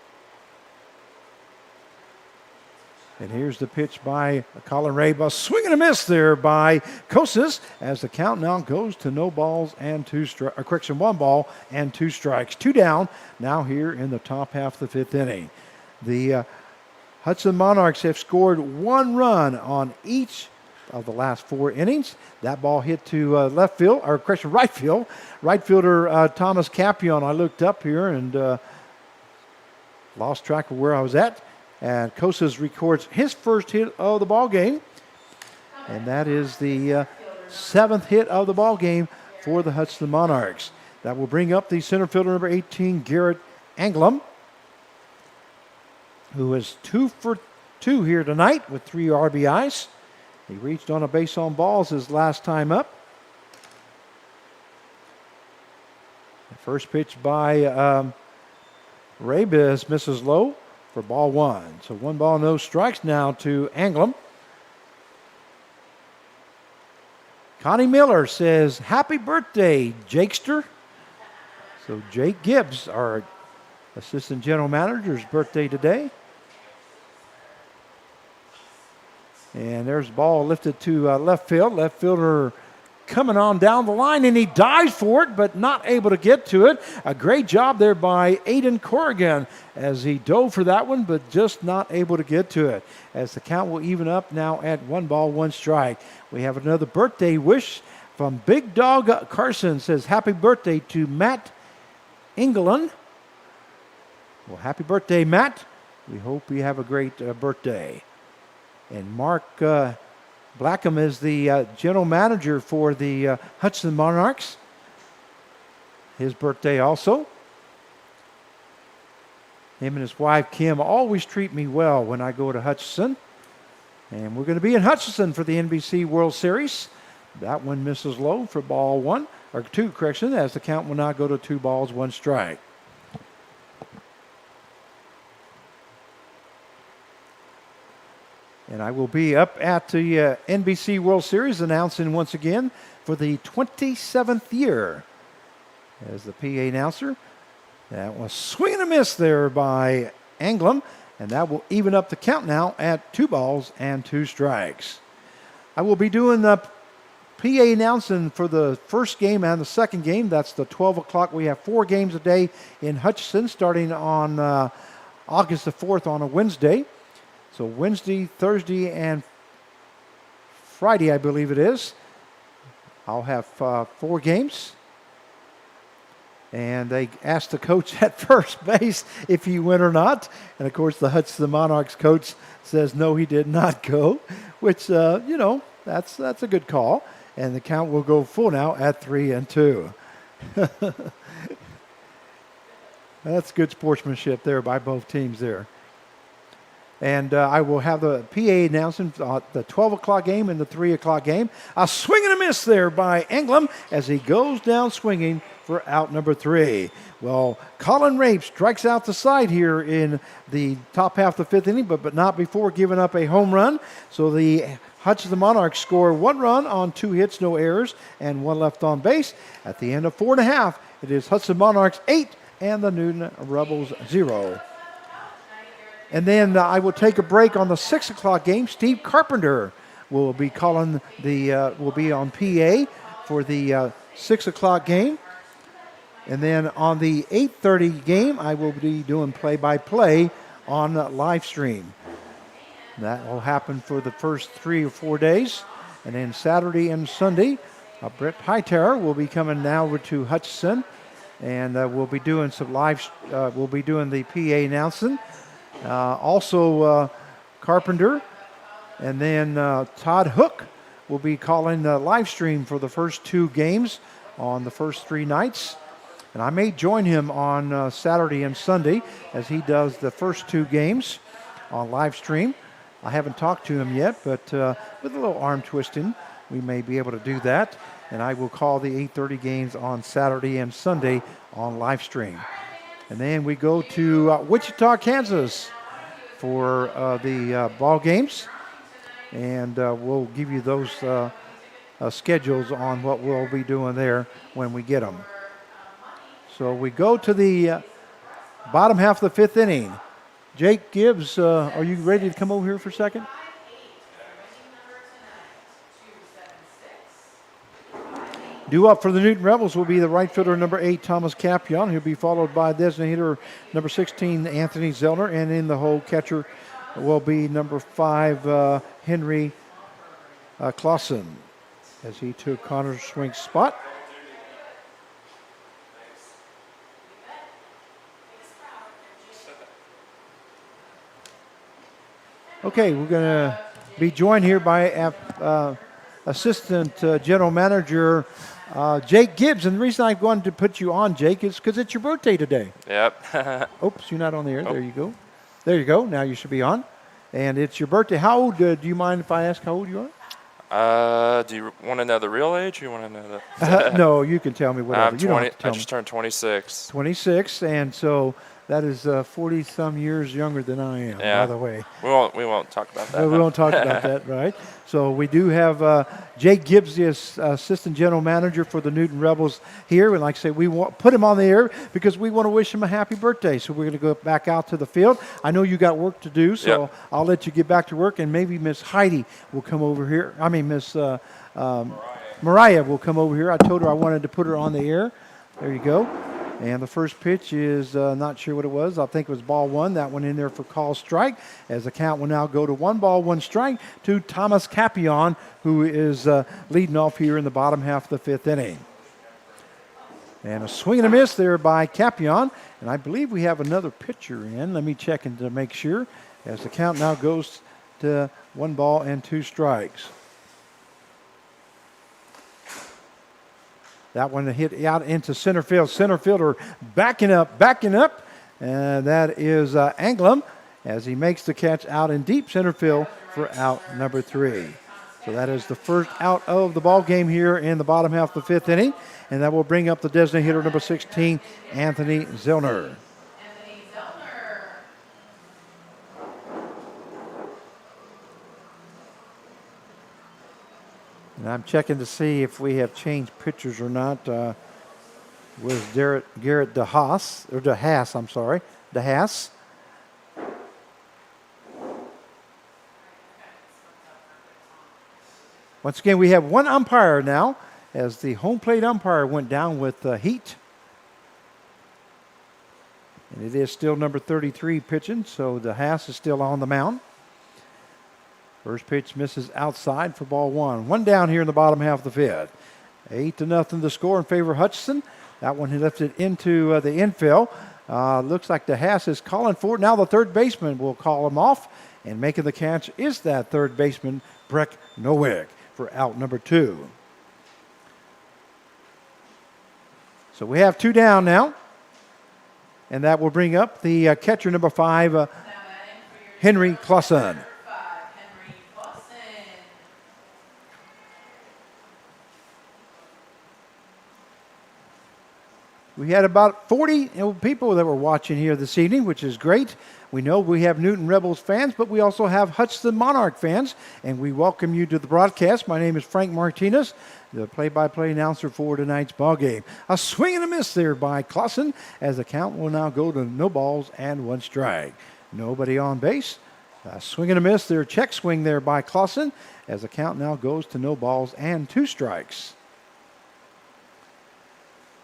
And here's the pitch by Colin Rabe. A swing and a miss there by Cosas as the count now goes to no balls and 2 strikes. Correction, 1 ball and 2 strikes. 2 down now here in the top half of the 5th inning. The Hudson Monarchs have scored 1 run on each of the last 4 innings. That ball hit to left field, or correction, right field. Right fielder Thomas Capion. I looked up here and lost track of where I was at. And Cosas records his first hit of the ball game, and that is the 7th hit of the ball game for the Hudson Monarchs. That will bring up the center fielder, number 18, Garrett Anglem, who is 2 for 2 here tonight with 3 RBIs. He reached on a base on balls his last time up. The first pitch by Rabis misses low for ball 1. So 1 ball, no strikes now to Anglem. Connie Miller says, happy birthday, Jakester. So Jake Gibbs, our assistant general manager's birthday today. And there's the ball lifted to left field. Left fielder coming on down the line, and he dives for it, but not able to get to it. A great job there by Aiden Corrigan as he dove for that one, but just not able to get to it. As the count will even up now at 1 ball, 1 strike. We have another birthday wish from Big Dog Carson. Says, happy birthday to Matt England. Well, happy birthday, Matt. We hope you have a great birthday. And Mark Blackham is the general manager for the Hudson Monarchs. His birthday also. Him and his wife, Kim, always treat me well when I go to Hutchinson. And we're going to be in Hutchinson for the NBC World Series. That one misses low for ball one, or two, correction, as the count will now go to 2 balls, 1 strike. And I will be up at the NBC World Series announcing once again for the 27th year as the PA announcer. That was swing and a miss there by Anglem, and that will even up the count now at 2 balls and 2 strikes. I will be doing the PA announcing for the first game and the second game. That's the 12 o'clock. We have 4 games a day in Hutchinson starting on August the 4th on a Wednesday. So Wednesday, Thursday, and Friday, I believe it is. I'll have 4 games. And they asked the coach at first base if he went or not. And, of course, the Hutchinson Monarchs coach says no, he did not go, which, that's a good call. And the count will go full now at 3-2. That's good sportsmanship there by both teams there. And I will have the PA announcing the 12 o'clock game and the 3 o'clock game. A swing and a miss there by Anglem as he goes down swinging for out number 3. Well, Colin Rape strikes out the side here in the top half of the 5th inning, but not before giving up a home run. So the Hutchinson Monarchs score 1 run on 2 hits, no errors, and 1 left on base. At the end of 4 1/2, it is Hutchinson Monarchs 8 and the Newton Rebels 0. And then I will take a break on the 6 o'clock game. Steve Carpenter will be calling will be on PA for the 6 o'clock game. And then on the 8:30 game, I will be doing play-by-play on live stream. That will happen for the first 3 or 4 days. And then Saturday and Sunday, Brett Hightower will be coming now over to Hutchinson. And we'll be doing some we'll be doing the PA announcing. Also Carpenter, and then Todd Hook will be calling the live stream for the first 2 games on the first 3 nights. And I may join him on Saturday and Sunday as he does the first 2 games on live stream. I haven't talked to him yet, but with a little arm twisting, we may be able to do that. And I will call the 8:30 games on Saturday and Sunday on live stream. And then we go to Wichita, Kansas for the ball games. And we'll give you those schedules on what we'll be doing there when we get them. So we go to the bottom half of the 5th inning. Jake Gibbs, are you ready to come over here for a second? Due up for the Newton Rebels will be the right fielder number 8, Thomas Capion. He'll be followed by designated hitter number 16, Anthony Zellner. And in the hole, catcher will be number 5, Henry Clausen, as he took Connor Swink's spot. Okay, we're going to be joined here by Assistant General Manager Jake Gibbs. And the reason I wanted to put you on, Jake, is because it's your birthday today. Yep. Oops, you're not on the air. Oh. There you go. There you go. Now you should be on. And it's your birthday. How old, do you mind if I ask how old you are? Do you want to know the real age or you want to know the? No, you can tell me whatever. I'm 20, I just turned 26. 26, and so that is 40-some years younger than I am, by the way. We won't talk about that. We won't talk about that, right? So we do have Jake Gibbs, the Assistant General Manager for the Newton Rebels here. And like I say, we want put him on the air because we want to wish him a happy birthday. So we're going to go back out to the field. I know you got work to do, so I'll let you get back to work. And maybe Miss Heidi will come over here. I mean, Miss Mariah will come over here. I told her I wanted to put her on the air. There you go. And the first pitch is not sure what it was. I think it was ball 1. That one in there for call strike. As the count will now go to 1 ball, 1 strike to Thomas Capion, who is leading off here in the bottom half of the 5th inning. And a swing and a miss there by Capion. And I believe we have another pitcher in. Let me check to make sure. As the count now goes to 1 ball and 2 strikes. That one hit out into center field. Center fielder backing up. And that is Anglem as he makes the catch out in deep center field for out number 3. So that is the first out of the ball game here in the bottom half of the 5th inning. And that will bring up the designated hitter number 16, Anthony Zellner. Anthony Zellner. And I'm checking to see if we have changed pitchers or not. With Garrett DeHaas, I'm sorry, DeHaas. Once again, we have one umpire now as the home plate umpire went down with heat. And it is still number 33 pitching, so DeHaas is still on the mound. First pitch misses outside for ball 1. One down here in the bottom half of the 5th. 8-0 the score in favor of Hutchinson. That one he lifted into the infield. Looks like DeHaas is calling for it. Now the third baseman will call him off. And making the catch is that third baseman, Breck Nowick, for out number 2. So we have 2 down now. And that will bring up the catcher number 5, Henry Clausen. Henry Clausen. We had about 40 people that were watching here this evening, which is great. We know we have Newton Rebels fans, but we also have Hutchinson Monarch fans, and we welcome you to the broadcast. My name is Frank Martinez, the play-by-play announcer for tonight's ball game. A swing and a miss there by Clausen, as the count will now go to no balls and 1 strike. Nobody on base. A swing and a miss there, check swing there by Clausen, as the count now goes to no balls and 2 strikes.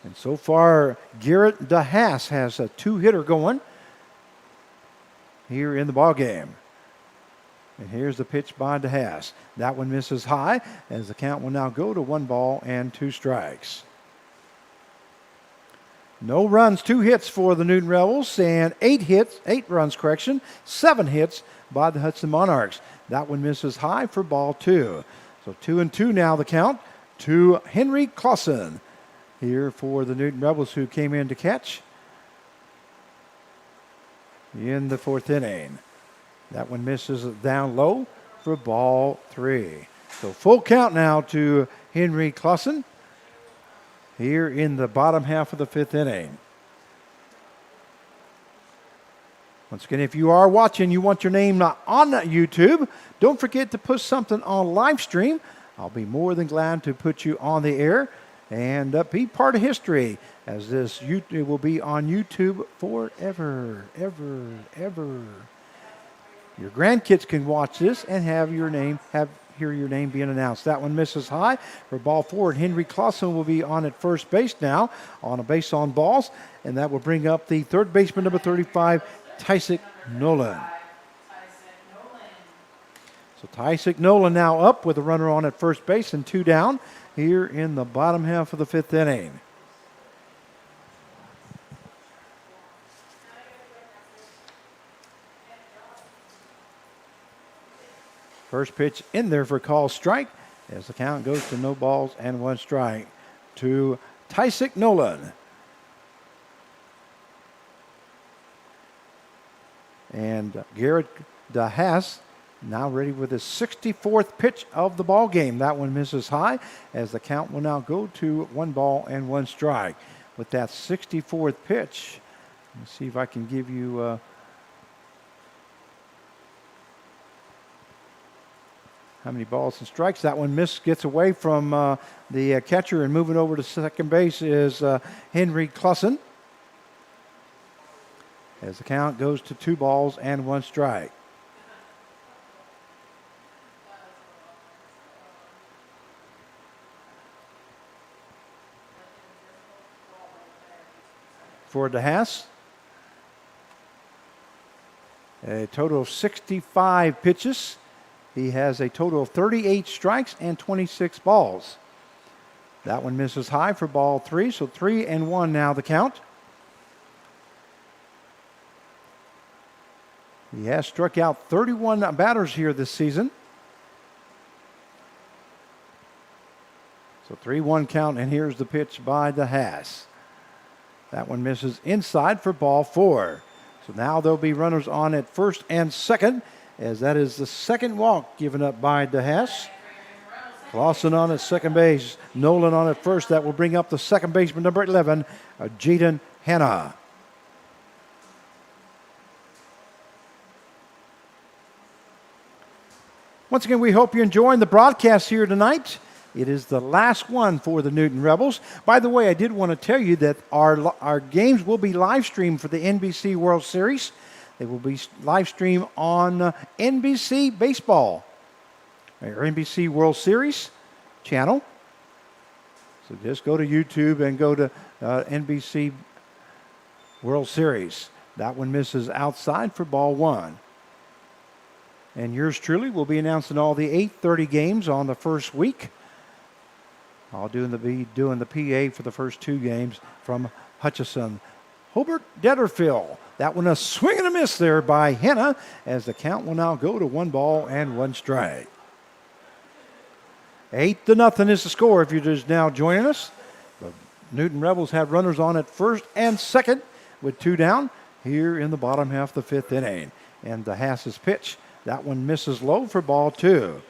And so far, Garrett DeHaas has a 2-hitter going here in the ball game. And here's the pitch by DeHaas. That one misses high, as the count will now go to 1 ball and 2 strikes. No runs, 2 hits for the Newton Rebels, and 8 runs, 7 hits by the Hudson Monarchs. That one misses high for ball 2. So 2-2 now the count to Henry Clausen here for the Newton Rebels, who came in to catch in the 4th inning. That one misses down low for ball 3. So full count now to Henry Clausen here in the bottom half of the 5th inning. Once again, if you are watching, you want your name on YouTube, don't forget to put something on live stream. I'll be more than glad to put you on the air and be part of history, as this it will be on YouTube forever, ever. Your grandkids can watch this and hear your name being announced. That one misses high for ball 4. Henry Clausen will be on at first base now on a base on balls, and that will bring up the third baseman number 35, Tysick Nolan. So Tysick Nolan now up with a runner on at first base and 2 down here in the bottom half of the 5th inning. First pitch in there for a call strike, as the count goes to no balls and 1 strike to Tysick Nolan. And Garrett DeHaas now ready with his 64th pitch of the ball game. That one misses high, as the count will now go to 1 ball and 1 strike. With that 64th pitch, let's see if I can give you how many balls and strikes. That one gets away from the catcher, and moving over to second base is Henry Clausen, as the count goes to 2 balls and 1 strike. For DeHaas, a total of 65 pitches. He has a total of 38 strikes and 26 balls. That one misses high for ball 3, so 3-1 now the count. He has struck out 31 batters here this season. So 3-1 count, and here's the pitch by DeHaas. That one misses inside for ball 4. So now there'll be runners on at first and second, as that is the second walk given up by DeHaas. Clausen on at second base, Nolan on at first. That will bring up the second baseman, number 11, Jaden Hanna. Once again, we hope you're enjoying the broadcast here tonight. It is the last one for the Newton Rebels. By the way, I did want to tell you that our games will be live streamed for the NBC World Series. They will be live streamed on NBC Baseball, or NBC World Series channel. So just go to YouTube and go to NBC World Series. That one misses outside for ball one. And yours truly will be announcing all the 8:30 games on the first week. I'll be doing the PA for the first two games from Hutchison. Hobart Detterfield. That one a swing and a miss there by Henna, as the count will now go to 1-1 8-0 is the score if you're just now joining us. The Newton Rebels have runners on at first and second with two down here in the bottom half of the fifth inning. And DeHaas's pitch. That one misses low for ball two.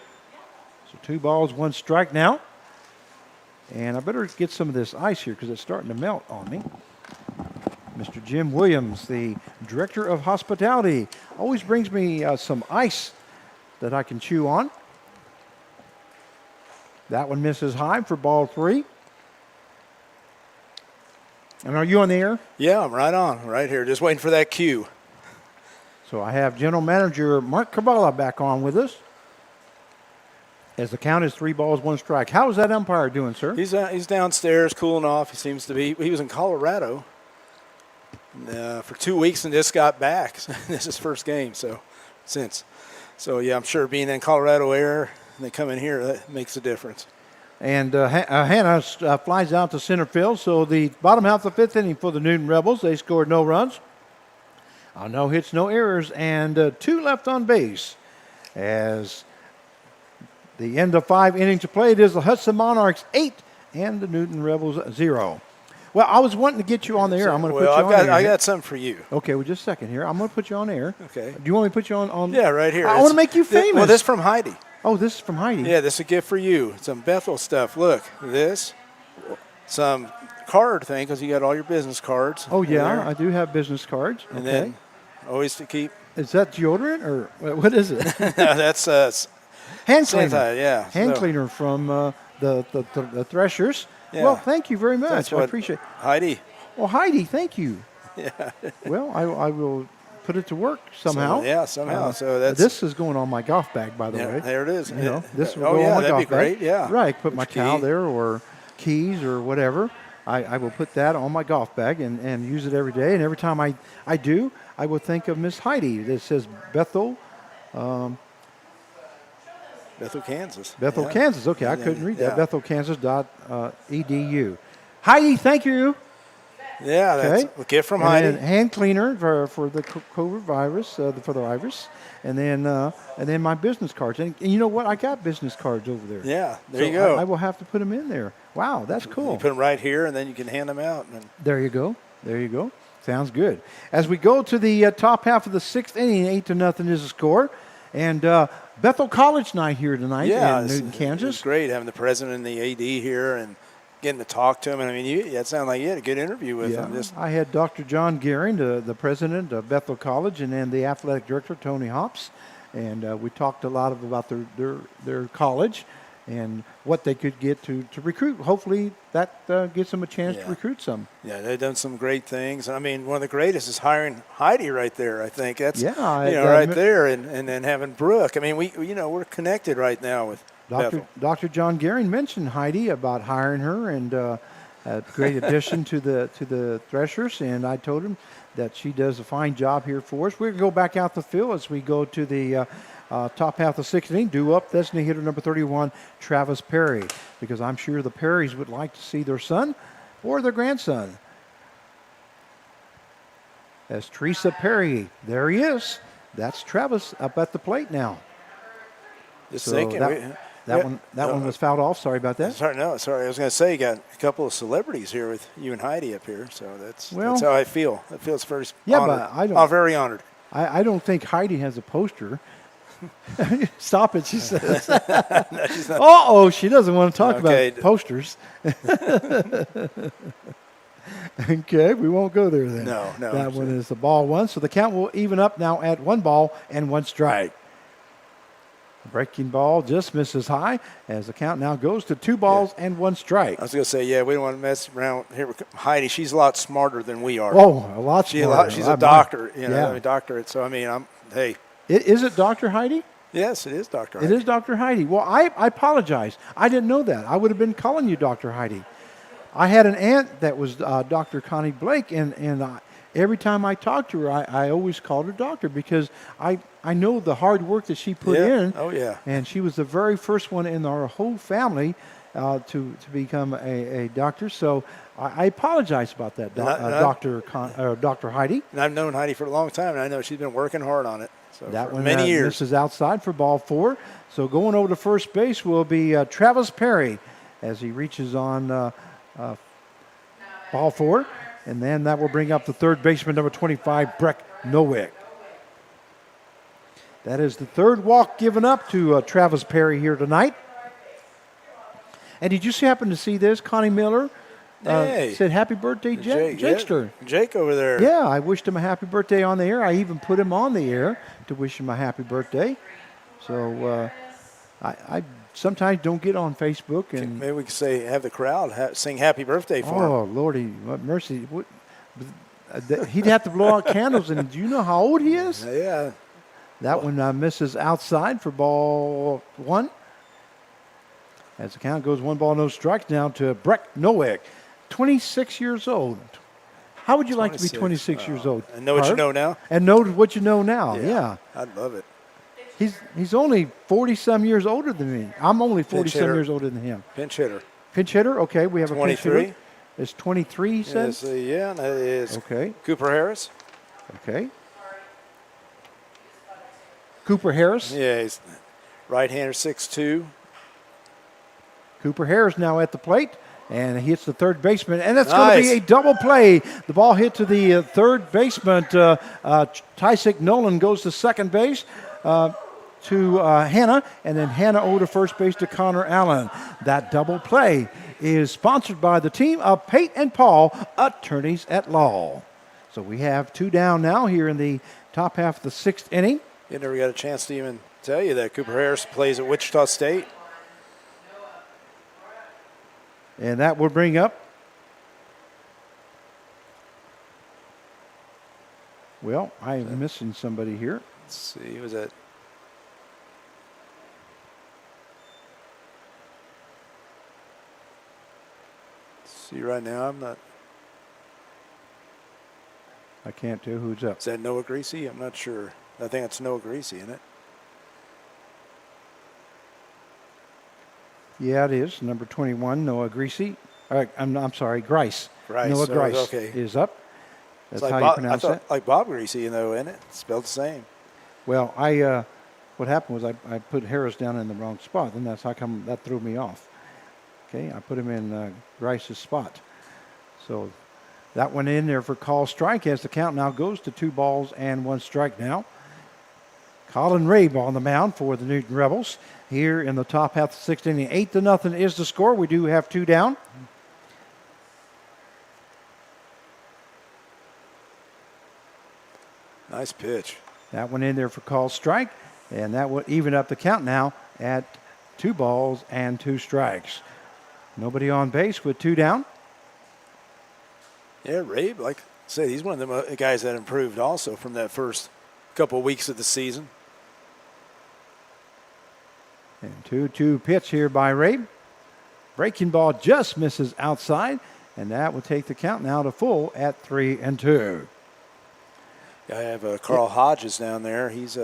So 2 balls, 1 strike now. And I better get some of this ice here because it's starting to melt on me. Mr. Jim Williams, the Director of Hospitality, always brings me some ice that I can chew on. That one misses high for ball 3. And are you on the air? Yeah, I'm right on, right here, just waiting for that cue. So I have General Manager Mark Cabala back on with us, as the count is 3 balls, 1 strike. How is that umpire doing, sir? He's downstairs cooling off. He seems to be. He was in Colorado for 2 weeks and just got back. This is his first game, so yeah, I'm sure being in Colorado air and they come in here, that makes a difference. And Hannah flies out to center field. So the bottom half of the fifth inning for the Newton Rebels, they scored no runs. No hits, no errors, and 2 left on base. As the end of 5 innings of play, it is the Hudson Monarchs 8 and the Newton Rebels 0. Well, I was wanting to get you on the air. I'm going to put you on air. I got something for you. Okay, well, just a second here. I'm going to put you on air. Okay. Do you want me to put you on? Yeah, right here. I want to make you famous. Well, this is from Heidi. Oh, this is from Heidi. Yeah, this is a gift for you. Some Bethel stuff. Look, this. Some card thing, because you got all your business cards. Oh, yeah, I do have business cards. And okay. then always to keep. Is that deodorant or what is it? That's hand cleaner. Santa, yeah. Hand cleaner from the Threshers. Yeah. Well, thank you very much. I appreciate it. Heidi. Well, Heidi, thank you. Yeah. Well, I will put it to work somehow. Somehow. So that's this is going on my golf bag, by the way. There it is. You know, this will oh go yeah, on my that'd golf be great. bag. Yeah. Right. Put my Which towel key? there or keys or whatever. I will put that on my golf bag and use it every day. And every time I do, I will think of Miss Heidi. It says Bethel. Bethel, Kansas. Bethel, Yeah. Kansas. Okay, I Yeah, couldn't read yeah. that. BethelKansas.edu. Heidi, thank you. Yeah, that's Okay. a gift from And Heidi. then hand cleaner for the COVID virus, for the virus, and then my business cards. And you know what? I got business cards over there. Yeah, there So you go. I will have to put them in there. Wow, that's cool. You put them right here, and then you can hand them out. And There you go. There you go. Sounds good. As we go to the top half of the 6th inning, 8-0 is the score. And Bethel College night here tonight in Newton, Kansas. It's great having the president and the AD here and getting to talk to him. And I mean, it sounded like you had a good interview with him. I had Dr. John Gehring, the president of Bethel College, and then the athletic director, Tony Hops. And we talked a lot about their college and what they could get to recruit. Hopefully that gives them a chance to recruit some. Yeah, they've done some great things. I mean, one of the greatest is hiring Heidi right there, I think. That's right there, and then having Brooke. I mean, we're connected right now with Bethel. Dr. John Gehring mentioned Heidi about hiring her, and a great addition to the Threshers. And I told him that she does a fine job here for us. We're going to go back out the field as we go to the top half of the 6th inning. Due up, that's the hitter number 31, Travis Perry, because I'm sure the Perrys would like to see their son or their grandson. As Teresa Perry, there he is. That's Travis up at the plate now. Just So thinking, That Yeah. one was fouled off. Sorry about that. Sorry, no, sorry. I was going to say you got a couple of celebrities here with you and Heidi up here, so that's Well- how I feel. It feels very Yeah, honored. but I don't- I'm very honored. I don't think Heidi has a poster. Stop it, she says. She doesn't want to talk Okay. about posters. Okay, we won't go there then. No. That one is the ball one, so the count will even up now at 1 ball and 1 strike. Breaking ball just misses high as the count now goes to 2 balls and 1 strike. I was going to say, yeah, we don't want to mess around here with Heidi. She's a lot smarter than we are. Oh, a lot smarter. She's a doctor, you know, Yeah. I mean, doctorate. So, I mean, hey, Is it Dr. Heidi? yes, it is Dr. It Heidi. is Dr. Heidi. Well, I apologize. I didn't know that. I would have been calling you Dr. Heidi. I had an aunt that was Dr. Connie Blake, and every time I talked to her, I always called her doctor because I know the hard work that she put Yeah. in. Oh, yeah. And she was the very first one in our whole family to become a doctor. So I apologize about that, Dr. Heidi. And I've known Heidi for a long time, and I know she's been working hard on it. So That for one many years. misses outside for ball 4. So going over to first base will be Travis Perry as he reaches on ball 4. And then that will bring up the third baseman, number 25, Breck Nowick. That is the third walk given up to Travis Perry here tonight. And did you happen to see this? Connie Miller Hey. said happy birthday, Jakester. Yeah. Jake over there. Yeah, I wished him a happy birthday on the air. I even put him on the air to wish him a happy birthday. So I sometimes don't get on Facebook and Maybe we could say, have the crowd sing happy birthday for him. oh Lordy, what mercy! He'd have to blow out candles, and do you know how old he is? Yeah. That one misses outside for ball 1. As the count goes 1 ball, no strikes down to Breck Nowick, 26 years old. How would you like to be 26 years old? And know what you Harv? know now? And know what you know now, yeah. I'd love it. He's only 40-some years older than me. I'm only 40-some hitter. years older than him. Pinch hitter. Pinch hitter, okay. We have a pinch 23. hitter. It's 23, he says? Yes, yeah, that is Okay, Cooper Harris. okay. Cooper Harris. Yeah, he's right-hander, 6'2". Cooper Harris now at the plate, and he hits the third baseman, and that's going to be Nice. a double play. The ball hit to the third baseman. Tysick Nolan goes to second base to Hannah, and then Hannah over to first base to Connor Allen. That double play is sponsored by the team of Pate and Paul, attorneys at law. So we have 2 down now here in the top half of the 6th inning. You never got a chance to even tell you that Cooper Harris plays at Wichita State. And that will bring up, well, I'm missing somebody here. Let's see, was that? See right now, I'm not. I can't tell who's up. Is that Noah Greasy? I'm not sure. I think it's Noah Greasy, isn't it? Yeah, it is. Number 21, Noah Greasy. I'm sorry, Grice. Grice, Noah oh, Grice okay. is up. It's That's like how Bob, you pronounce I that. thought, like Bob Greasy, isn't it? Spelled the same. Well, what happened was I put Harris down in the wrong spot, and that's how come that threw me off. Okay, I put him in Grice's spot. So that went in there for call strike as the count now goes to 2 balls and 1 strike now. Colin Rabe on the mound for the Newton Rebels here in the top half of the 6th inning. 8-0 is the score. We do have 2 down. Nice pitch. That went in there for call strike, and that would even up the count now at 2 balls and 2 strikes. Nobody on base with 2 down. Yeah, Rabe, like I said, he's one of the guys that improved also from that first couple of weeks of the season. And 2-2 pitch here by Rabe. Breaking ball just misses outside, and that will take the count now to full at 3-2. I have Carl Hodges down there. He's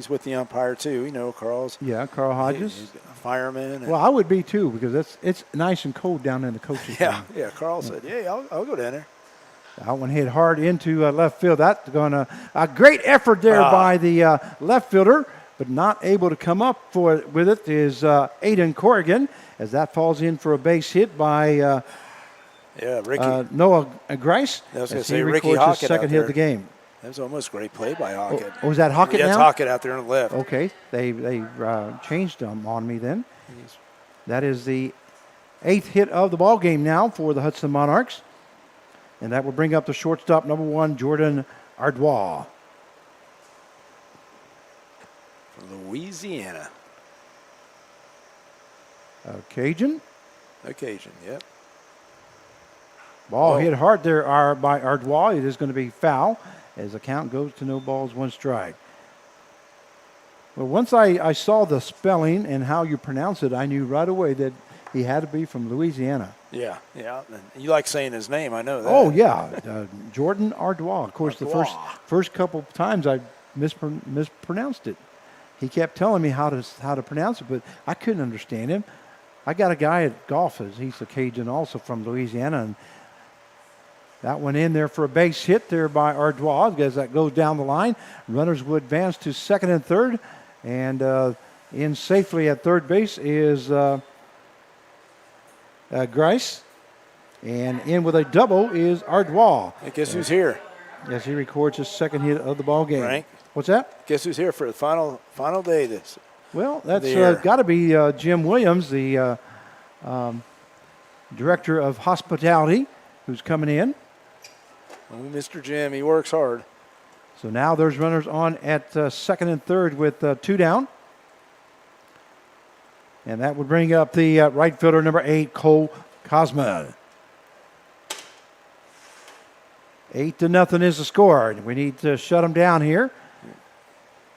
with the umpire too. You know, Carl's. Yeah, Carl Hodges. He's a fireman. And Well, I would be too because it's nice and cold down in the coach's room. yeah. Carl said, "Yeah, I'll go down there." That one hit hard into left field. That's going to a great effort there by the left fielder, but not able to come up with it is Aiden Corrigan, as that falls in for a base hit by Ricky. Noah Grice. I was gonna as say he Ricky records his Hockett second out hit of there. the game. That was almost a great play by Hockett. Oh, is that Hockett Yeah, it's now? Hockett out there on the left. Okay, they changed them on me then. That is the 8th hit of the ball game now for the Hudson Monarchs. And that will bring up the shortstop, number 1, Jordan Ardois. Louisiana. Cajun. Occasion, yep. Ball Whoa. hit hard there by Ardois. It is going to be foul as the count goes to no balls, 1 strike. Well, once I saw the spelling and how you pronounce it, I knew right away that he had to be from Louisiana. Yeah. And you like saying his name, I know that. Oh, yeah. Jordan Ardois. Of course, the Ardois. first couple of times I mispronounced it. He kept telling me how to pronounce it, but I couldn't understand him. I got a guy at golf, he's a Cajun also from Louisiana, and that went in there for a base hit there by Ardois as that goes down the line. Runners would advance to second and third, and in safely at third base is Grice, and in with a double is Ardois. Hey, guess who's here? As he records his second hit of the ball game. Frank? What's that? Guess who's here for the final day of this? Well, that's There. got to be Jim Williams, the director of hospitality, who's coming in. Oh, Mr. Jim, he works hard. So now there's runners on at second and third with 2 down. And that would bring up the right fielder, number 8, Cole Cosma. 8-0 is the score. We need to shut them down here.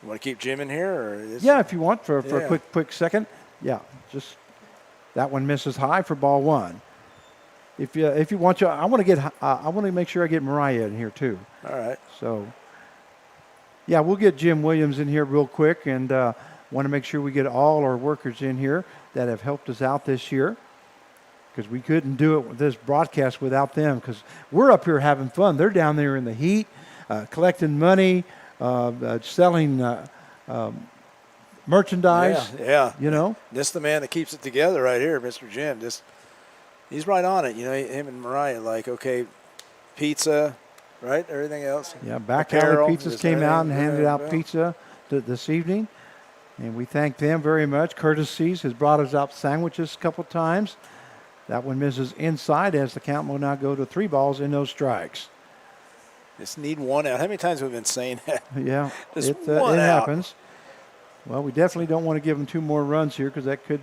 You want to keep Jim in here? Or is Yeah, if you want for Yeah. a quick second. Yeah, just that one misses high for ball 1. If you want to, I want to make sure I get Mariah in here too. All right. So, yeah, we'll get Jim Williams in here real quick, and want to make sure we get all our workers in here that have helped us out this year, because we couldn't do it with this broadcast without them, because we're up here having fun. They're down there in the heat, collecting money, selling merchandise. Yeah. You know, This is the man that keeps it together right here, Mr. Jim. He's right on it. You know, him and Mariah, like, okay, pizza, right? Everything else. yeah, Back Apparel, Alley Pizzas just came out and everything. handed out Yeah. pizza this evening, and we thank them very much. Courtesies has brought us out sandwiches a couple times. That one misses inside as the count will now go to 3 balls and no strikes. Just need 1 out. How many times have we been saying that? Yeah, Just it one out. happens. Well, we definitely don't want to give them 2 more runs here, because that could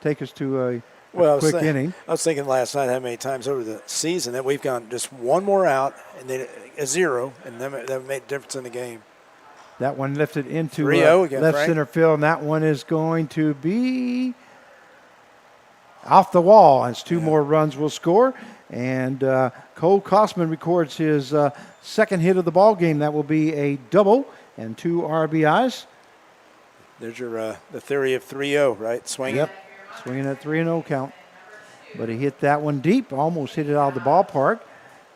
take us to a quick inning. I was thinking last night how many times over the season that we've gone just 1 more out and then a 0, and then that made a difference in the game. That one lifted into 3-0 again, left Frank. center field, and that one is going to be off the wall. As 2 more runs will score, and Cole Kosman records his second hit of the ball game. That will be a double and 2 RBIs. There's your the theory of 3-0, right? Swinging. Yep, swinging at 3-0 count. But he hit that one deep, almost hit it out of the ballpark.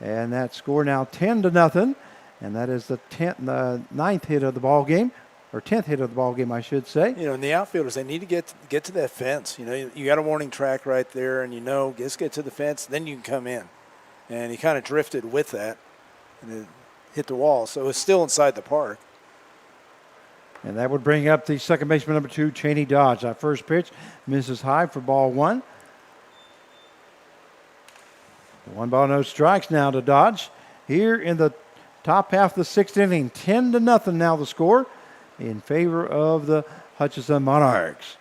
And that score now 10-0. And that is the 9th hit of the ball game, or 10th hit of the ball game, I should say. You know, and the outfielders, they need to get to that fence. You know, you got a warning track right there, and just get to the fence, then you can come in. And he kind of drifted with that, and it hit the wall. So it's still inside the park. And that would bring up the second baseman, number 2, Cheney Dodge. That first pitch misses high for ball 1. 1 ball, no strikes now to Dodge. Here in the top half of the 6th inning, 10-0 now the score in favor of the Hutchinson Monarchs.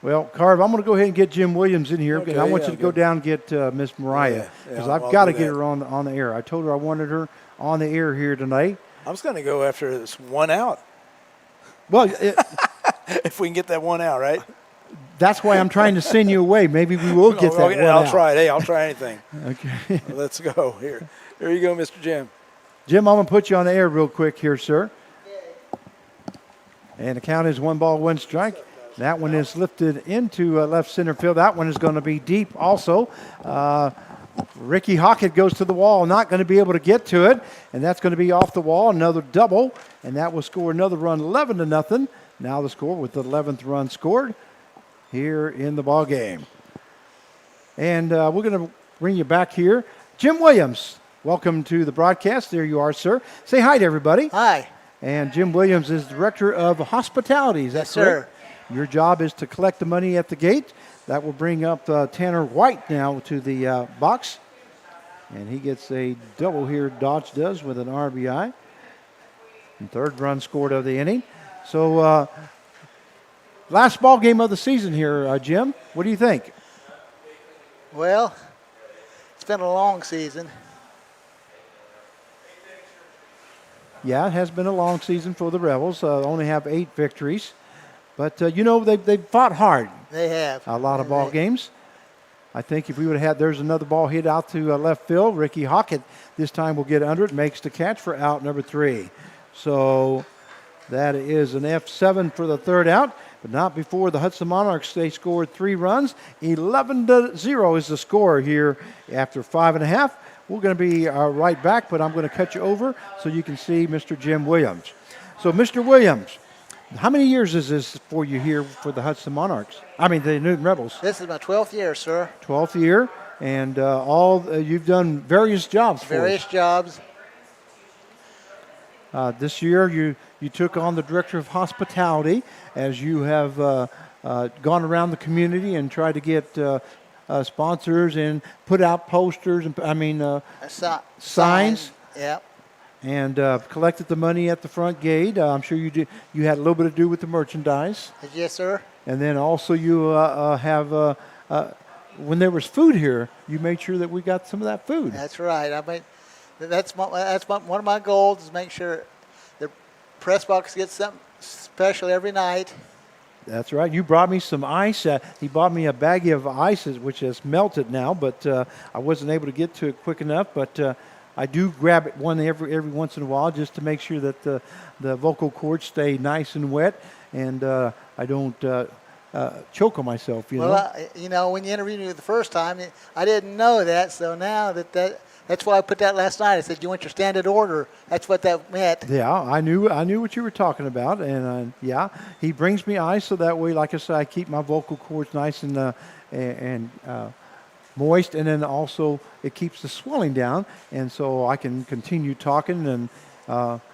Well, Carv, I'm going to go ahead and get Jim Williams in here, Okay, and I want yeah, you to go good. down and get Miss Mariah, Yeah, because I'll I've got to do get that. her on the air. I told her I wanted her on the air here tonight. I was going to go after this 1 out. Well, If we can get that 1 out, right? that's why I'm trying to send you away. Maybe we will get that Okay, one I'll out. try it. Hey, I'll try anything. Okay. Let's go. Here you go, Mr. Jim. Jim, I'm going to put you on the air real quick here, sir. And the count is 1 ball, 1 strike. That one is lifted into left center field. That one is going to be deep also. Ricky Hockett goes to the wall, not going to be able to get to it, and that's going to be off the wall. Another double, and that will score another run, 11-0. Now the score with the 11th run scored here in the ball game. And we're going to bring you back here. Jim Williams, welcome to the broadcast. There you are, sir. Say hi to everybody. Hi. And Jim Williams is Director of Hospitality. Is that Yes, correct? sir. Your job is to collect the money at the gate. That will bring up Tanner White now to the box. And he gets a double here, Dodge does, with an RBI. And third run scored of the inning. So last ball game of the season here, Jim. What do you think? Well, it's been a long season. Yeah, it has been a long season for the Rebels. Only have 8 victories. But, they've fought hard. They have. A lot of ball games. I think if we would have had, there's another ball hit out to left field. Ricky Hockett this time will get under it, makes the catch for out number 3. So that is an F7 for the third out, but not before the Hudson Monarchs. They scored 3 runs. 11-0 is the score here after 5.5. We're going to be right back, but I'm going to cut you over so you can see Mr. Jim Williams. So, Mr. Williams, how many years is this for you here for the Hudson Monarchs? I mean, the Newton Rebels. This is my 12th year, sir. 12th year, and you've done various jobs for Various us. jobs. This year, you took on the Director of Hospitality as you have gone around the community and tried to get sponsors and put out posters and signs. Yep. And collected the money at the front gate. I'm sure you did. You had a little bit to do with the merchandise. Yes, sir. And then also you have, when there was food here, you made sure that we got some of that food. That's right. One of my goals is make sure the press box gets something special every night. That's right. You brought me some ice. He bought me a baggie of ices, which has melted now, but I wasn't able to get to it quick enough. But I do grab one every once in a while just to make sure that the vocal cords stay nice and wet, and I don't choke on myself. Well, when you interviewed me the first time, I didn't know that. So now that's why I put that last night. I said, "You want your standard order?" That's what that meant. Yeah, I knew what you were talking about, and he brings me ice so that way, like I said, I keep my vocal cords nice and moist, and then also it keeps the swelling down, and so I can continue talking. And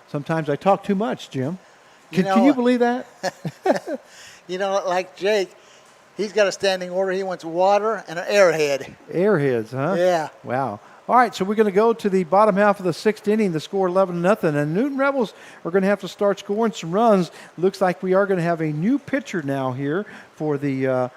sometimes I talk too much, Jim. Can you believe that? Like Jake, he's got a standing order. He wants water and an airhead. Airheads, huh? Yeah. Wow. All right, so we're going to go to the bottom half of the 6th inning. The score 11-0, and Newton Rebels are going to have to start scoring some runs. Looks like we are going to have a new pitcher now here for the.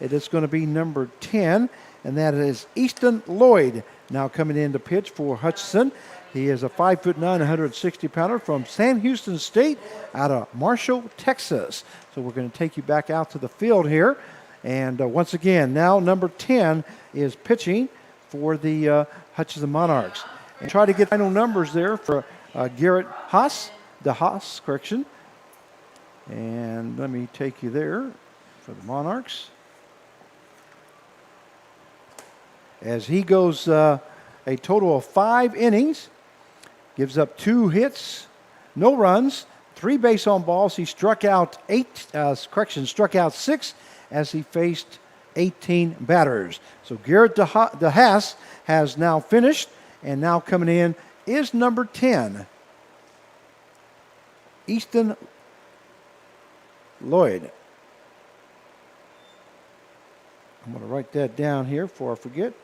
It is going to be number 10, and that is Easton Lloyd now coming in to pitch for Hutchinson. He is a 5'9", 160-pounder from San Houston State out of Marshall, Texas. So we're going to take you back out to the field here. And once again, now number 10 is pitching for the Hutchinson Monarchs. And try to get final numbers there for Garrett Haas, correction. And let me take you there for the Monarchs. As he goes a total of 5 innings, gives up 2 hits, no runs, 3 base on balls. He struck out 6 as he faced 18 batters. So Garrett DeHaas has now finished, and now coming in is number 10, Easton Lloyd. I'm going to write that down here before I forget.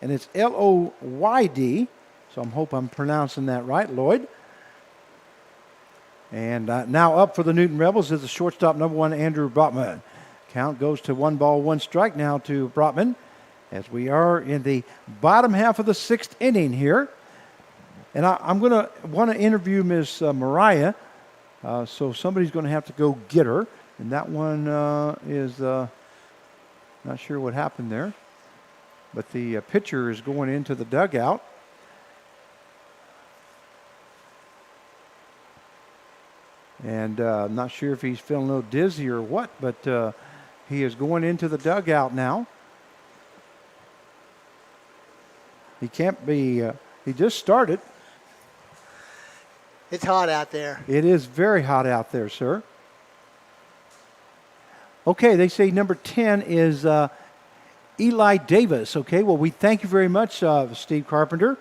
And it's L-O-Y-D, so I hope I'm pronouncing that right, Lloyd. And now up for the Newton Rebels is the shortstop, number 1, Andrew Brotman. Count goes to 1 ball, 1 strike now to Brotman, as we are in the bottom half of the 6th inning here. And I'm going to want to interview Miss Mariah, so somebody's going to have to go get her. And that one is not sure what happened there. But the pitcher is going into the dugout. And I'm not sure if he's feeling a little dizzy or what, but he is going into the dugout now. He can't be. He just started. It's hot out there. It is very hot out there, sir. Okay, they say number 10 is Eli Davis. Okay, well, we thank you very much, Steve Carpenter.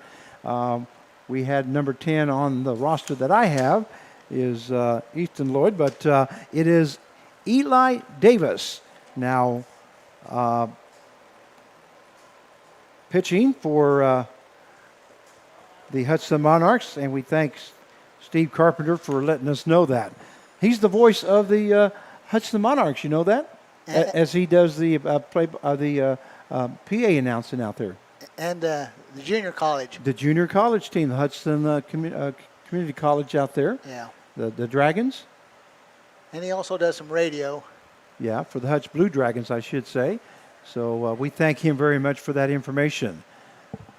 We had number 10 on the roster that I have is Easton Lloyd, but it is Eli Davis. Now, pitching for the Hudson Monarchs, and we thank Steve Carpenter for letting us know that. He's the voice of the Hudson Monarchs, you know that? As he does the PA announcing out there. And the junior college. The junior college team, the Hudson Community College out there. Yeah. The Dragons. And he also does some radio. Yeah, for the Hutch Blue Dragons, I should say. So we thank him very much for that information.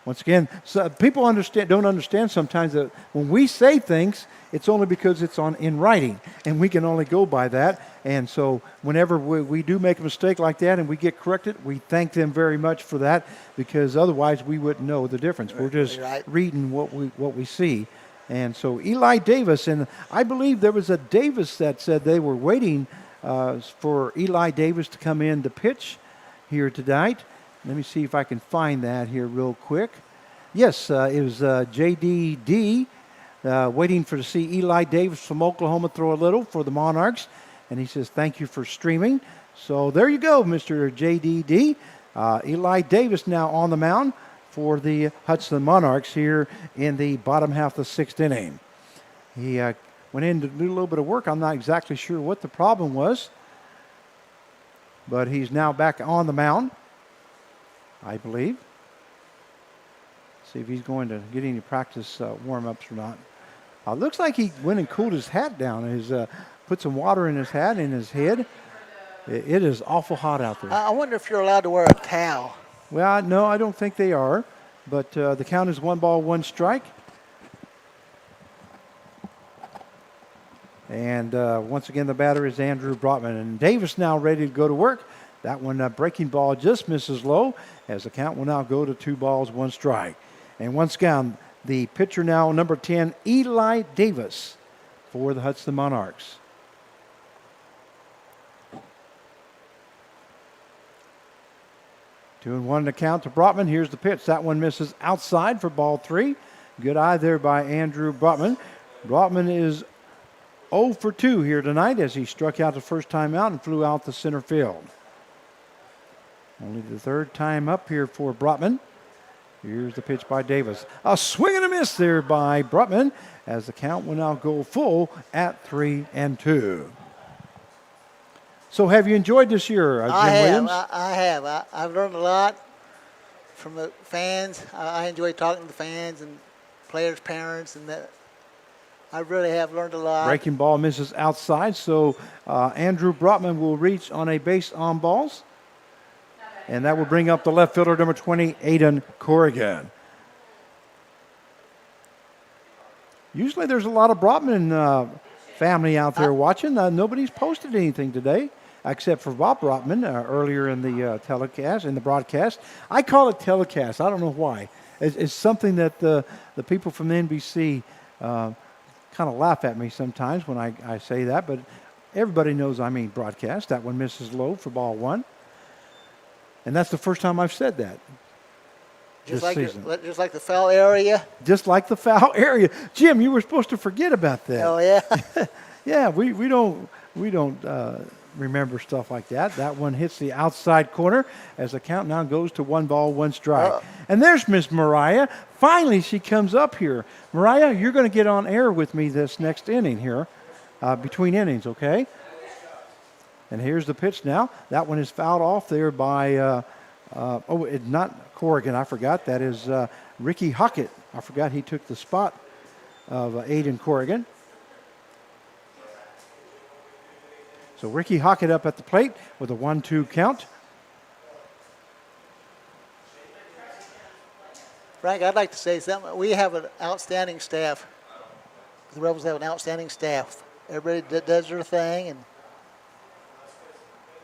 Once again, so people don't understand sometimes that when we say things, it's only because it's in writing, and we can only go by that. And so whenever we do make a mistake like that and we get corrected, we thank them very much for that, because otherwise we wouldn't know the difference. We're just reading what we see. And so Eli Davis, and I believe there was a Davis that said they were waiting for Eli Davis to come in to pitch here tonight. Let me see if I can find that here real quick. Yes, it was JDD waiting to see Eli Davis from Oklahoma throw a little for the Monarchs. And he says, thank you for streaming. So there you go, Mr. JDD. Eli Davis now on the mound for the Hudson Monarchs here in the bottom half of the sixth inning. He went in to do a little bit of work. I'm not exactly sure what the problem was, but he's now back on the mound, I believe. See if he's going to get any practice warm-ups or not. Looks like he went and cooled his hat down. Put some water in his hat, in his head. It is awful hot out there. I wonder if you're allowed to wear a towel. Well, no, I don't think they are. But the count is 1-1 strike. And once again, the batter is Andrew Brotman. And Davis now ready to go to work. That one, breaking ball just misses low, as the count will now go to 2-1 strike. And once again, the pitcher now, number 10, Eli Davis for the Hudson Monarchs. Two and one to count to Brotman. Here's the pitch. That one misses outside for ball 3. Good eye there by Andrew Brotman. Brotman is 0 for 2 here tonight as he struck out the first time out and flew out to center field. Only the third time up here for Brotman. Here's the pitch by Davis. A swing and a miss there by Brotman as the count will now go full at 3-2. So have you enjoyed this year, Jim Williams? I have. I've learned a lot from the fans. I enjoy talking to the fans and players' parents, and that. I really have learned a lot. Breaking ball misses outside, so Andrew Brotman will reach on a base on balls. And that will bring up the left fielder, number 20, Aiden Corrigan. Usually there's a lot of Brotman family out there watching. Nobody's posted anything today except for Bob Brotman earlier in the telecast, in the broadcast. I call it telecast. I don't know why. It's something that the people from the NBC kind of laugh at me sometimes when I say that, but everybody knows I mean broadcast. That one misses low for ball 1. And that's the first time I've said that this season. Just like the foul area? Just like the foul area. Jim, you were supposed to forget about that. Oh, yeah? Yeah, we don't remember stuff like that. That one hits the outside corner as the count now goes to 1-1 strike. And there's Miss Mariah. Finally, she comes up here. Mariah, you're going to get on air with me this next inning here, between innings, okay? And here's the pitch now. That one is fouled off there by, it's not Corrigan. I forgot. That is Ricky Hockett. I forgot he took the spot of Aiden Corrigan. So Ricky Hockett up at the plate with a 1-2 count. Frank, I'd like to say something. We have an outstanding staff. The Rebels have an outstanding staff. Everybody does their thing, and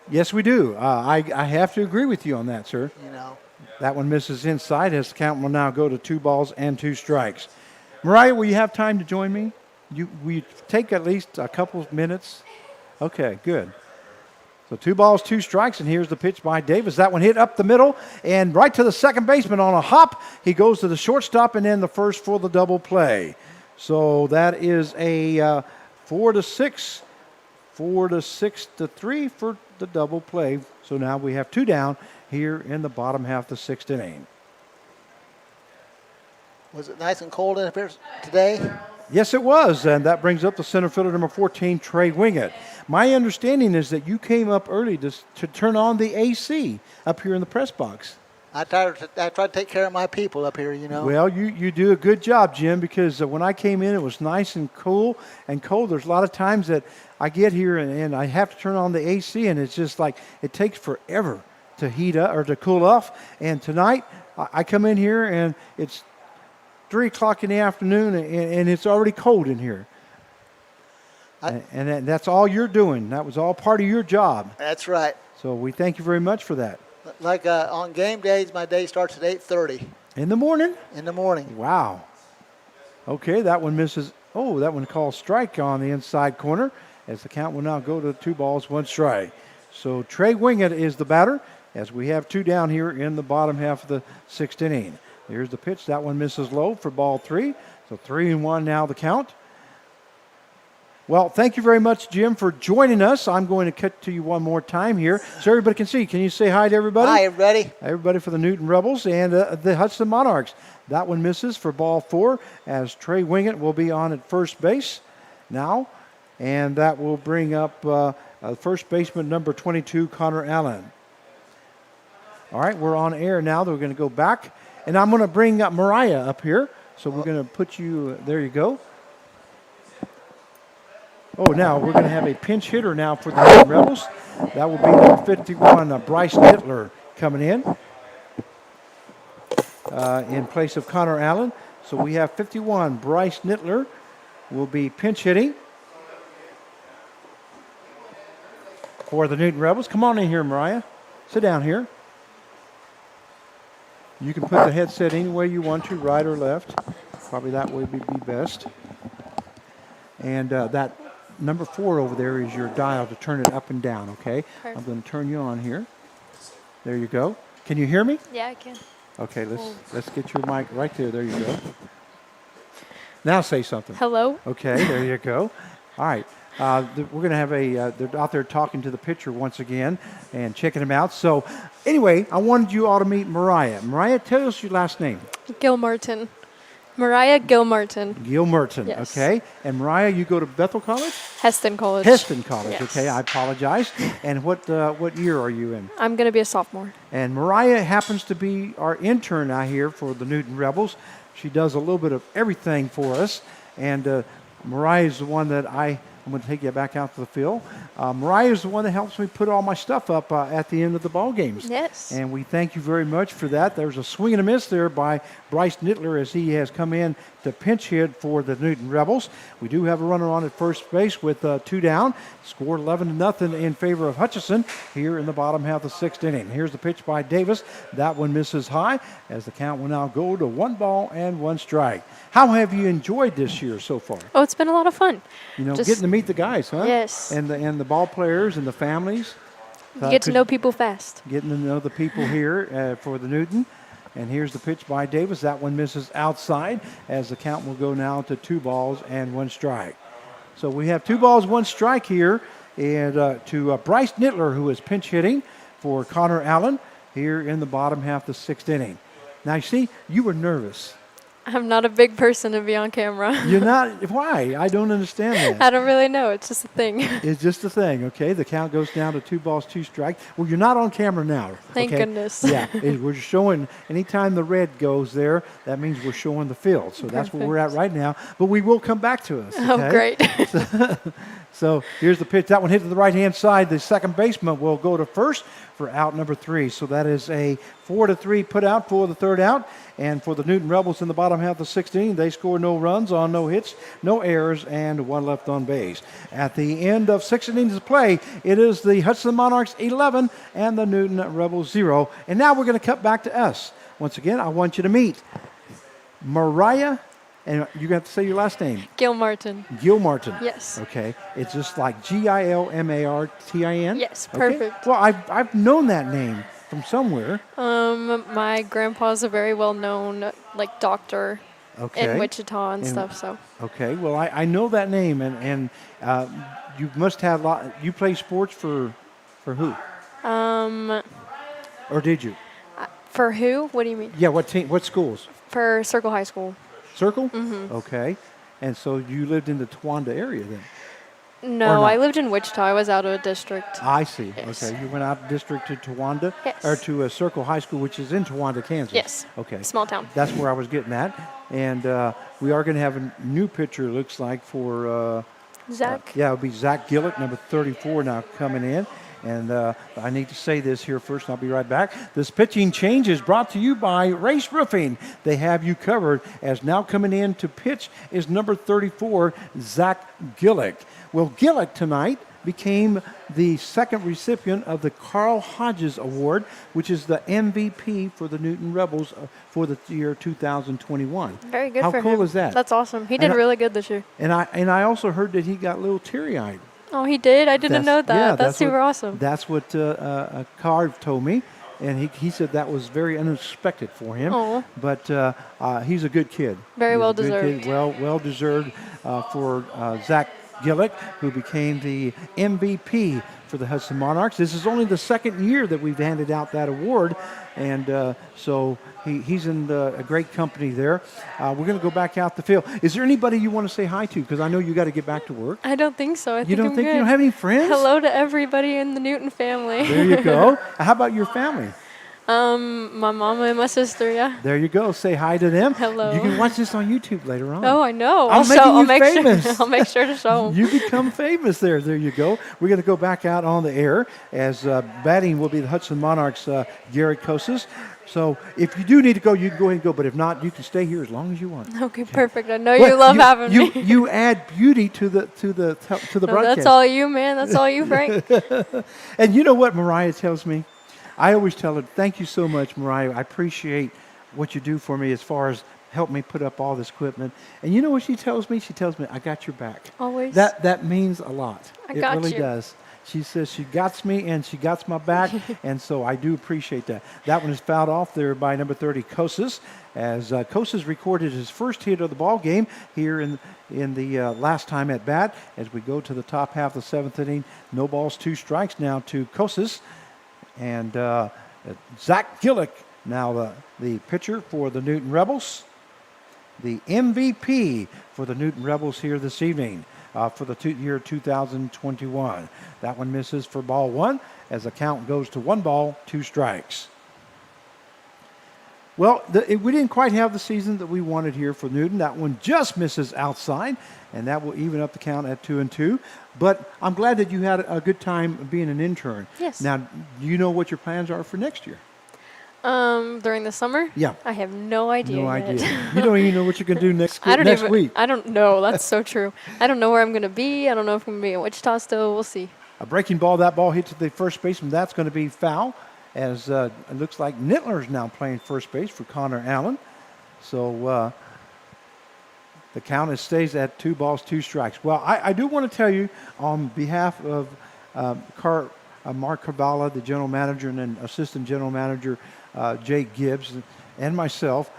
yes, we do. I have to agree with you on that, sir. you know, That one misses inside as the count will now go to 2 balls and 2 strikes. Mariah, will you have time to join me? Will you take at least a couple of minutes? Okay, good. So 2 balls, 2 strikes, and here's the pitch by Davis. That one hit up the middle and right to the second baseman on a hop. He goes to the shortstop and then the first for the double play. So that is a 4-6, 4-6-3 for the double play. So now we have 2 down here in the bottom half of the 6th inning. Was it nice and cold in here today? Yes, it was, and that brings up the center fielder, number 14, Trey Wingett. My understanding is that you came up early to turn on the AC up here in the press box. I try to take care of my people up here, you know. Well, you do a good job, Jim, because when I came in, it was nice and cool and cold. There's a lot of times that I get here and I have to turn on the AC, and it's just like it takes forever to heat up or to cool off. And tonight, I come in here, and it's 3 o'clock in the afternoon, and it's already cold in here. And that's all you're doing. That was all part of your job. That's right. So we thank you very much for that. Like on game days, my day starts at 8:30 In the morning? in the morning. Wow. Okay, that one misses. Oh, that one calls strike on the inside corner as the count will now go to 2 balls, 1 strike. So Trey Wingett is the batter as we have 2 down here in the bottom half of the 6th inning. Here's the pitch. That one misses low for ball 3. So 3-1 now the count. Well, thank you very much, Jim, for joining us. I'm going to cut to you one more time here so everybody can see. Can you say hi to everybody? Hi, everybody. Everybody for the Newton Rebels and the Hudson Monarchs. That one misses for ball 4 as Trey Wingett will be on at first base now. And that will bring up first baseman number 22, Connor Allen. All right, we're on air now. We're going to go back. And I'm going to bring up Mariah up here. So we're going to put you, there you go. Oh, now we're going to have a pinch hitter now for the Newton Rebels. That will be number 51, Bryce Nittler, coming in place of Connor Allen. So we have 51, Bryce Nittler will be pinch hitting for the Newton Rebels. Come on in here, Mariah. Sit down here. You can put the headset any way you want to, right or left. Probably that way would be best. And that number 4 over there is your dial to turn it up and down, okay? Perfect. I'm going to turn you on here. There you go. Can you hear me? Yeah, I can. Okay, let's get your mic right there. There you go. Now say something. Hello? Okay, there you go. All right. We're going to have they're out there talking to the pitcher once again and checking him out. So anyway, I wanted you all to meet Mariah. Mariah, tell us your last name. Gilmartin. Mariah Gilmartin. Gilmartin, Yes. okay. And Mariah, you go to Bethel College? Heston College. Heston College, Yes. okay. I apologize. And what year are you in? I'm going to be a sophomore. And Mariah happens to be our intern out here for the Newton Rebels. She does a little bit of everything for us. And Mariah is the one that I'm going to take you back out to the field. Mariah is the one that helps me put all my stuff up at the end of the ball games. Yes. And we thank you very much for that. There's a swing and a miss there by Bryce Nittler as he has come in to pinch hit for the Newton Rebels. We do have a runner on at first base with 2 down. Scored 11-0 in favor of Hutchison here in the bottom half of the 6th inning. Here's the pitch by Davis. That one misses high as the count will now go to 1 ball and 1 strike. How have you enjoyed this year so far? Oh, it's been a lot of fun. You know, Just- getting to meet the guys, huh? Yes. And the ball players and the families. You get to know people fast. Getting to know the people here for the Newton. And here's the pitch by Davis. That one misses outside as the count will go now to 2 balls and 1 strike. So we have 2 balls, 1 strike here and to Bryce Nittler, who is pinch hitting for Connor Allen here in the bottom half of the 6th inning. Now, you see, you were nervous. I'm not a big person to be on camera. You're not? Why? I don't understand that. I don't really know. It's just a thing. It's just a thing, okay? The count goes down to 2 balls, 2 strikes. Well, you're not on camera now. Thank okay? goodness. Yeah, we're showing, anytime the red goes there, that means we're showing the field. So that's where we're at right now. But we will come back to us. Oh, okay? great. So here's the pitch. That one hit to the right-hand side. The second baseman will go to first for out number 3. So that is a 4-3 put out for the third out. And for the Newton Rebels in the bottom half of 16, they score no runs on no hits, no errors, and 1 left on base. At the end of 6 innings of play, it is the Hudson Monarchs 11 and the Newton Rebels 0. And now we're going to cut back to us. Once again, I want you to meet Mariah, and you got to say your last name. Gil Martin. Gil Martin. Yes. Okay. It's just like Gilmartin. Yes, Okay. perfect. Well, I've known that name from somewhere. My grandpa's a very well-known like doctor Okay. in Wichita and In- stuff. So Okay. Well, I know that name, and you must have you play sports for who? Or did you? for who? What do you mean? Yeah. What team? What schools? For Circle High School. Circle. Mm-hmm. Okay. And so you lived in the Towanda area then. No, not? I lived in Wichita. I was out of district. I see. Yes. Okay. You went out of district to Towanda, Yes. or to Circle High School, which is in Towanda, Kansas. Yes. Okay. Small town. That's where I was getting at. And we are going to have a new pitcher, it looks like, for Zach. yeah, it'll be Zach Gillick, number 34 now coming in. And I need to say this here first, and I'll be right back. This pitching change is brought to you by Race Roofing. They have you covered, as now coming in to pitch is number 34, Zach Gillick. Well, Gillick tonight became the second recipient of the Carl Hodges Award, which is the MVP for the Newton Rebels for the year 2021. Very good How for him. cool is that? That's awesome. He did I- really good this year. And I also heard that he got a little teary-eyed. Oh, he did? I didn't know that. Yeah, that's super what, awesome. That's what Carv told me, and he said that was very unexpected for him. Aw. But he's a good kid. Very He's a well good deserved. kid, well deserved for Zach Gillick, who became the MVP for the Hudson Monarchs. This is only the second year that we've handed out that award, and so he's in a great company there. We're going to go back out the field. Is there anybody you want to say hi to? Because I know you got to get back to work. I don't think so. I You think don't I'm think good. you don't have any friends? Hello to everybody in the Newton family. There you go. How about your family? My mama and my sister, yeah. There you go. Say hi to them. Hello. You can watch this on YouTube later on. Oh, I know. I'm making I'll you make famous. Sure, I'll make sure to show 'em. You become famous there. There you go. We're going to go back out on the air as batting will be the Hudson Monarchs, Garrett Kosas. So if you do need to go, you can go ahead and go. But if not, you can stay here as long as you want. Okay, perfect. I know you love having me. You add beauty to the No, broadcast. that's all you, man. That's all you, Frank. And you know what Mariah tells me? I always tell her, thank you so much, Mariah. I appreciate what you do for me as far as help me put up all this equipment. And you know what she tells me? She tells me, I got your back. Always. That means a lot. I It got really you. does. She says she got me and she got my back, and so I do appreciate that. That one is fouled off there by number 30, Kosas, as Kosas recorded his first hit of the ball game here in the last time at bat. As we go to the top half of the seventh inning, no balls, 2 strikes now to Kosas. And Zach Gillick, now the pitcher for the Newton Rebels, the MVP for the Newton Rebels here this evening for the year 2021. That one misses for ball 1 as the count goes to 1 ball, 2 strikes. Well, we didn't quite have the season that we wanted here for Newton. That one just misses outside, and that will even up the count at 2-2. But I'm glad that you had a good time being an intern. Yes. Now, do you know what your plans are for next year? During the summer? Yeah. I have no idea. No yet. idea. You don't even know what you're going to do next week. I don't know. That's so true. I don't know where I'm going to be. I don't know if I'm going to be in Wichita still. We'll see. A breaking ball, that ball hits the first baseman. That's going to be foul, as it looks like Nittler's now playing first base for Connor Allen. So the count stays at 2 balls, 2 strikes. Well, I do want to tell you on behalf of Mark Carvalho, the general manager, and then assistant general manager Jake Gibbs, and myself,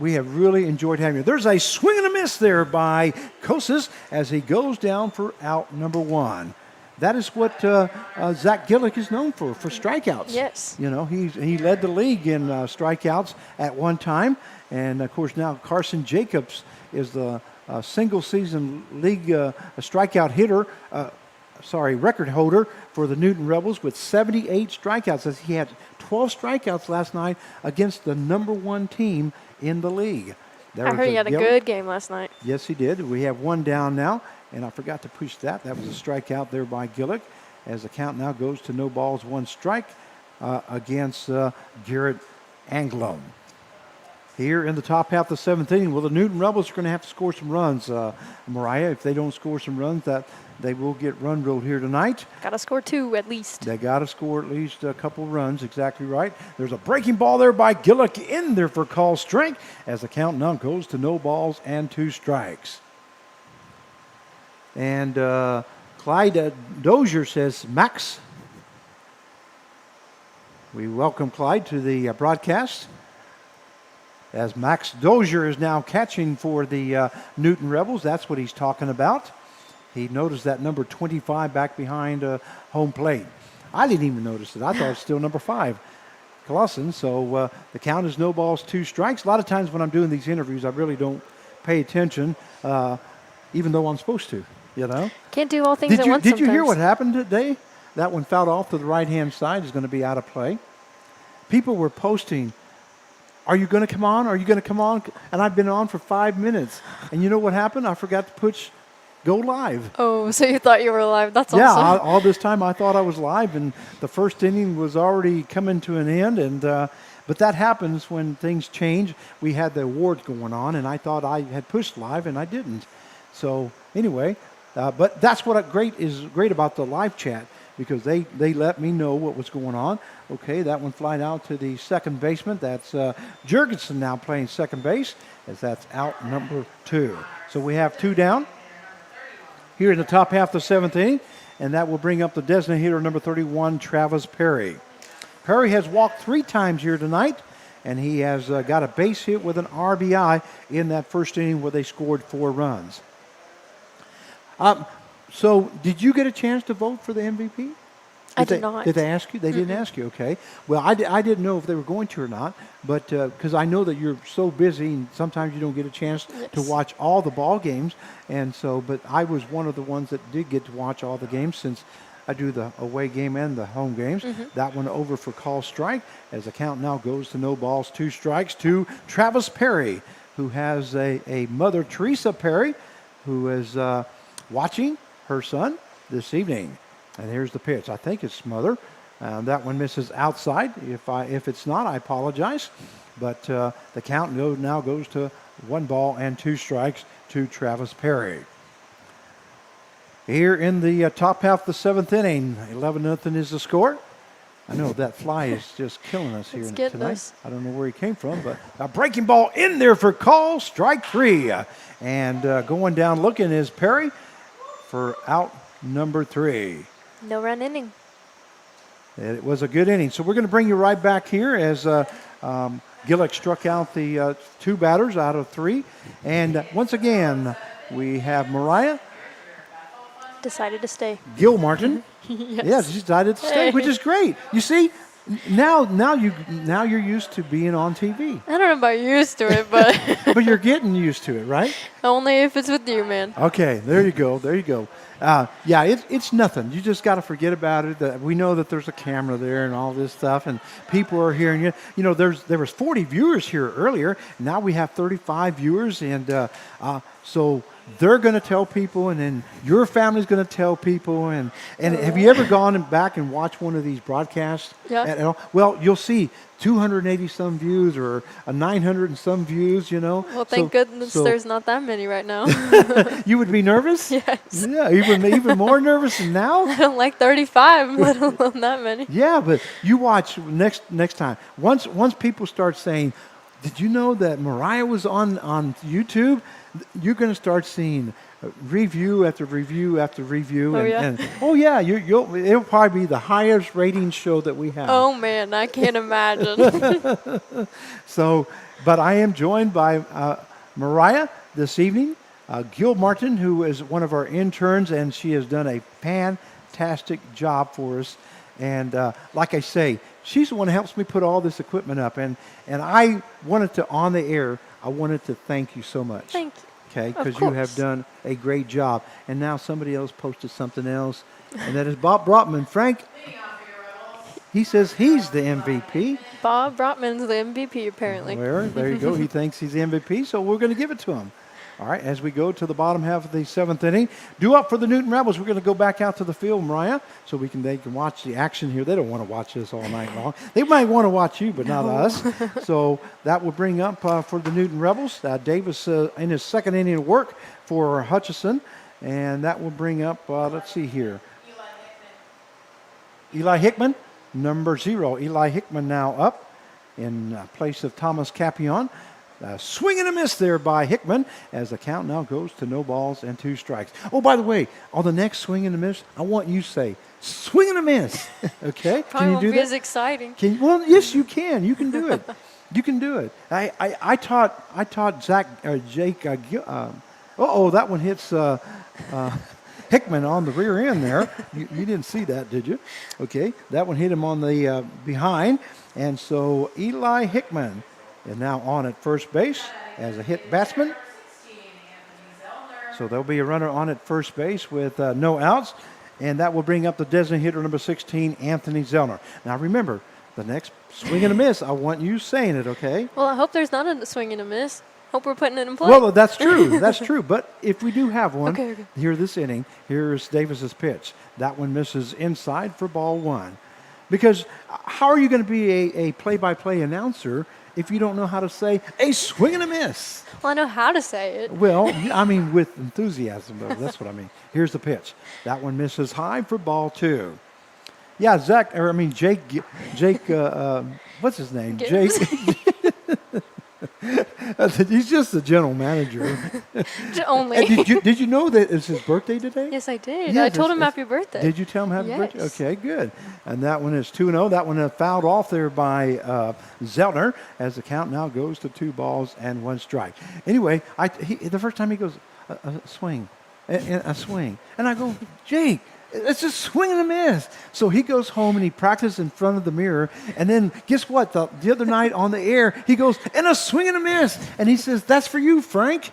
we have really enjoyed having you. There's a swing and a miss there by Kosas as he goes down for out number 1. That is what Zach Gillick is known for strikeouts. Yes. You know, he led the league in strikeouts at one time. And, of course, now Carson Jacobs is the single-season league strikeout hitter, record holder for the Newton Rebels with 78 strikeouts, as he had 12 strikeouts last night against the number 1 team in the league. I heard he had a good game last night. Yes, he did. We have 1 down now, And I forgot to push that. That was a strikeout there by Gillick, as the count now goes to no balls, one strike against Garrett Anglome. Here in the top half of the seventh inning, well, the Newton Rebels are going to have to score some runs. Mariah, if they don't score some runs, that they will get run ruled here tonight. Got to score 2 at least. They got to score at least a couple runs, exactly right. There's a breaking ball there by Gillick in there for call strike, as the count now goes to no balls and 2 strikes. And Clyde Dozier says, Max. We welcome Clyde to the broadcast, as Max Dozier is now catching for the Newton Rebels. That's what he's talking about. He noticed that number 25 back behind home plate. I didn't even notice it. I thought it was still number 5, Clausen. So the count is no balls, 2 strikes. A lot of times when I'm doing these interviews, I really don't pay attention, even though I'm supposed to, you know. Can't do all things at once Did you hear sometimes. what happened today? That one fouled off to the right-hand side, is going to be out of play. People were posting, are you going to come on? Are you going to come on? And I've been on for 5 minutes. And you know what happened? I forgot to push go live. Oh, so you thought you were live. That's Yeah, awesome. all this time I thought I was live, and the first inning was already coming to an end. And but that happens when things change. We had the awards going on, and I thought I had pushed live, and I didn't. So anyway, but that's what is great about the live chat, because they let me know what was going on. Okay, that one flied out to the second baseman. That's Jurgensen now playing second base, as that's out number 2. So we have 2 down here in the top half of the seventh inning, and that will bring up the designated hitter number 31, Travis Perry. Perry has walked 3 times here tonight, and he has got a base hit with an RBI in that first inning where they scored 4 runs. So did you get a chance to vote for the MVP? I did not. Did they ask you? They didn't ask you, okay. Well, I didn't know if they were going to or not, but because I know that you're so busy and sometimes you don't get a chance to watch all the ball games. And so, but I was one of the ones that did get to watch all the games, since I do the away game and the home games. That one over for call strike, as the count now goes to no balls, 2 strikes to Travis Perry, who has a mother, Teresa Perry, who is watching her son this evening. And here's the pitch. I think it's Mother. That one misses outside. If it's not, I apologize. But the count now goes to 1 ball and 2 strikes to Travis Perry. Here in the top half of the seventh inning, 11-0 is the score. I know that fly is just killing us here tonight. Us. I don't know where he came from, but a breaking ball in there for call, strike 3. And going down looking is Perry for out number 3. No run inning. It was a good inning. So we're going to bring you right back here as Gillick struck out the 2 batters out of 3. And once again, we have Mariah Decided to stay. Gil Martin. Yes. Yeah, she decided to stay, which is great. You see, now you're used to being on TV. I don't know about used to it, but But you're getting used to it, right? only if it's with you, man. Okay, there you go. There you go. Yeah, it's nothing. You just got to forget about it. We know that there's a camera there and all this stuff, and people are hearing you. You know, there was 40 viewers here earlier. Now we have 35 viewers, and so they're going to tell people, and then your family's going to tell people. And have you ever gone back and watched one of these broadcasts? Yeah. At all? Well, you'll see 280 some views or 900 and some views. You know. Well, thank goodness there's not that many right now. You would be nervous? Yes. Yeah, even more nervous than now? I don't like 35, let alone that many. Yeah, but you watch next time. Once people start saying, did you know that Mariah was on YouTube? You're going to start seeing review after review after review. Oh, and, yeah? It'll probably be the highest rating show that we have. Oh, man, I can't imagine. So, but I am joined by Mariah this evening, Gil Martin, who is one of our interns, and she has done a fantastic job for us. And like I say, she's the one who helps me put all this equipment up. And I wanted to, on the air, I wanted to thank you so much. Thank you. Okay, Of because you have course. done a great job. And now somebody else posted something else, and that is Bob Brotman. Frank, he says he's the MVP. Bob Brotman's the MVP, apparently. There you go. He thinks he's the MVP, so we're going to give it to him. All right, as we go to the bottom half of the 7th inning, due up for the Newton Rebels. We're going to go back out to the field, Mariah, so they can watch the action here. They don't want to watch this all night long. They might want to watch you, but not us. So that will bring up for the Newton Rebels, Davis in his 2nd inning of work for Hutchison, and that will bring up, let's see here, Eli Hickman, number 0. Eli Hickman now up in place of Thomas Capion. Swing and a miss there by Hickman as the count now goes to no balls and 2 strikes. Oh, by the way, on the next swing and a miss, I want you to say, swing and a miss. Okay? Probably Can you won't do be that? as exciting. Well, yes, you can. You can do it. You can do it. I taught Jake. That one hits Hickman on the rear end there. You didn't see that, did you? Okay, that one hit him on the behind, and so Eli Hickman is now on at first base as a hit batsman. So there'll be a runner on at first base with no outs, and that will bring up the designated hitter number 16, Anthony Zellner. Now remember, the next swing and a miss, I want you saying it, okay? Well, I hope there's not a swing and a miss. Hope we're putting it in play. Well, that's true. That's true. But if we do have one, Okay. here this inning, here's Davis's pitch. That one misses inside for ball 1. Because how are you going to be a play-by-play announcer if you don't know how to say a swing and a miss? Well, I know how to say it. Well, I mean with enthusiasm, though. That's what I mean. Here's the pitch. That one misses high for ball 2. Yeah, Jake, what's his name? Gibbs? Jake. He's just the general manager. Only. And did you know that it's his birthday today? Yes, I did. Yes, I told him it's- happy birthday. Did you tell him happy birthday? Yes. Okay, good. And that one is 2-0. That one fouled off there by Zellner as the count now goes to 2 balls and 1 strike. Anyway, the first time he goes, a swing, a swing. And I go, Jake, it's a swing and a miss. So he goes home and he practices in front of the mirror. And then guess what? The other night on the air, he goes, and a swing and a miss. And he says, that's for you, Frank.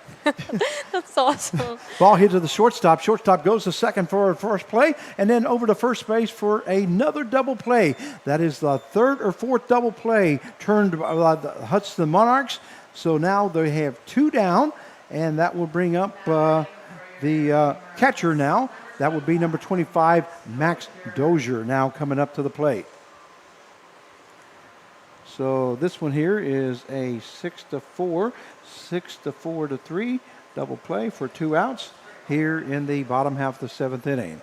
That's awesome. Ball hit to the shortstop. Shortstop goes to second for a first play, and then over to first base for another double play. That is the 3rd or 4th double play turned by the Hudson Monarchs. So now they have 2 down, and that will bring up the catcher now. That would be number 25, Max Dozier, now coming up to the plate. So this one here is a 6-4, 6-4-3 double play for 2 outs here in the bottom half of the 7th inning.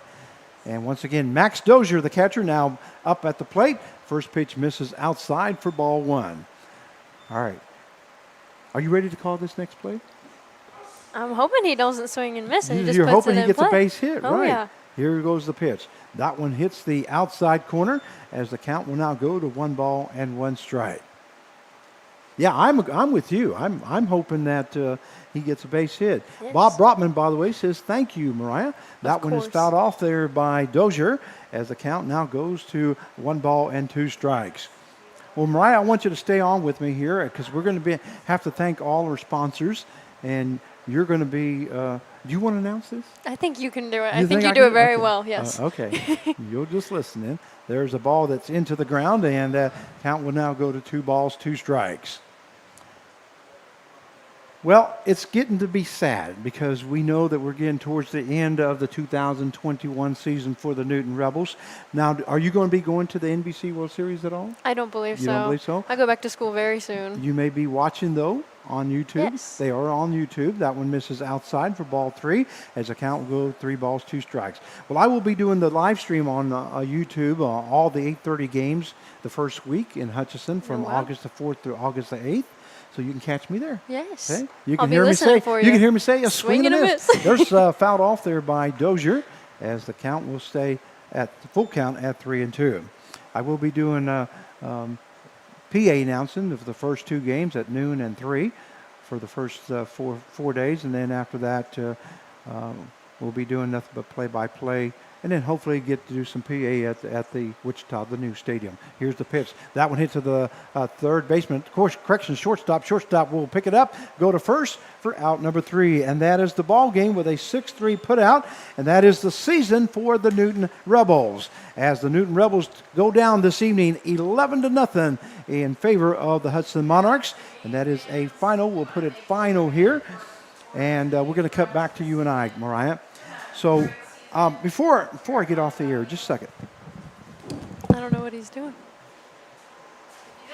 And once again, Max Dozier, the catcher, now up at the plate. First pitch misses outside for ball 1. All right. Are you ready to call this next play? I'm hoping he doesn't swing and miss. And he just You're puts hoping it he in gets play. a base hit, Oh, right? yeah. Here goes the pitch. That one hits the outside corner as the count will now go to 1 ball and 1 strike. Yeah, I'm with you. I'm hoping that he gets a base hit. Yes. Bob Brotman, by the way, says thank you, Mariah. That Of one is course. fouled off there by Dozier as the count now goes to 1 ball and 2 strikes. Well, Mariah, I want you to stay on with me here because we're going to have to thank all our sponsors, and you're going to be. Do you want to announce this? I think you can do it. I You think I you do can it very okay. well, yes. Okay. You'll just listen in. There's a ball that's into the ground, and count will now go to 2 balls, 2 strikes. Well, it's getting to be sad because we know that we're getting towards the end of the 2021 season for the Newton Rebels. Now, are you going to be going to the NBC World Series at all? I don't believe You so. don't believe so? I go back to school very soon. You may be watching, though, on YouTube. Yes. They are on YouTube. That one misses outside for ball 3 as the count will go 3 balls, 2 strikes. Well, I will be doing the live stream on YouTube, all the 8:30 games the first week in Hutchinson from wow. August the 4th through August the 8th. So you can catch me there. Yes. Okay? You I'll can be hear me listening say. for You you. can hear me say a swing and a miss. miss. There's fouled off there by Dozier, as the count will stay at the full count at 3-2. I will be doing PA announcing of the first 2 games at noon and 3 for the first 4 days, and then after that we'll be doing nothing but play-by-play. And then hopefully get to do some PA at the Wichita, the new stadium. Here's the pitch. That one hit to the third baseman. Of course, correction, shortstop. Shortstop will pick it up, go to first for out number 3. And that is the ball game with a 6-3 put out. And that is the season for the Newton Rebels. As the Newton Rebels go down this evening 11-0 in favor of the Hudson Monarchs. And that is a final. We'll put it final here. and we're going to cut back to you and I, Mariah. So before I get off the air, just a second. I don't know what he's doing. You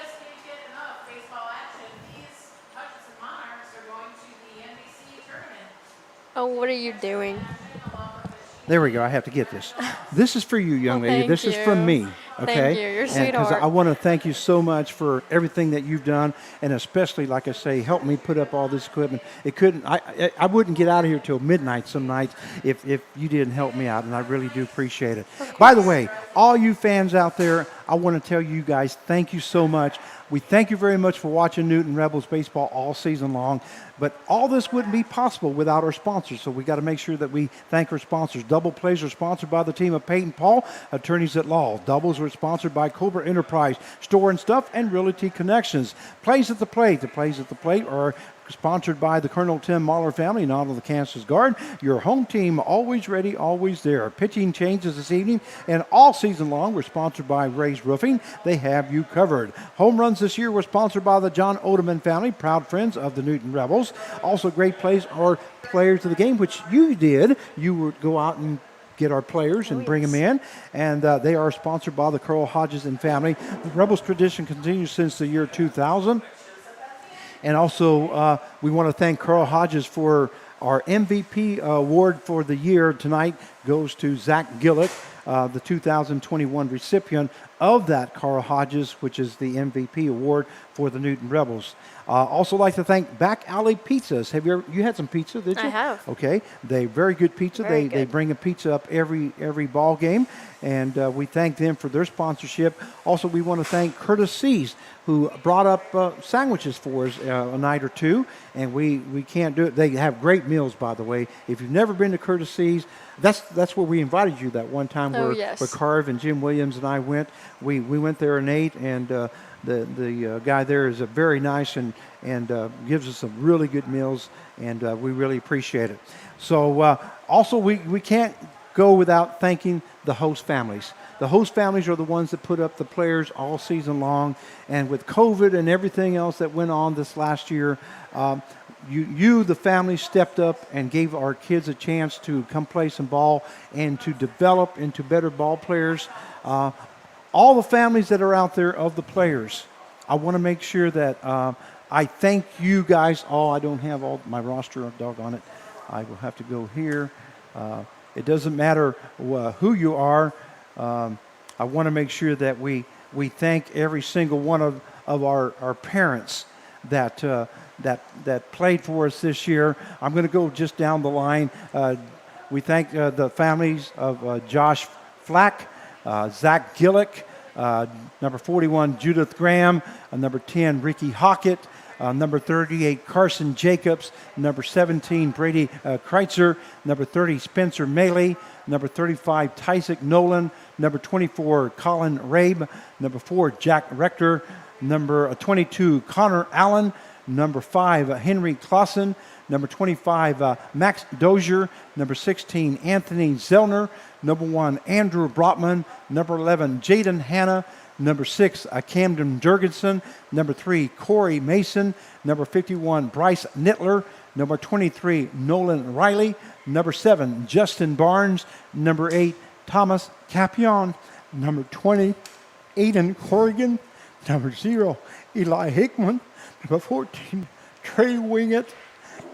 just can't get enough baseball action. These Hutchinson Monarchs are going to the NBC tournament. Oh, what are you doing? There we go. I have to get this. This is for you, young Well, lady. thank This is from you. me. Thank Okay. you. You're a And 'cause sweetheart. I want to thank you so much for everything that you've done, and especially, like I say, help me put up all this equipment. I wouldn't get out of here till midnight some nights if you didn't help me out, and I really do appreciate it. By the way, all you fans out there, I want to tell you guys, thank you so much. We thank you very much for watching Newton Rebels baseball all season long. But all this wouldn't be possible without our sponsors, so we got to make sure that we thank our sponsors. Double plays are sponsored by the team of Peyton Paul, attorneys at law. Doubles are sponsored by Cobra Enterprise, Store and Stuff, and Realty Connections. Plays at the plate. The plays at the plate are sponsored by the Colonel Tim Mahler family and out of the Kansas Guard. Your home team, always ready, always there. Pitching changes this evening, and all season long, we're sponsored by Ray's Roofing. They have you covered. Home runs this year were sponsored by the John Odeman family, proud friends of the Newton Rebels. Also, great plays are players of the game, which you did. You would go out and get our players and bring them in, and they are sponsored by the Carl Hodges and family. The Rebels tradition continues since the year 2000. And also, we want to thank Carl Hodges for our MVP award for the year. Tonight goes to Zach Gillick, the 2021 recipient of that Carl Hodges, which is the MVP award for the Newton Rebels. Also like to thank Back Alley Pizzas. Have you had some pizza, did you? I have. Okay. They very good pizza. Very They good. bring a pizza up every ball game, and we thank them for their sponsorship. Also, we want to thank Curtis Seas, who brought up sandwiches for us a night or two, and we can't do it. They have great meals, by the way. If you've never been to Curtis Seas, that's where we invited you that one time Oh, where yes. Carv and Jim Williams and I went. We went there and ate, and the guy there is a very nice and gives us some really good meals, and we really appreciate it. So also we can't go without thanking the host families. The host families are the ones that put up the players all season long, and with COVID and everything else that went on this last year, the family stepped up and gave our kids a chance to come play some ball and to develop into better ball players. All the families that are out there of the players, I want to make sure that I thank you guys all. I don't have all my roster on it. I will have to go here. It doesn't matter who you are. I want to make sure that we thank every single one of our parents that played for us this year. I'm going to go just down the line. We thank the families of Josh Flack, Zach Gillick, number 41, Judith Graham, number 10, Ricky Hockett, number 38, Carson Jacobs, number 17, Brady Kreitzer, number 30, Spencer Maley, number 35, Tysick Nolan, number 24, Colin Rabe, number 4, Jack Rector, number 22, Connor Allen, number 5, Henry Clausen, number 25, Max Dozier, number 16, Anthony Zellner, number 1, Andrew Brotman, number 11, Jaden Hanna, number 6, Camden Jurgensen, number 3, Corey Mason, number 51, Bryce Nittler, number 23, Nolan Riley, number 7, Justin Barnes, number 8, Thomas Capion, number 20, Aiden Corrigan, number 0, Eli Hickman, number 14, Trey Wingett,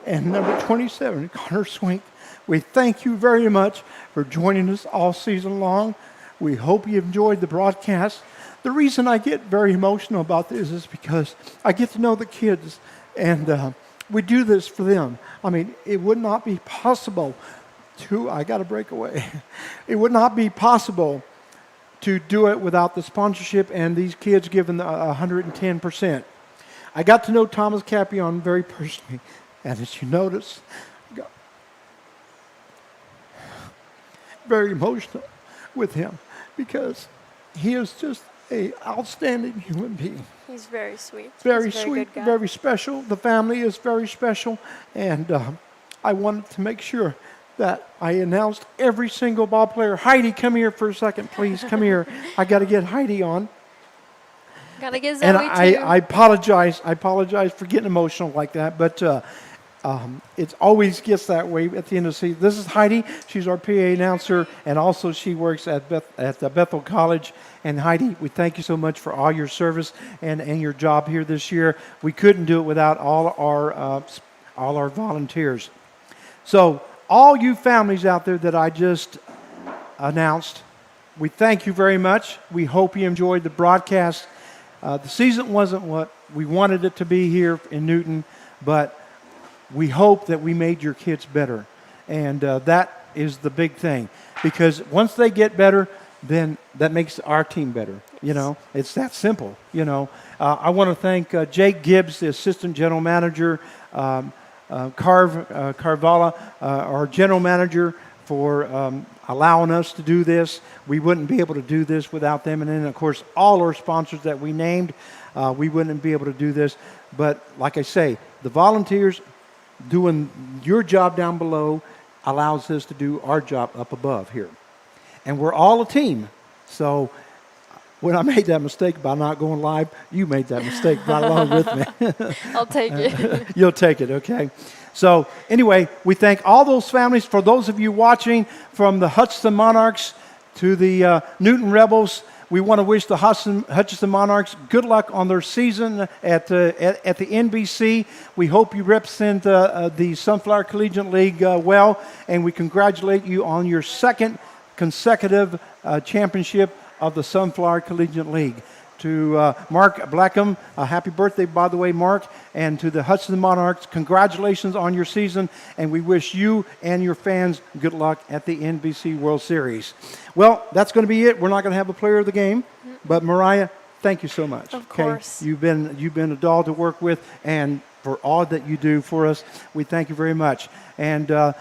and number 27, Connor Swink. We thank you very much for joining us all season long. We hope you enjoyed the broadcast. The reason I get very emotional about this is because I get to know the kids, and we do this for them. I mean, it would not be possible I got to break away. It would not be possible to do it without the sponsorship and these kids giving 110%. I got to know Thomas Capion very personally, and as you notice, I got very emotional with him because he is just an outstanding human being. He's very sweet. Very He's a sweet, good guy. very special. The family is very special, and I wanted to make sure that I announced every single ball player. Heidi, come here for a second, please. Come here. I got to get Heidi on. Gotta get Zoe And too. I apologize. I apologize for getting emotional like that. But It always gets that way at the end of the season. This is Heidi. She's our PA announcer, and also she works at Bethel College. And Heidi, we thank you so much for all your service and your job here this year. We couldn't do it without all our volunteers. So all you families out there that I just announced, we thank you very much. We hope you enjoyed the broadcast. The season wasn't what we wanted it to be here in Newton, but we hope that we made your kids better. And that is the big thing. Because once they get better, then that makes our team better. You know, it's that simple. You know, I want to thank Jake Gibbs, the assistant general manager, Carvala, our general manager, for allowing us to do this. We wouldn't be able to do this without them. And then, of course, all our sponsors that we named, we wouldn't be able to do this. But like I say, the volunteers doing your job down below allows us to do our job up above here. And we're all a team. So when I made that mistake by not going live, you made that mistake right along with me. I'll take it. You'll take it, okay? So anyway, we thank all those families. For those of you watching from the Hutchinson Monarchs to the Newton Rebels, we want to wish the Hutchinson Monarchs good luck on their season at the NBC. We hope you represent the Sunflower Collegiate League well, and we congratulate you on your second consecutive championship of the Sunflower Collegiate League. To Mark Blackham, happy birthday, by the way, Mark. And to the Hutchinson Monarchs, congratulations on your season. And we wish you and your fans good luck at the NBC World Series. Well, that's going to be it. We're not going to have a player of the game. But Mariah, thank you so much. Of course. You've been a doll to work with. And for all that you do for us, we thank you very much. And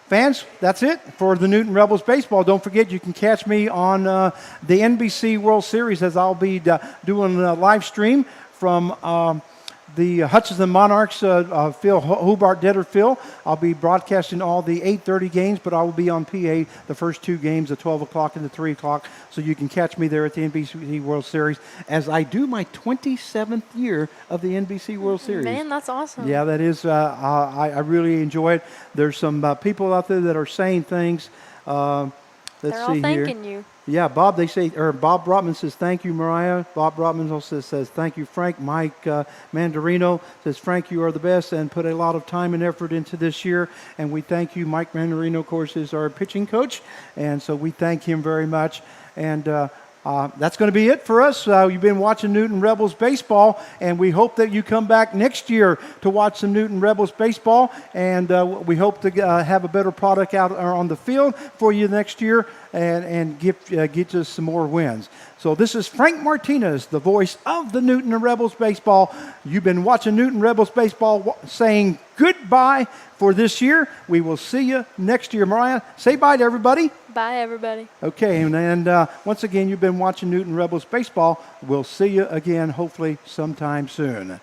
fans, that's it for the Newton Rebels baseball. Don't forget, you can catch me on the NBC World Series, as I'll be doing a live stream from the Hutchinson Monarchs, Phil Hobart Detter Phil. I'll be broadcasting all the 8:30 games, but I will be on PA the first two games at 12 o'clock and the 3 o'clock. So you can catch me there at the NBC World Series as I do my 27th year of the NBC World Series. Man, that's awesome. Yeah, that is. I really enjoy it. There's some people out there that are saying things. Let's They're all see here. thanking you. Yeah, Bob. Bob Brotman says thank you, Mariah. Bob Brotman also says thank you, Frank. Mike Mandarino says Frank, you are the best, and put a lot of time and effort into this year. And we thank you. Mike Mandarino, of course, is our pitching coach, and so we thank him very much. And that's going to be it for us. You've been watching Newton Rebels baseball, and we hope that you come back next year to watch some Newton Rebels baseball. And we hope to have a better product out on the field for you next year, and get us some more wins. So this is Frank Martinez, the voice of the Newton Rebels baseball. You've been watching Newton Rebels baseball, saying goodbye for this year. We will see you next year. Mariah, say bye to everybody. Bye, everybody. Okay, and once again, you've been watching Newton Rebels baseball. We'll see you again, hopefully, sometime soon.